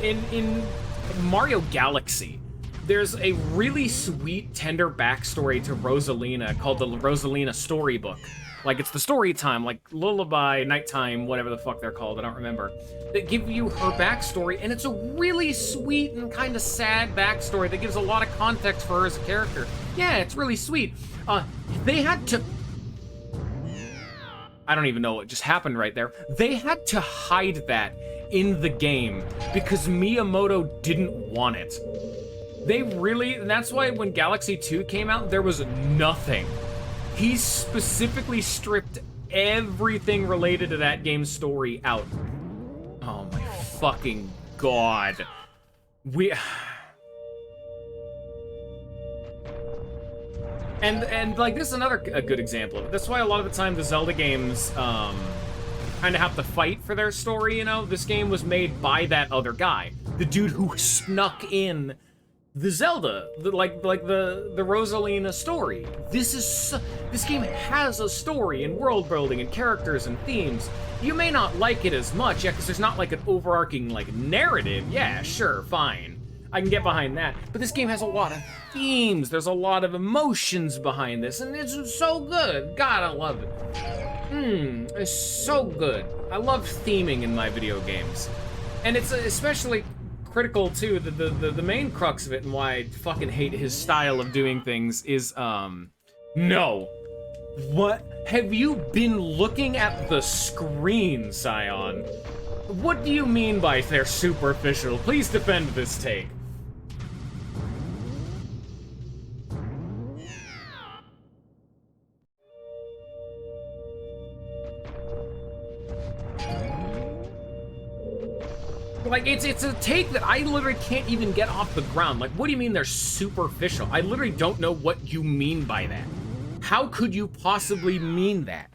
in Mario Galaxy, there's a really sweet, tender backstory to Rosalina called the Rosalina Storybook. Like, it's the story time, like Lullaby, Nighttime, whatever the fuck they're called, I don't remember. That give you her backstory, and it's a really sweet and kind of sad backstory that gives a lot of context for her as a character. Yeah, it's really sweet. They had to... I don't even know what just happened right there. They had to hide that in the game because Miyamoto didn't want it. They really, and that's why when Galaxy 2 came out, there was nothing. He specifically stripped everything related to that game's story out. Oh my fucking god. And like, this is a good example of it. That's why a lot of the time the Zelda games, kind of have to fight for their story, you know? This game was made by that other guy. The dude who snuck in the Zelda, the Rosalina story. This game has a story and world building and characters and themes. You may not like it as much, yeah, because there's not like an overarching like narrative. Yeah, sure, fine. I can get behind that. But this game has a lot of themes. There's a lot of emotions behind this, and it's so good. God, I love it. It's so good. I love theming in my video games. And it's especially critical too, the main crux of it and why I fucking hate his style of doing things is, no. What? Have you been looking at the screen, Scion? What do you mean by they're superficial? Please defend this take. Like, it's a take that I literally can't even get off the ground. Like, what do you mean they're superficial? I literally don't know what you mean by that. How could you possibly mean that?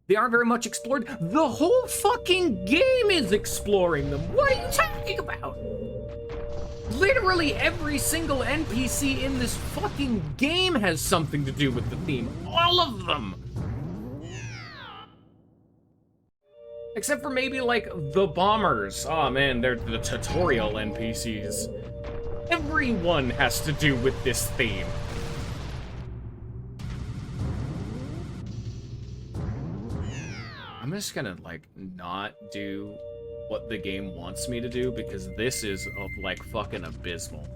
They aren't very much explored. The whole fucking game is exploring them. What are you talking about? Literally every single NPC in this fucking game has something to do with the theme. All of them. Except for maybe, like, the bombers. Oh, man, they're the tutorial NPCs. Everyone has to do with this theme. I'm just gonna, like, not do what the game wants me to do, because this is, like, fucking abysmal.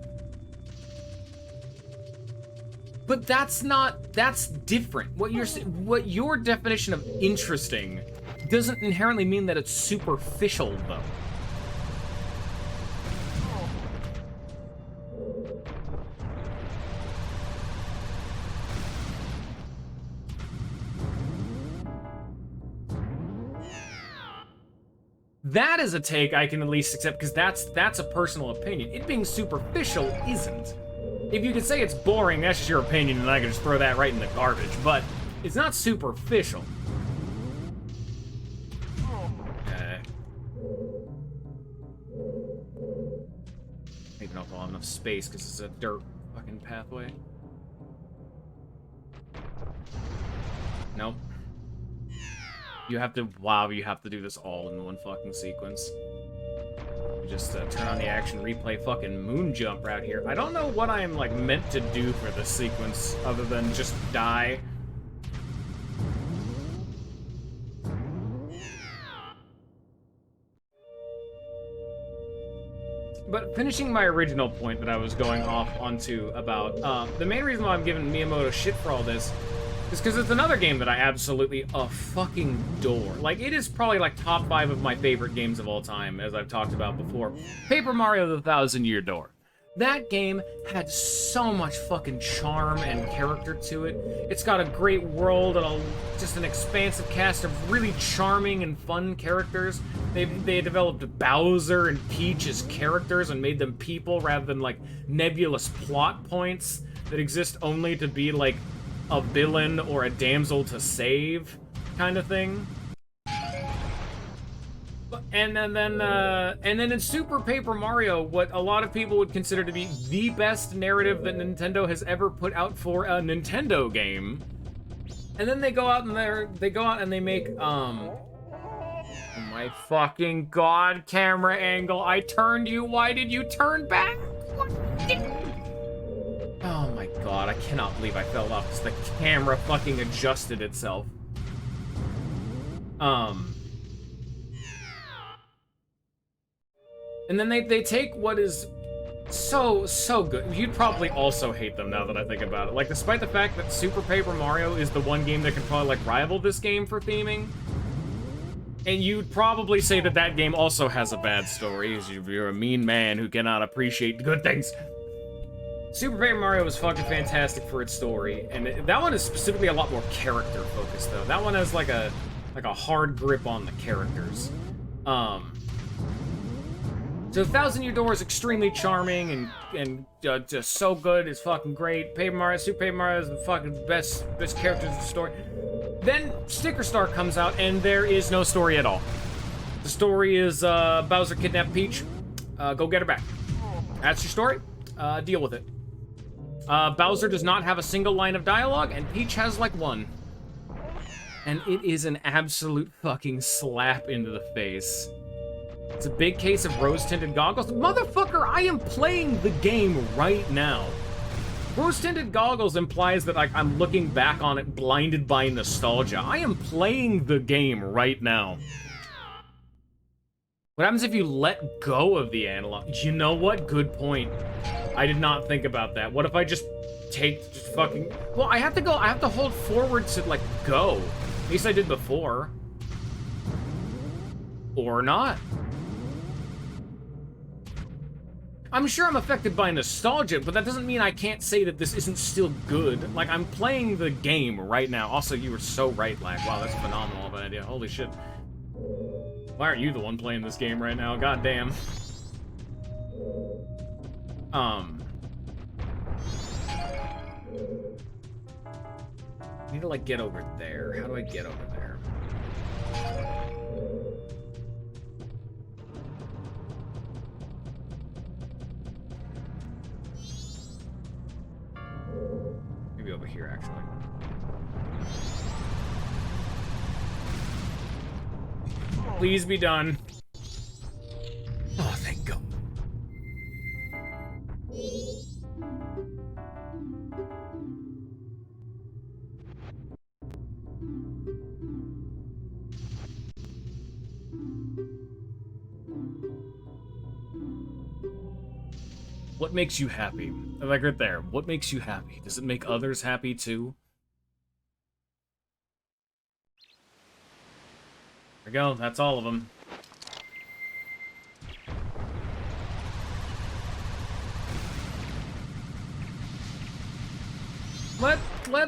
But that's different. What your definition of interesting doesn't inherently mean that it's superficial, though. That is a take I can at least accept, because that's a personal opinion. It being superficial isn't. If you could say it's boring, that's just your opinion, and I can just throw that right in the garbage, but it's not superficial. I don't even know if I'll have enough space, because it's a dirt fucking pathway. Nope. You have to, wow, you have to do this all in one fucking sequence. You just turn on the action replay fucking moon jump right here. I don't know what I'm, like, meant to do for this sequence, other than just die. But finishing my original point that I was going off onto about, the main reason why I'm giving Miyamoto shit for all this is because it's another game that I absolutely fucking adore. Like, it is probably, like, top 5 of my favorite games of all time, as I've talked about before. Paper Mario: The Thousand Year Door. That game had so much fucking charm and character to it. It's got a great world and just an expansive cast of really charming and fun characters. They developed Bowser and Peach as characters and made them people rather than, like, nebulous plot points that exist only to be, like, a villain or a damsel to save kind of thing. And then in Super Paper Mario, what a lot of people would consider to be the best narrative that Nintendo has ever put out for a Nintendo game. And then they go out and they make oh my fucking god, camera angle. I turned you. Why did you turn back? Oh my god, I cannot believe I fell off because the camera fucking adjusted itself. And then they take what is so good. You'd probably also hate them now that I think about it. Like, despite the fact that Super Paper Mario is the one game that can probably, like, rival this game for theming, and you'd probably say that that game also has a bad story, as you're a mean man who cannot appreciate good things. Super Paper Mario was fucking fantastic for its story, and that one is specifically a lot more character-focused, though. That one has, like a hard grip on the characters. So Thousand Year Door is extremely charming and just so good. It's fucking great. Paper Mario, Super Paper Mario is the fucking best characters in the story. Then Sticker Star comes out and there is no story at all. The story is Bowser kidnapped Peach. Go get her back. That's your story. Deal with it. Bowser does not have a single line of dialogue, and Peach has like one. And it is an absolute fucking slap into the face. It's a big case of rose-tinted goggles. Motherfucker, I am playing the game right now. Rose-tinted goggles implies that like I'm looking back on it blinded by nostalgia. I am playing the game right now. What happens if you let go of the analog? You know what? Good point. I did not think about that. What if I just fucking... Well, I have to hold forward to, like, go. At least I did before. Or not. I'm sure I'm affected by nostalgia, but that doesn't mean I can't say that this isn't still good. Like, I'm playing the game right now. Also, you were so right, like, wow, that's phenomenal of an idea. Holy shit. Why aren't you the one playing this game right now? God damn. I need to, like, get over there. How do I get over there? Maybe over here, actually. Please be done. Oh, thank God. What makes you happy? Like right there. What makes you happy? Does it make others happy too? There we go. That's all of them.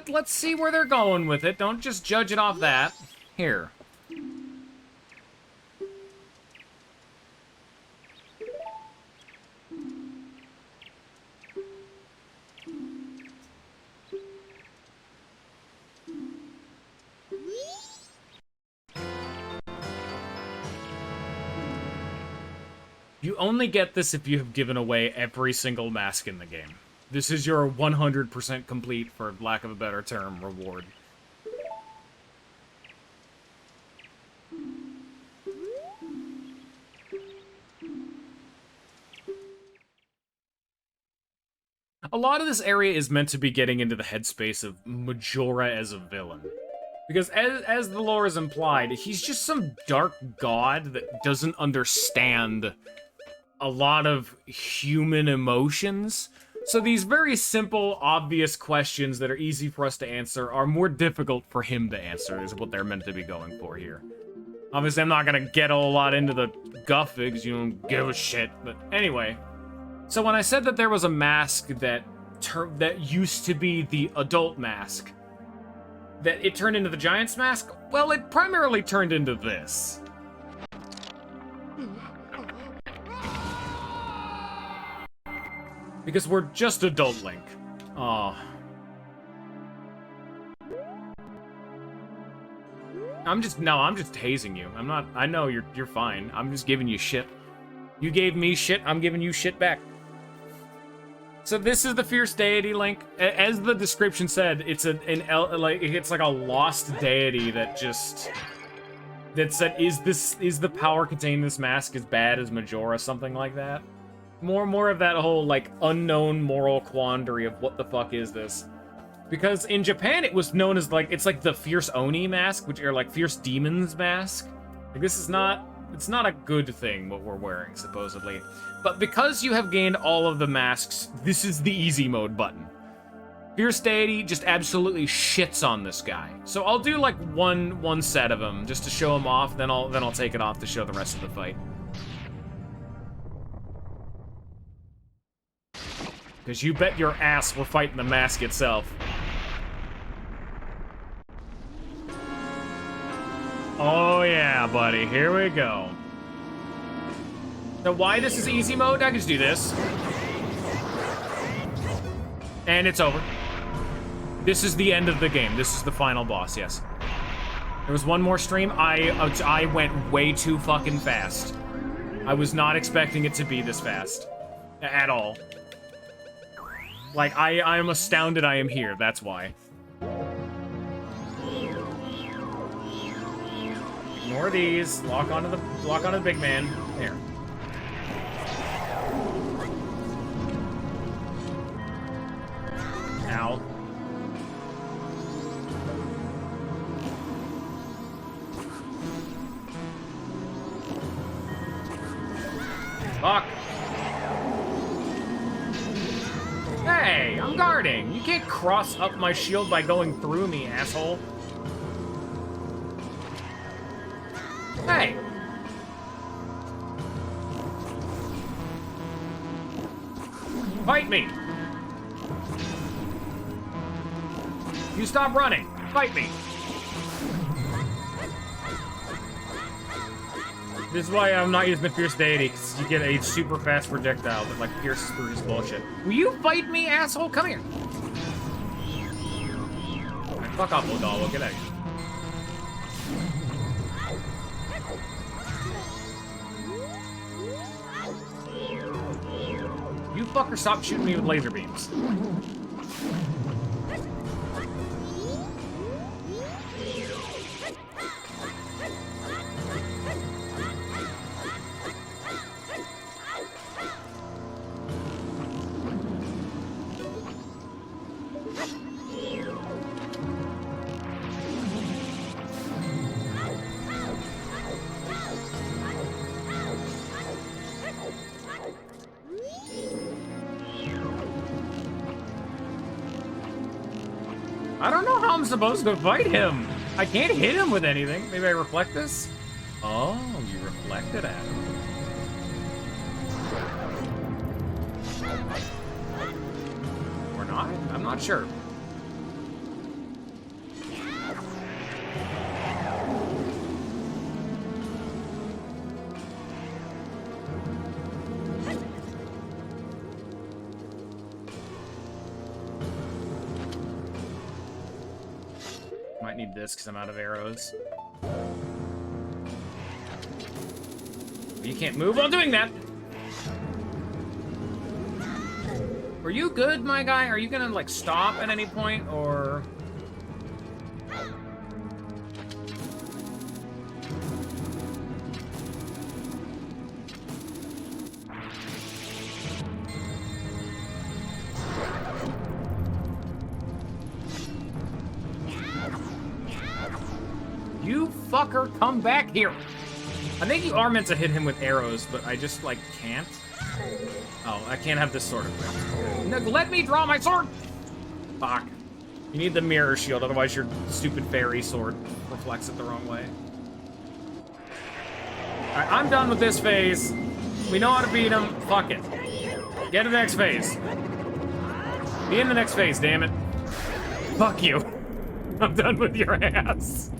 Let's see where they're going with it. Don't just judge it off that. Here. You only get this if you have given away every single mask in the game. This is your 100% complete, for lack of a better term, reward. A lot of this area is meant to be getting into the headspace of Majora as a villain. Because as the lore is implied, he's just some dark god that doesn't understand a lot of human emotions. So these very simple, obvious questions that are easy for us to answer are more difficult for him to answer, is what they're meant to be going for here. Obviously, I'm not gonna get a whole lot into the guff because you don't give a shit, but anyway. So when I said that there was a mask that used to be the adult mask, that it turned into the Giant's mask, well, it primarily turned into this. Because we're just adult Link. Aw. I'm just hazing you. I'm not, I know you're fine. I'm just giving you shit. You gave me shit, I'm giving you shit back. So this is the fierce deity, Link. As the description said, it's it's like a lost deity that said, is the power contained in this mask as bad as Majora, something like that. More of that whole, like, unknown moral quandary of what the fuck is this? Because in Japan, it was known as, like, it's like the Fierce Oni mask, which are, like, Fierce Demon's mask. Like, this is not, it's not a good thing, what we're wearing, supposedly. But because you have gained all of the masks, this is the easy mode button. Fierce Deity just absolutely shits on this guy. So I'll do, like, one set of them, just to show him off, then I'll take it off to show the rest of the fight. Because you bet your ass we're fighting the mask itself. Oh yeah, buddy. Here we go. So why this is easy mode, I can just do this. And it's over. This is the end of the game. This is the final boss, yes. There was one more stream. I went way too fucking fast. I was not expecting it to be this fast. At all. Like, I am astounded I am here, that's why. Ignore these. Lock onto the big man. There. Ow. Fuck. Hey, I'm guarding. You can't cross up my shield by going through me, asshole. Hey. Fight me. You stop running. Fight me. This is why I'm not using the Fierce Deity, because you get a super fast projectile that, like, pierces through this bullshit. Will you fight me, asshole? Come here. Right, fuck off, Odal. Get out of here. You fucker stop shooting me with laser beams. I don't know how I'm supposed to fight him. I can't hit him with anything. Maybe I reflect this? Oh, you reflected at him. Or not? I'm not sure. Might need this because I'm out of arrows. You can't move while doing that. Are you good, my guy? Are you gonna, like, stop at any point, or... You fucker, come back here! I think you are meant to hit him with arrows, but I just, like, can't. Oh, I can't have this sword equipped. No, let me draw my sword! Fuck. You need the mirror shield, otherwise your stupid fairy sword reflects it the wrong way. Alright, I'm done with this phase. We know how to beat him. Fuck it. Get to the next phase. Be in the next phase, damn it. Fuck you. I'm done with your ass.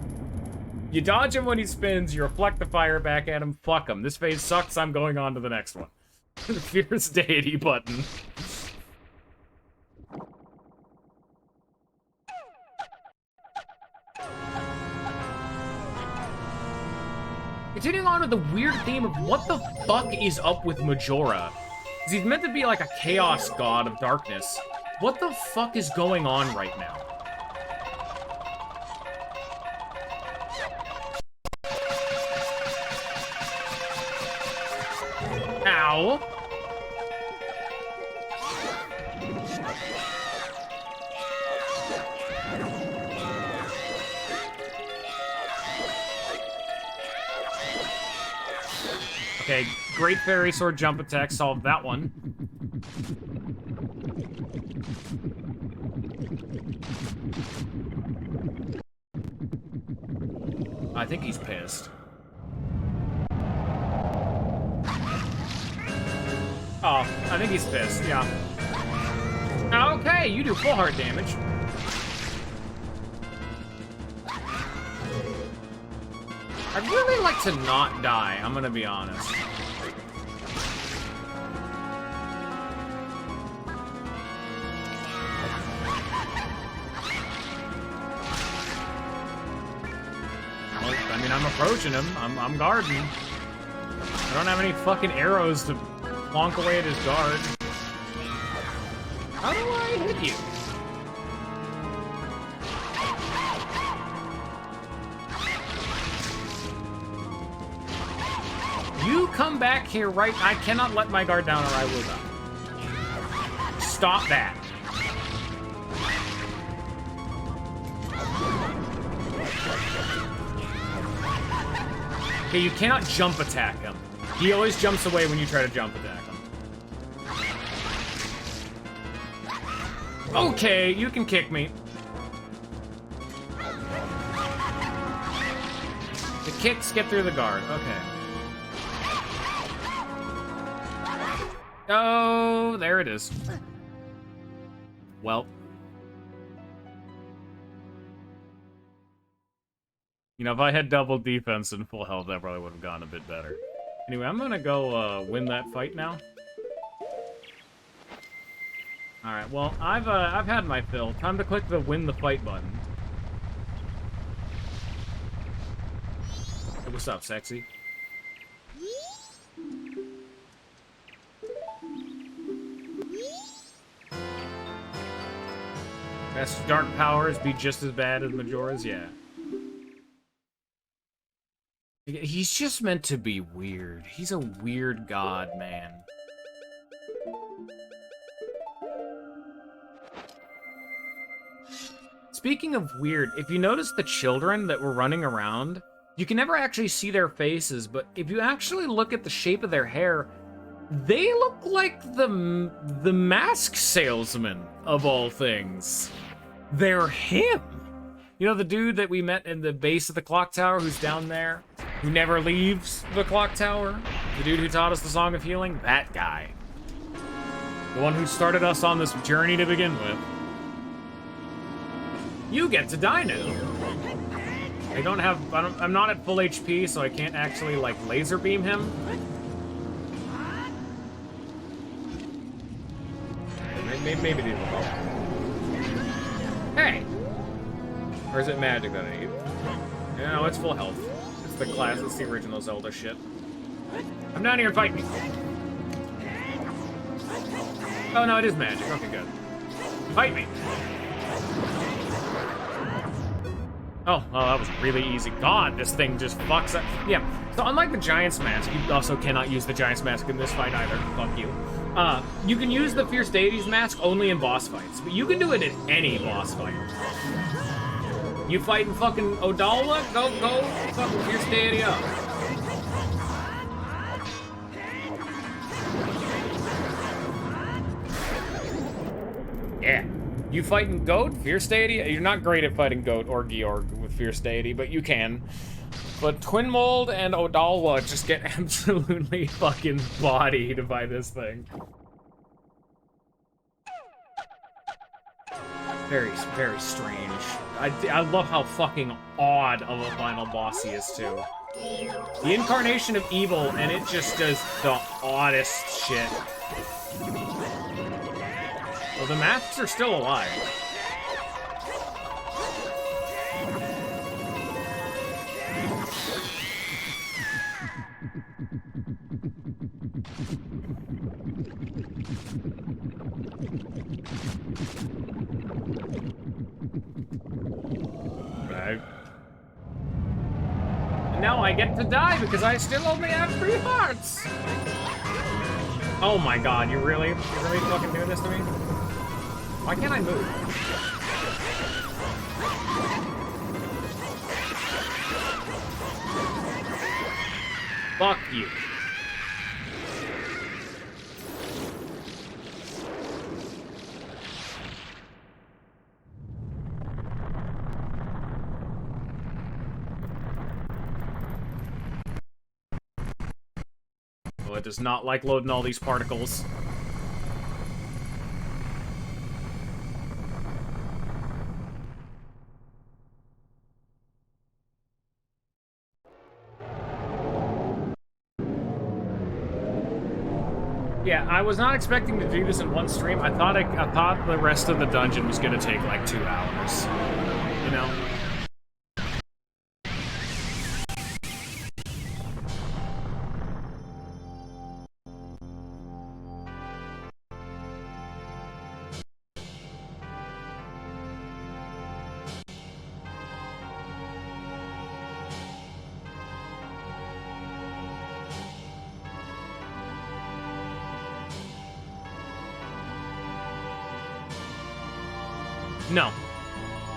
You dodge him when he spins, you reflect the fire back at him, fuck him. This phase sucks, I'm going on to the next one. The Fierce Deity button. Continuing on with the weird theme of what the fuck is up with Majora. Because he's meant to be like a chaos god of darkness. What the fuck is going on right now? Ow. Okay, great fairy sword jump attack solved that one. I think he's pissed. Oh, I think he's pissed, yeah. Okay, you do full heart damage. I'd really like to not die, I'm gonna be honest. I mean, I'm approaching him. I'm guarding. I don't have any fucking arrows to plonk away at his guard. How do I hit you? You come back here right... I cannot let my guard down or I will die. Stop that. Okay, you cannot jump attack him. He always jumps away when you try to jump attack him. Okay, you can kick me. The kicks get through the guard. Okay. Oh, there it is. Well. You know, if I had double defense and full health, that probably would have gone a bit better. Anyway, I'm gonna go win that fight now. Alright, well, I've had my fill. Time to click the win the fight button. Hey, what's up, sexy? Best dark powers be just as bad as Majora's? Yeah. He's just meant to be weird. He's a weird god, man. Speaking of weird, if you notice the children that were running around, you can never actually see their faces, but if you actually look at the shape of their hair, they look like the mask salesman, of all things. They're him. You know, the dude that we met in the base of the clock tower who's down there, who never leaves the clock tower? The dude who taught us the Song of Healing? That guy. The one who started us on this journey to begin with. You get to die now. I'm not at full HP, so I can't actually, like, laser beam him. Maybe they will. Hey! Or is it magic that I need? No, it's full health. It's the class, it's the original Zelda shit. Come down here and fight me. Oh no, it is magic. Okay, good. Fight me. Oh, that was really easy. God, this thing just fucks up. Yeah, so unlike the Giant's Mask, you also cannot use the Giant's Mask in this fight either. Fuck you. You can use the Fierce Deity's Mask only in boss fights, but you can do it in any boss fight. You fighting fucking Odalwa? Go fucking Fierce Deity up. Yeah. You fighting Goat? Fierce Deity? You're not great at fighting Goat or Georg with Fierce Deity, but you can. But Twin Mold and Odalwa just get absolutely fucking bodied by this thing. Very, very strange. I love how fucking odd of a final boss he is, too. The incarnation of evil, and it just does the oddest shit. Well, the masks are still alive. Right. And now I get to die because I still only have 3 hearts. Oh my god, you're really fucking doing this to me? Why can't I move? Fuck you. Well, it does not like loading all these particles. Yeah, I was not expecting to do this in one stream. I thought the rest of the dungeon was gonna take like 2 hours. You know? No.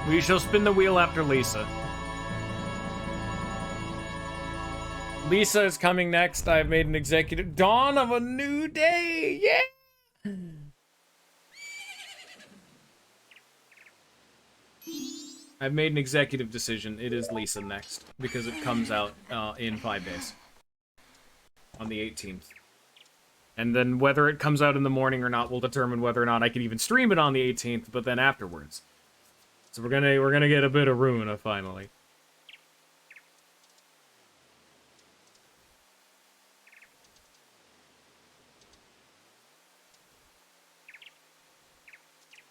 We shall spin the wheel after Lisa. Lisa is coming next. I have made an executive... Dawn of a new day! Yeah! I've made an executive decision. It is Lisa next. Because it comes out in 5 days. On the 18th. And then whether it comes out in the morning or not will determine whether or not I can even stream it on the 18th, but then afterwards. So we're gonna get a bit of Runa finally.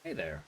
Hey there.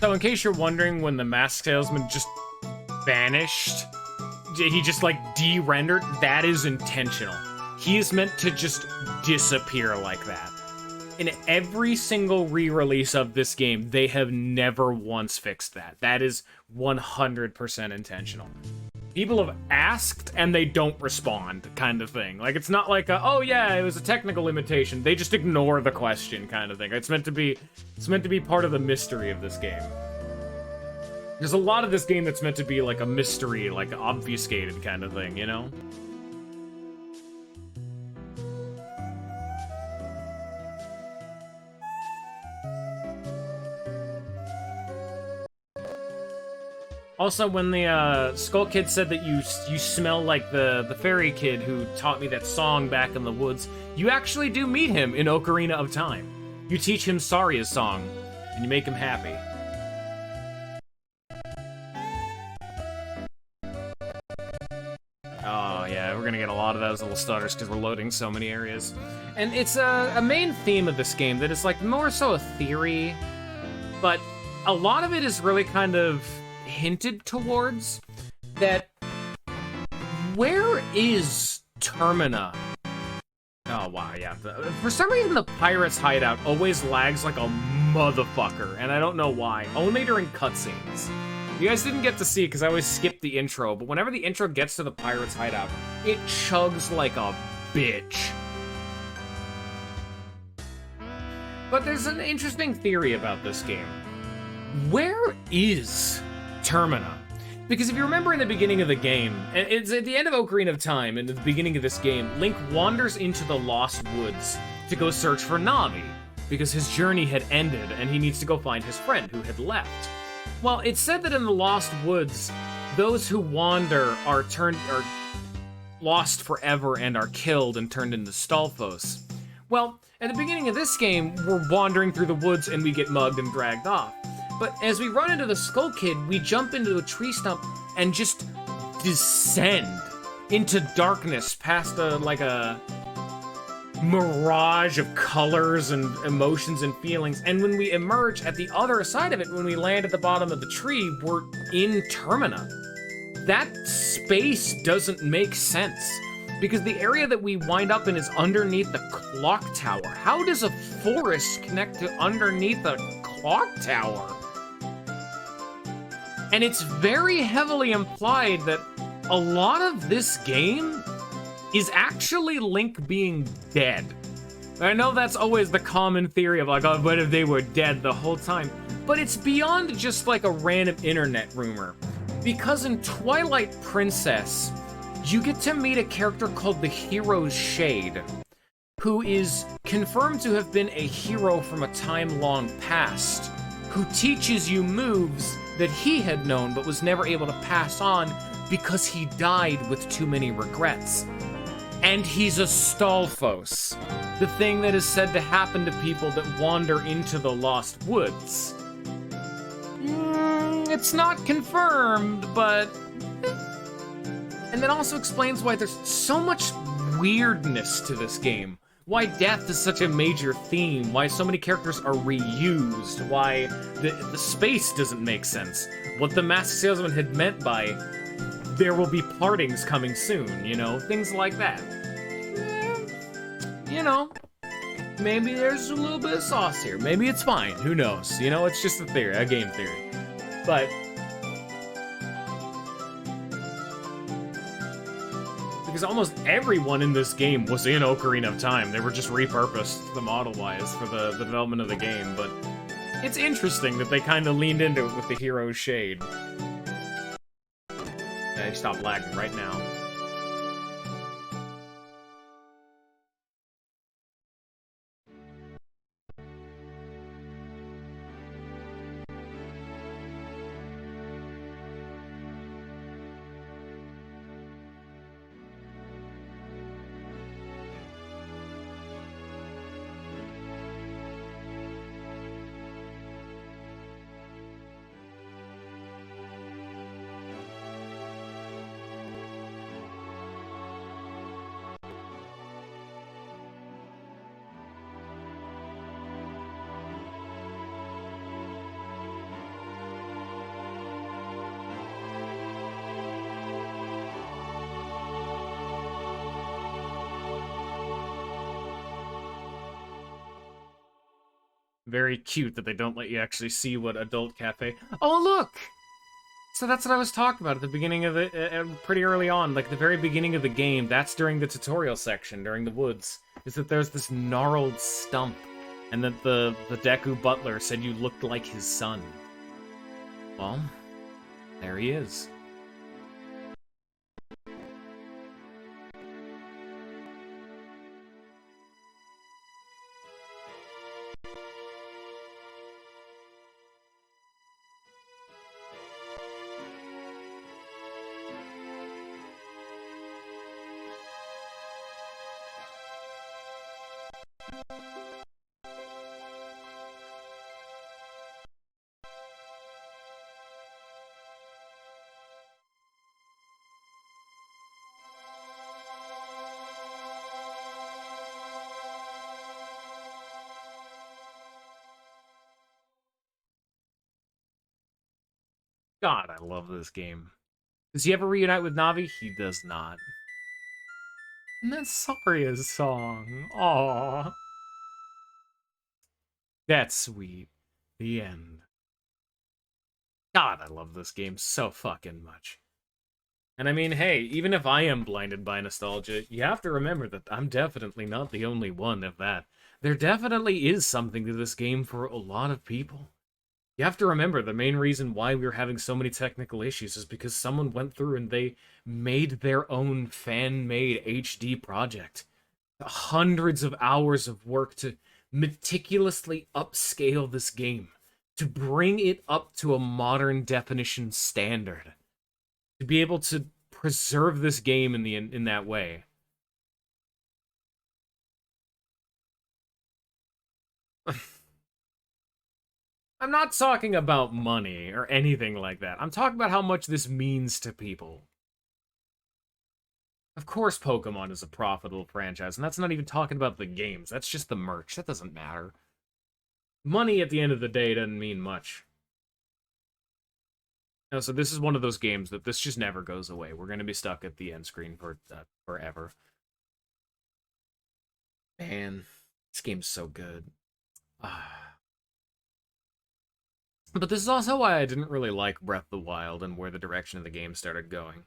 So in case you're wondering when the mask salesman just vanished, he just like de-rendered, that is intentional. He is meant to just disappear like that. In every single re-release of this game, they have never once fixed that. That is 100% intentional. People have asked and they don't respond, kind of thing. Like, it's not like a, oh yeah, it was a technical limitation. They just ignore the question, kind of thing. It's meant to be part of the mystery of this game. There's a lot of this game that's meant to be like a mystery, like obfuscated kind of thing, you know? Also, when the Skull Kid said that you smell like the fairy kid who taught me that song back in the woods, you actually do meet him in Ocarina of Time. You teach him Saria's song, and you make him happy. Oh yeah, we're gonna get a lot of those little stutters because we're loading so many areas. And it's a main theme of this game that is like more so a theory, but a lot of it is really kind of hinted towards that where is Termina? Oh wow, yeah. For some reason the pirates hideout always lags like a motherfucker, and I don't know why. Only during cutscenes. You guys didn't get to see it because I always skipped the intro, but whenever the intro gets to the pirates hideout, it chugs like a bitch. But there's an interesting theory about this game. Where is Termina? Because if you remember in the beginning of the game, and it's at the end of Ocarina of Time, and at the beginning of this game, Link wanders into the Lost Woods to go search for Navi, because his journey had ended and he needs to go find his friend who had left. Well, it's said that in the Lost Woods, those who wander are lost forever and are killed and turned into Stalfos. Well, at the beginning of this game, we're wandering through the woods and we get mugged and dragged off. But as we run into the Skull Kid, we jump into a tree stump and just descend into darkness past a mirage of colors and emotions and feelings. And when we emerge at the other side of it, when we land at the bottom of the tree, we're in Termina. That space doesn't make sense because the area that we wind up in is underneath the clock tower. How does a forest connect to underneath a clock tower? And it's very heavily implied that a lot of this game is actually Link being dead. I know that's always the common theory of like, oh, what if they were dead the whole time? But it's beyond just like a random internet rumor. Because in Twilight Princess, you get to meet a character called the Hero's Shade, who is confirmed to have been a hero from a time long past, who teaches you moves that he had known but was never able to pass on because he died with too many regrets. And he's a Stalfos, the thing that is said to happen to people that wander into the Lost Woods. It's not confirmed, but... And that also explains why there's so much weirdness to this game. Why death is such a major theme, why so many characters are reused, why the space doesn't make sense, what the Masked Salesman had meant by there will be partings coming soon, you know, things like that. You know, maybe there's a little bit of sauce here, maybe it's fine, who knows, you know, it's just a theory, a game theory. But because almost everyone in this game was in Ocarina of Time. They were just repurposed, the model-wise, for the development of the game, but it's interesting that they kind of leaned into it with the Hero's Shade. Yeah, stop lagging right now. Very cute that they don't let you actually see what Adult Cafe... Oh, look! So that's what I was talking about at the beginning of the... pretty early on, like the very beginning of the game, that's during the tutorial section, during the woods, is that there's this gnarled stump, and that the Deku butler said you looked like his son. Well, there he is. God, I love this game. Does he ever reunite with Navi? He does not. And that's Saria's song. Aww. That's sweet. The end. God, I love this game so fucking much. And I mean, hey, even if I am blinded by nostalgia, you have to remember that I'm definitely not the only one of that. There definitely is something to this game for a lot of people. You have to remember the main reason why we're having so many technical issues is because someone went through and they made their own fan-made HD project. Hundreds of hours of work to meticulously upscale this game, to bring it up to a modern definition standard, to be able to preserve this game in that way. I'm not talking about money or anything like that. I'm talking about how much this means to people. Of course Pokemon is a profitable franchise, and that's not even talking about the games. That's just the merch. That doesn't matter. Money at the end of the day doesn't mean much. No, so this is one of those games that this just never goes away. We're going to be stuck at the end screen for forever. Man, this game's so good. But this is also why I didn't really like Breath of the Wild and where the direction of the game started going.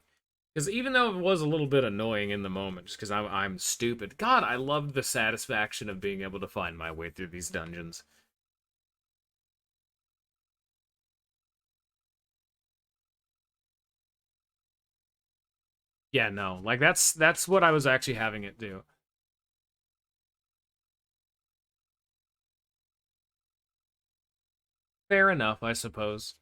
Because even though it was a little bit annoying in the moment, just because I'm stupid, God, I loved the satisfaction of being able to find my way through these dungeons. Yeah, no, like that's what I was actually having it do. Fair enough, I suppose.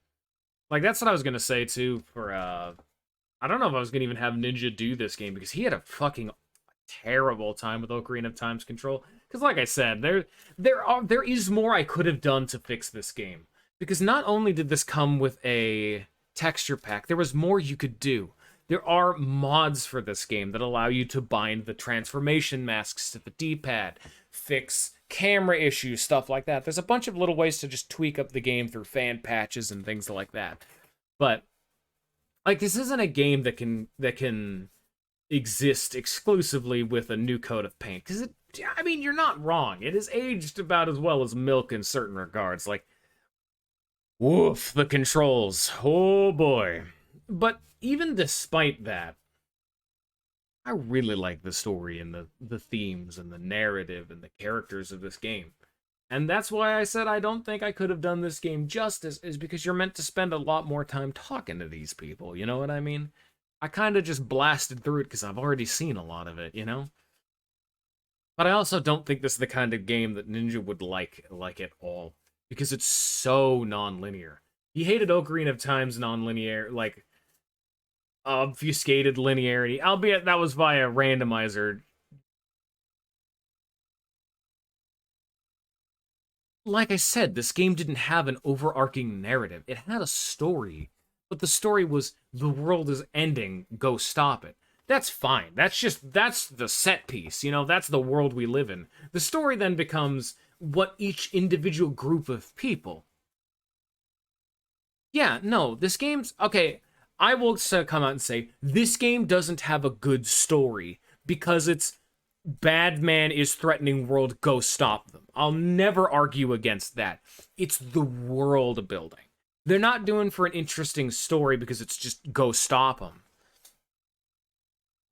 Like that's what I was gonna say too for I don't know if I was gonna even have Ninja do this game because he had a fucking terrible time with Ocarina of Time's control. Because like I said, there is more I could have done to fix this game. Because not only did this come with a texture pack, there was more you could do. There are mods for this game that allow you to bind the transformation masks to the D-pad, fix camera issues, stuff like that. There's a bunch of little ways to just tweak up the game through fan patches and things like that. But like this isn't a game that can exist exclusively with a new coat of paint because I mean you're not wrong. It is aged about as well as milk in certain regards. Like woof, the controls. Oh boy. But even despite that, I really like the story and the themes and the narrative and the characters of this game. And that's why I said I don't think I could have done this game justice, is because you're meant to spend a lot more time talking to these people, you know what I mean? I kind of just blasted through it because I've already seen a lot of it, you know? But I also don't think this is the kind of game that Ninja would like at all, because it's so non-linear. He hated Ocarina of Time's non-linear, like, obfuscated linearity, albeit that was via randomizer. Like I said, this game didn't have an overarching narrative. It had a story, but the story was the world is ending, go stop it. That's fine. That's the set piece, you know, that's the world we live in. The story then becomes what each individual group of people. Yeah, no, this game's okay. I will come out and say this game doesn't have a good story because it's bad man is threatening world, go stop them. I'll never argue against that. It's the world building. They're not doing for an interesting story because it's just go stop them.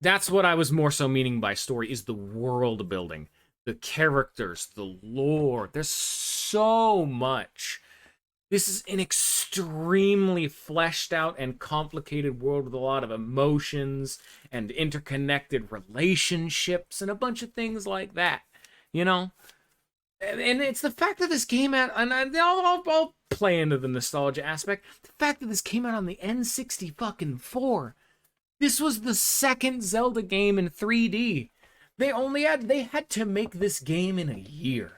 That's what I was more so meaning by story, is the world building, the characters, the lore. There's so much. This is an extremely fleshed out and complicated world with a lot of emotions and interconnected relationships and a bunch of things like that, you know? And it's the fact that this came out, and I'll play into the nostalgia aspect. The fact that this came out on the N64. This was the second Zelda game in 3D. They had to make this game in a year.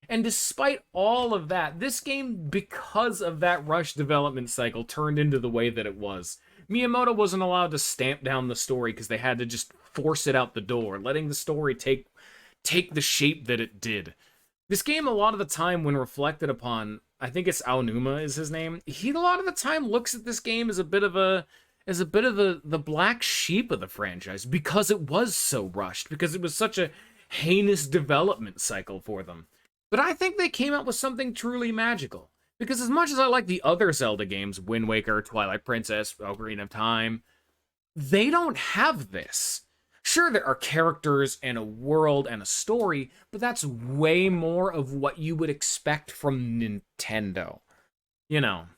And despite all of that, this game, because of that rush development cycle, turned into the way that it was. Miyamoto wasn't allowed to stamp down the story because they had to just force it out the door, letting the story take the shape that it did. This game, a lot of the time, when reflected upon, I think it's Aonuma is his name. He a lot of the time looks at this game as a bit of the black sheep of the franchise because it was so rushed, because it was such a heinous development cycle for them. But I think they came up with something truly magical. Because as much as I like the other Zelda games, Wind Waker, Twilight Princess, Ocarina of Time, they don't have this. Sure, there are characters and a world and a story, but that's way more of what you would expect from Nintendo. You know,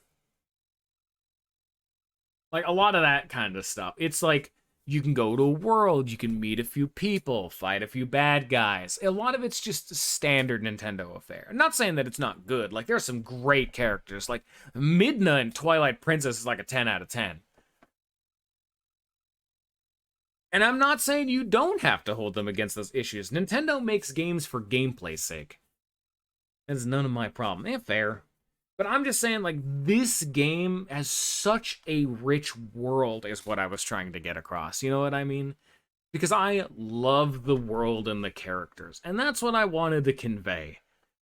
like a lot of that kind of stuff. It's like you can go to a world, you can meet a few people, fight a few bad guys. A lot of it's just a standard Nintendo affair. I'm not saying that it's not good. Like, there's some great characters. Like, Midna in Twilight Princess is like a 10 out of 10. And I'm not saying you don't have to hold them against those issues. Nintendo makes games for gameplay's sake. That's none of my problem. Fair. But I'm just saying, like, this game has such a rich world is what I was trying to get across. You know what I mean? Because I love the world and the characters. And that's what I wanted to convey.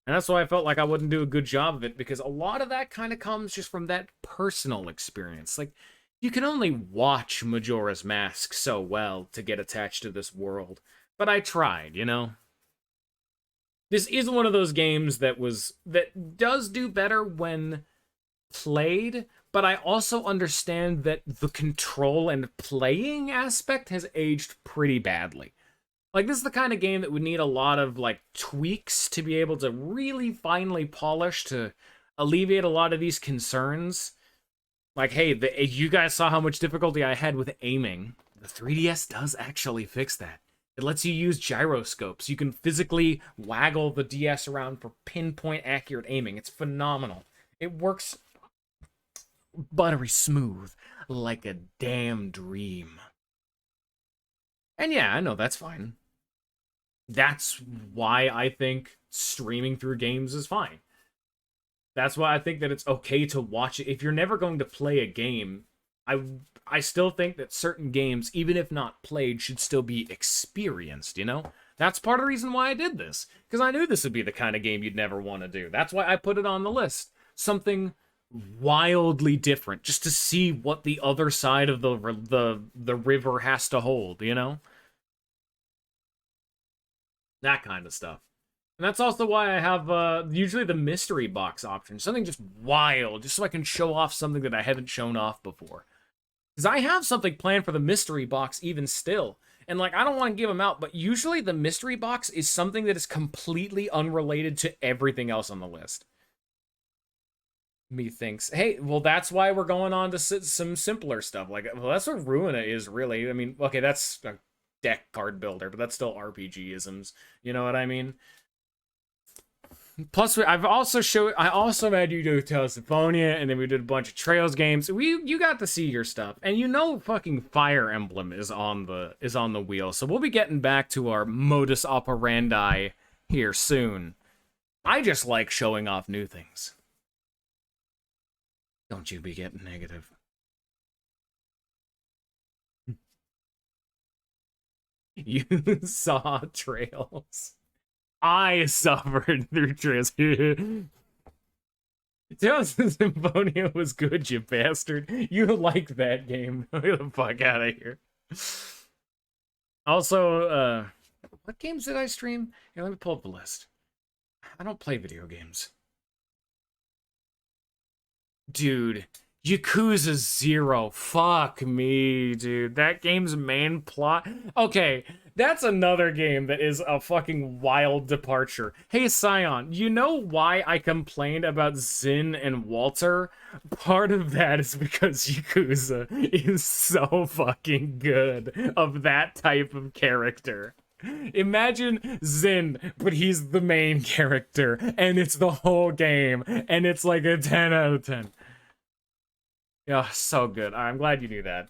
And that's why I felt like I wouldn't do a good job of it, because a lot of that kind of comes just from that personal experience. Like, you can only watch Majora's Mask so well to get attached to this world. But I tried, you know? This is one of those games that does do better when played, but I also understand that the control and playing aspect has aged pretty badly. Like, this is the kind of game that would need a lot of, like, tweaks to be able to really finely polish to alleviate a lot of these concerns. Like, hey, you guys saw how much difficulty I had with aiming. The 3DS does actually fix that. It lets you use gyroscopes. You can physically waggle the DS around for pinpoint accurate aiming. It's phenomenal. It works buttery smooth, like a damn dream. And yeah, I know that's fine. That's why I think streaming through games is fine. That's why I think that it's okay to watch it. If you're never going to play a game, I still think that certain games, even if not played, should still be experienced, you know? That's part of the reason why I did this. Because I knew this would be the kind of game you'd never want to do. That's why I put it on the list. Something wildly different, just to see what the other side of the river has to hold, you know? That kind of stuff. And that's also why I have usually the mystery box option. Something just wild, just so I can show off something that I haven't shown off before. Because I have something planned for the mystery box even still. And, like, I don't want to give them out, but usually the mystery box is something that is completely unrelated to everything else on the list. Methinks, hey, well, that's why we're going on to some simpler stuff. Like, well, that's what Ruina is, really. I mean, okay, that's a deck card builder, but that's still RPG-isms. You know what I mean? Plus, I also had you do Tales of Symphonia, and then we did a bunch of Trails games. You got to see your stuff, and you know, fucking Fire Emblem is on the wheel. So we'll be getting back to our modus operandi here soon. I just like showing off new things. Don't you be getting negative. You saw Trails. I suffered through Trails. Tales of Symphonia was good, you bastard. You liked that game. Get the fuck out of here. Also, what games did I stream? Here, let me pull up the list. I don't play video games. Dude, Yakuza 0. Fuck me, dude. That game's main plot. Okay, that's another game that is a fucking wild departure. Hey, Scion, you know why I complained about Zin and Walter? Part of that is because Yakuza is so fucking good of that type of character. Imagine Zin, but he's the main character, and it's the whole game, and it's like a 10 out of 10. Yeah, so good. I'm glad you knew that.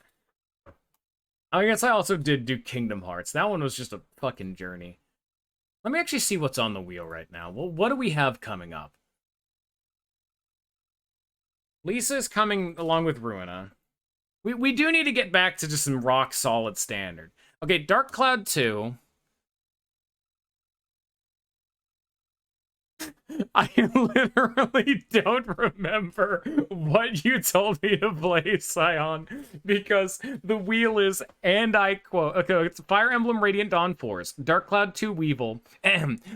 I guess I also did do Kingdom Hearts. That one was just a fucking journey. Let me actually see what's on the wheel right now. Well, what do we have coming up? Lisa's coming along with Ruina. We do need to get back to just some rock solid standard. Okay, Dark Cloud 2. I literally don't remember what you told me to play, Scion, because the wheel is, and I quote, okay, it's Fire Emblem Radiant Dawn Force, Dark Cloud 2 Weevil,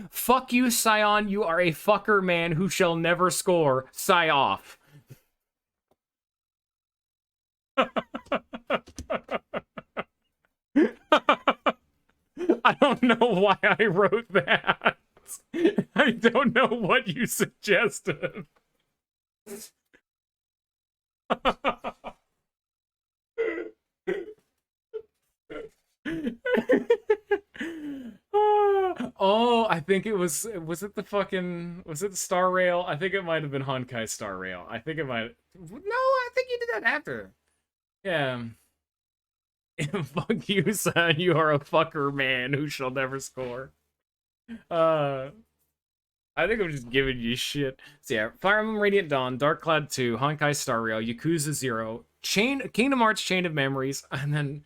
fuck you, Scion, you are a fucker man who shall never score, Psy off. I don't know why I wrote that. I don't know what you suggested. Oh, I think it was it the fucking was it the Star Rail? I think it might have been Honkai Star Rail. I think it might no, I think you did that after. Yeah. Fuck you, son. You are a fucker man who shall never score. Uh I think I'm just giving you shit. So yeah, Fire Emblem Radiant Dawn, Dark Cloud 2, Honkai Star Rail, Yakuza 0, Kingdom Hearts Chain of Memories, and then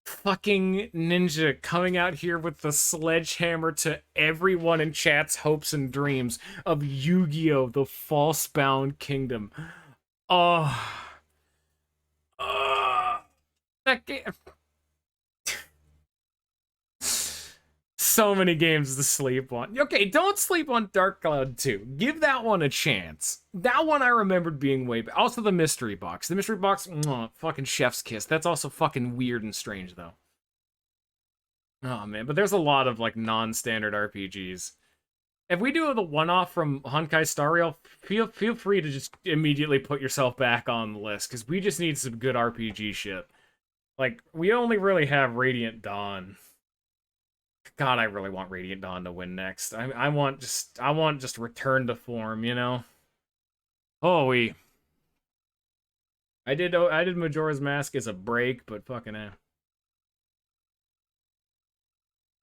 fucking Ninja coming out here with the sledgehammer to everyone in chat's hopes and dreams of Yu-Gi-Oh! The False-Bound Kingdom. Oh. That game. So many games to sleep on. Okay, don't sleep on Dark Cloud 2. Give that one a chance. That one I remembered being way better. Also the Mystery Box. The Mystery Box, fucking chef's kiss. That's also fucking weird and strange, though. Oh, man. But there's a lot of, like, non-standard RPGs. If we do the one-off from Honkai Star Rail, feel free to just immediately put yourself back on the list, because we just need some good RPG shit. Like, we only really have Radiant Dawn. God, I really want Radiant Dawn to win next. I want just return to form, you know. Oh, I did Majora's Mask as a break, but fucking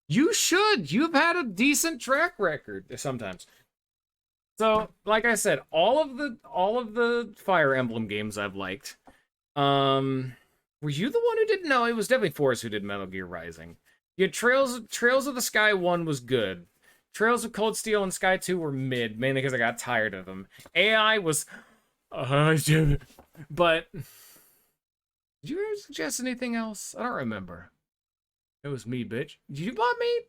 you should. You've had a decent track record sometimes. So, like I said, all of the Fire Emblem games I've liked. Were you the one who didn't know? It was definitely Forrest who did Metal Gear Rising. Yeah, Trails of the Sky 1 was good. Trails of Cold Steel and Sky 2 were mid, mainly because I got tired of them. AI was but did you ever suggest anything else? I don't remember. It was me, bitch. Did you bought me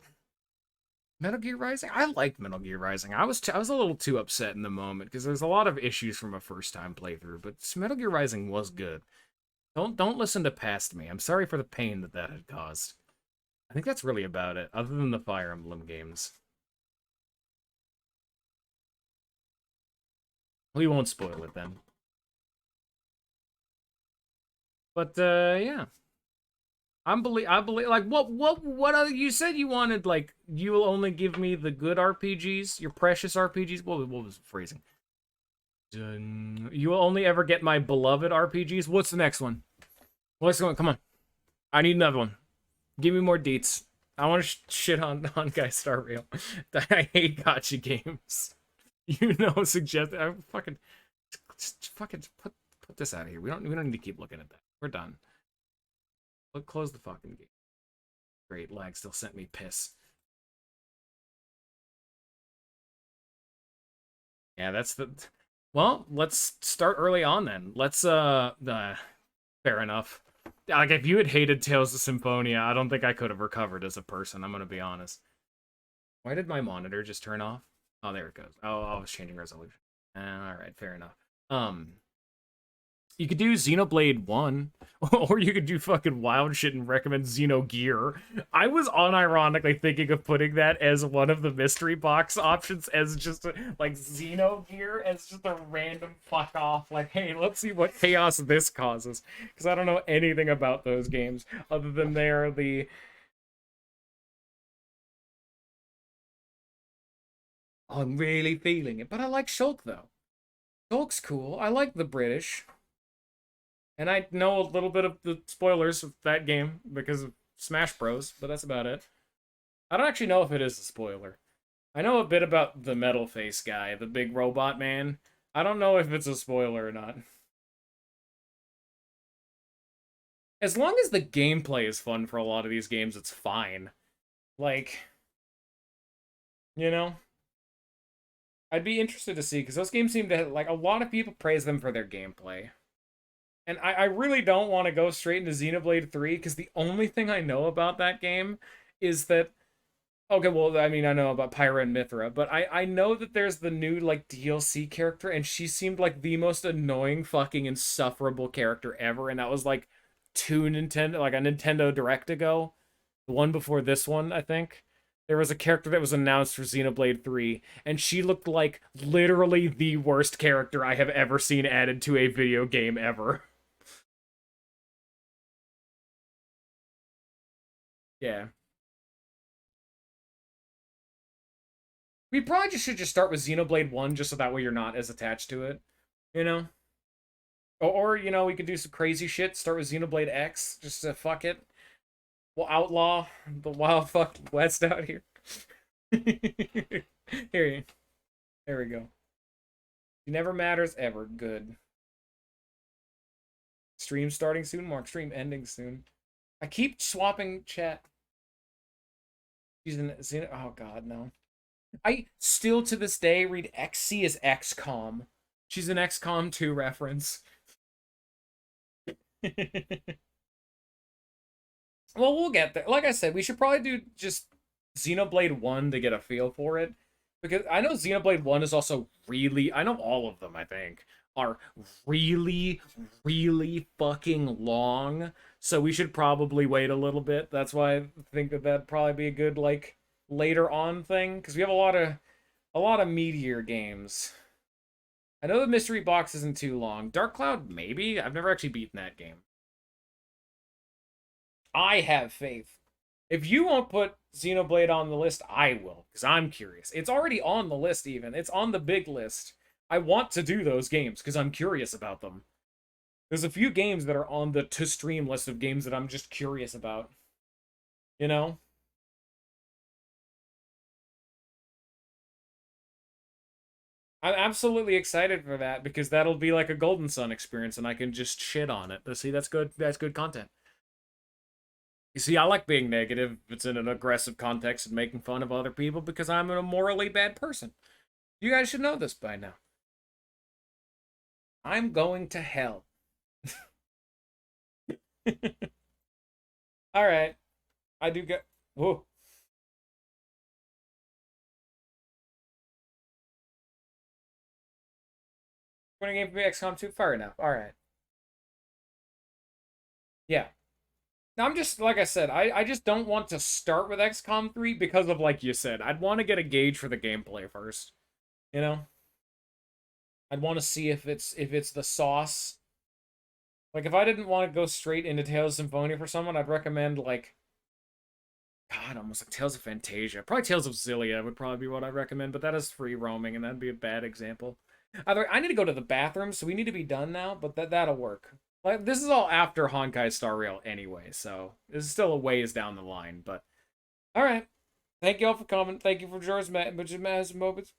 Metal Gear Rising? I liked Metal Gear Rising. I was a little too upset in the moment because there's a lot of issues from a first time playthrough, but Metal Gear Rising was good. Don't listen to past me. I'm sorry for the pain that had caused. I think that's really about it, other than the Fire Emblem games. We won't spoil it then. But yeah. I believe like what other you said you wanted, like you will only give me the good RPGs, your precious RPGs. What was the phrasing? You will only ever get my beloved RPGs. What's the next one? What's going? Come on. I need another one. Give me more deets. I want to shit on Guy Star Rail. I hate gotcha games. You know, suggest I fucking just fucking put this out of here. We don't need to keep looking at that. We're done. Look, close the fucking game. Great, lag still sent me piss. Yeah, that's the. Well, let's start early on then. Let's fair enough. Like if you had hated Tales of Symphonia, I don't think I could have recovered as a person. I'm gonna be honest. Why did my monitor just turn off? Oh, there it goes. Oh, I was changing resolution. All right, fair enough. You could do Xenoblade 1, or you could do fucking wild shit and recommend Xenogear. I was unironically thinking of putting that as one of the mystery box options, as just like Xenogear as just a random fuck off. Like, hey, let's see what chaos this causes. Because I don't know anything about those games, other than they're the. Oh, I'm really feeling it. But I like Shulk, though. Shulk's cool. I like the British. And I know a little bit of the spoilers of that game because of Smash Bros, but that's about it. I don't actually know if it is a spoiler. I know a bit about the metal face guy, the big robot man. I don't know if it's a spoiler or not. As long as the gameplay is fun for a lot of these games, it's fine. Like, you know, I'd be interested to see because those games seem to like a lot of people praise them for their gameplay. And I really don't want to go straight into Xenoblade 3 because the only thing I know about that game is that okay, well, I mean, I know about Pyra and Mithra, but I know that there's the new like DLC character, and she seemed like the most annoying, fucking insufferable character ever, and that was like like a Nintendo Direct ago, the one before this one, I think. There was a character that was announced for Xenoblade 3, and she looked like literally the worst character I have ever seen added to a video game ever. Yeah. We probably just should just start with Xenoblade 1 just so that way you're not as attached to it. You know? You know, we could do some crazy shit. Start with Xenoblade X. Just to fuck it. We'll outlaw the wild fuck west out here. Here, there we go. It never matters ever. Good. Stream starting soon. Mark stream ending soon. I keep swapping chat. Using Xeno. Oh god, no. I still to this day read XC as XCOM. She's an XCOM 2 reference. Well, we'll get there. Like I said, we should probably do just Xenoblade 1 to get a feel for it. Because I know Xenoblade 1 is also really, I know all of them, I think, are really, really fucking long. So we should probably wait a little bit. That's why I think that that'd probably be a good, like, later on thing. Because we have a lot of meatier games. I know the mystery box isn't too long. Dark Cloud, maybe? I've never actually beaten that game. I have faith. If you won't put Xenoblade on the list, I will, because I'm curious. It's already on the list, even. It's on the big list. I want to do those games because I'm curious about them. There's a few games that are on the to stream list of games that I'm just curious about. You know? I'm absolutely excited for that because that'll be like a Golden Sun experience and I can just shit on it. But see, that's good. That's good content. You see, I like being negative if it's in an aggressive context and making fun of other people because I'm a morally bad person. You guys should know this by now. I'm going to hell. All right. I do get. Whoa. Winning game for me, XCOM 2. Fair enough. All right. Yeah. Now, I'm just, like I said, I just don't want to start with XCOM 3 because of, like you said, I'd want to get a gauge for the gameplay first. You know? I'd want to see if it's the sauce. Like, if I didn't want to go straight into Tales of Symphonia for someone, I'd recommend, like, God, almost like Tales of Fantasia. Probably Tales of Xillia would probably be what I'd recommend, but that is free roaming, and that'd be a bad example. Either I need to go to the bathroom, so we need to be done now, but that'll work. Like this is all after Honkai Star Rail anyway, so this is still a ways down the line. But all right, thank you all for coming. Thank you for George's moments.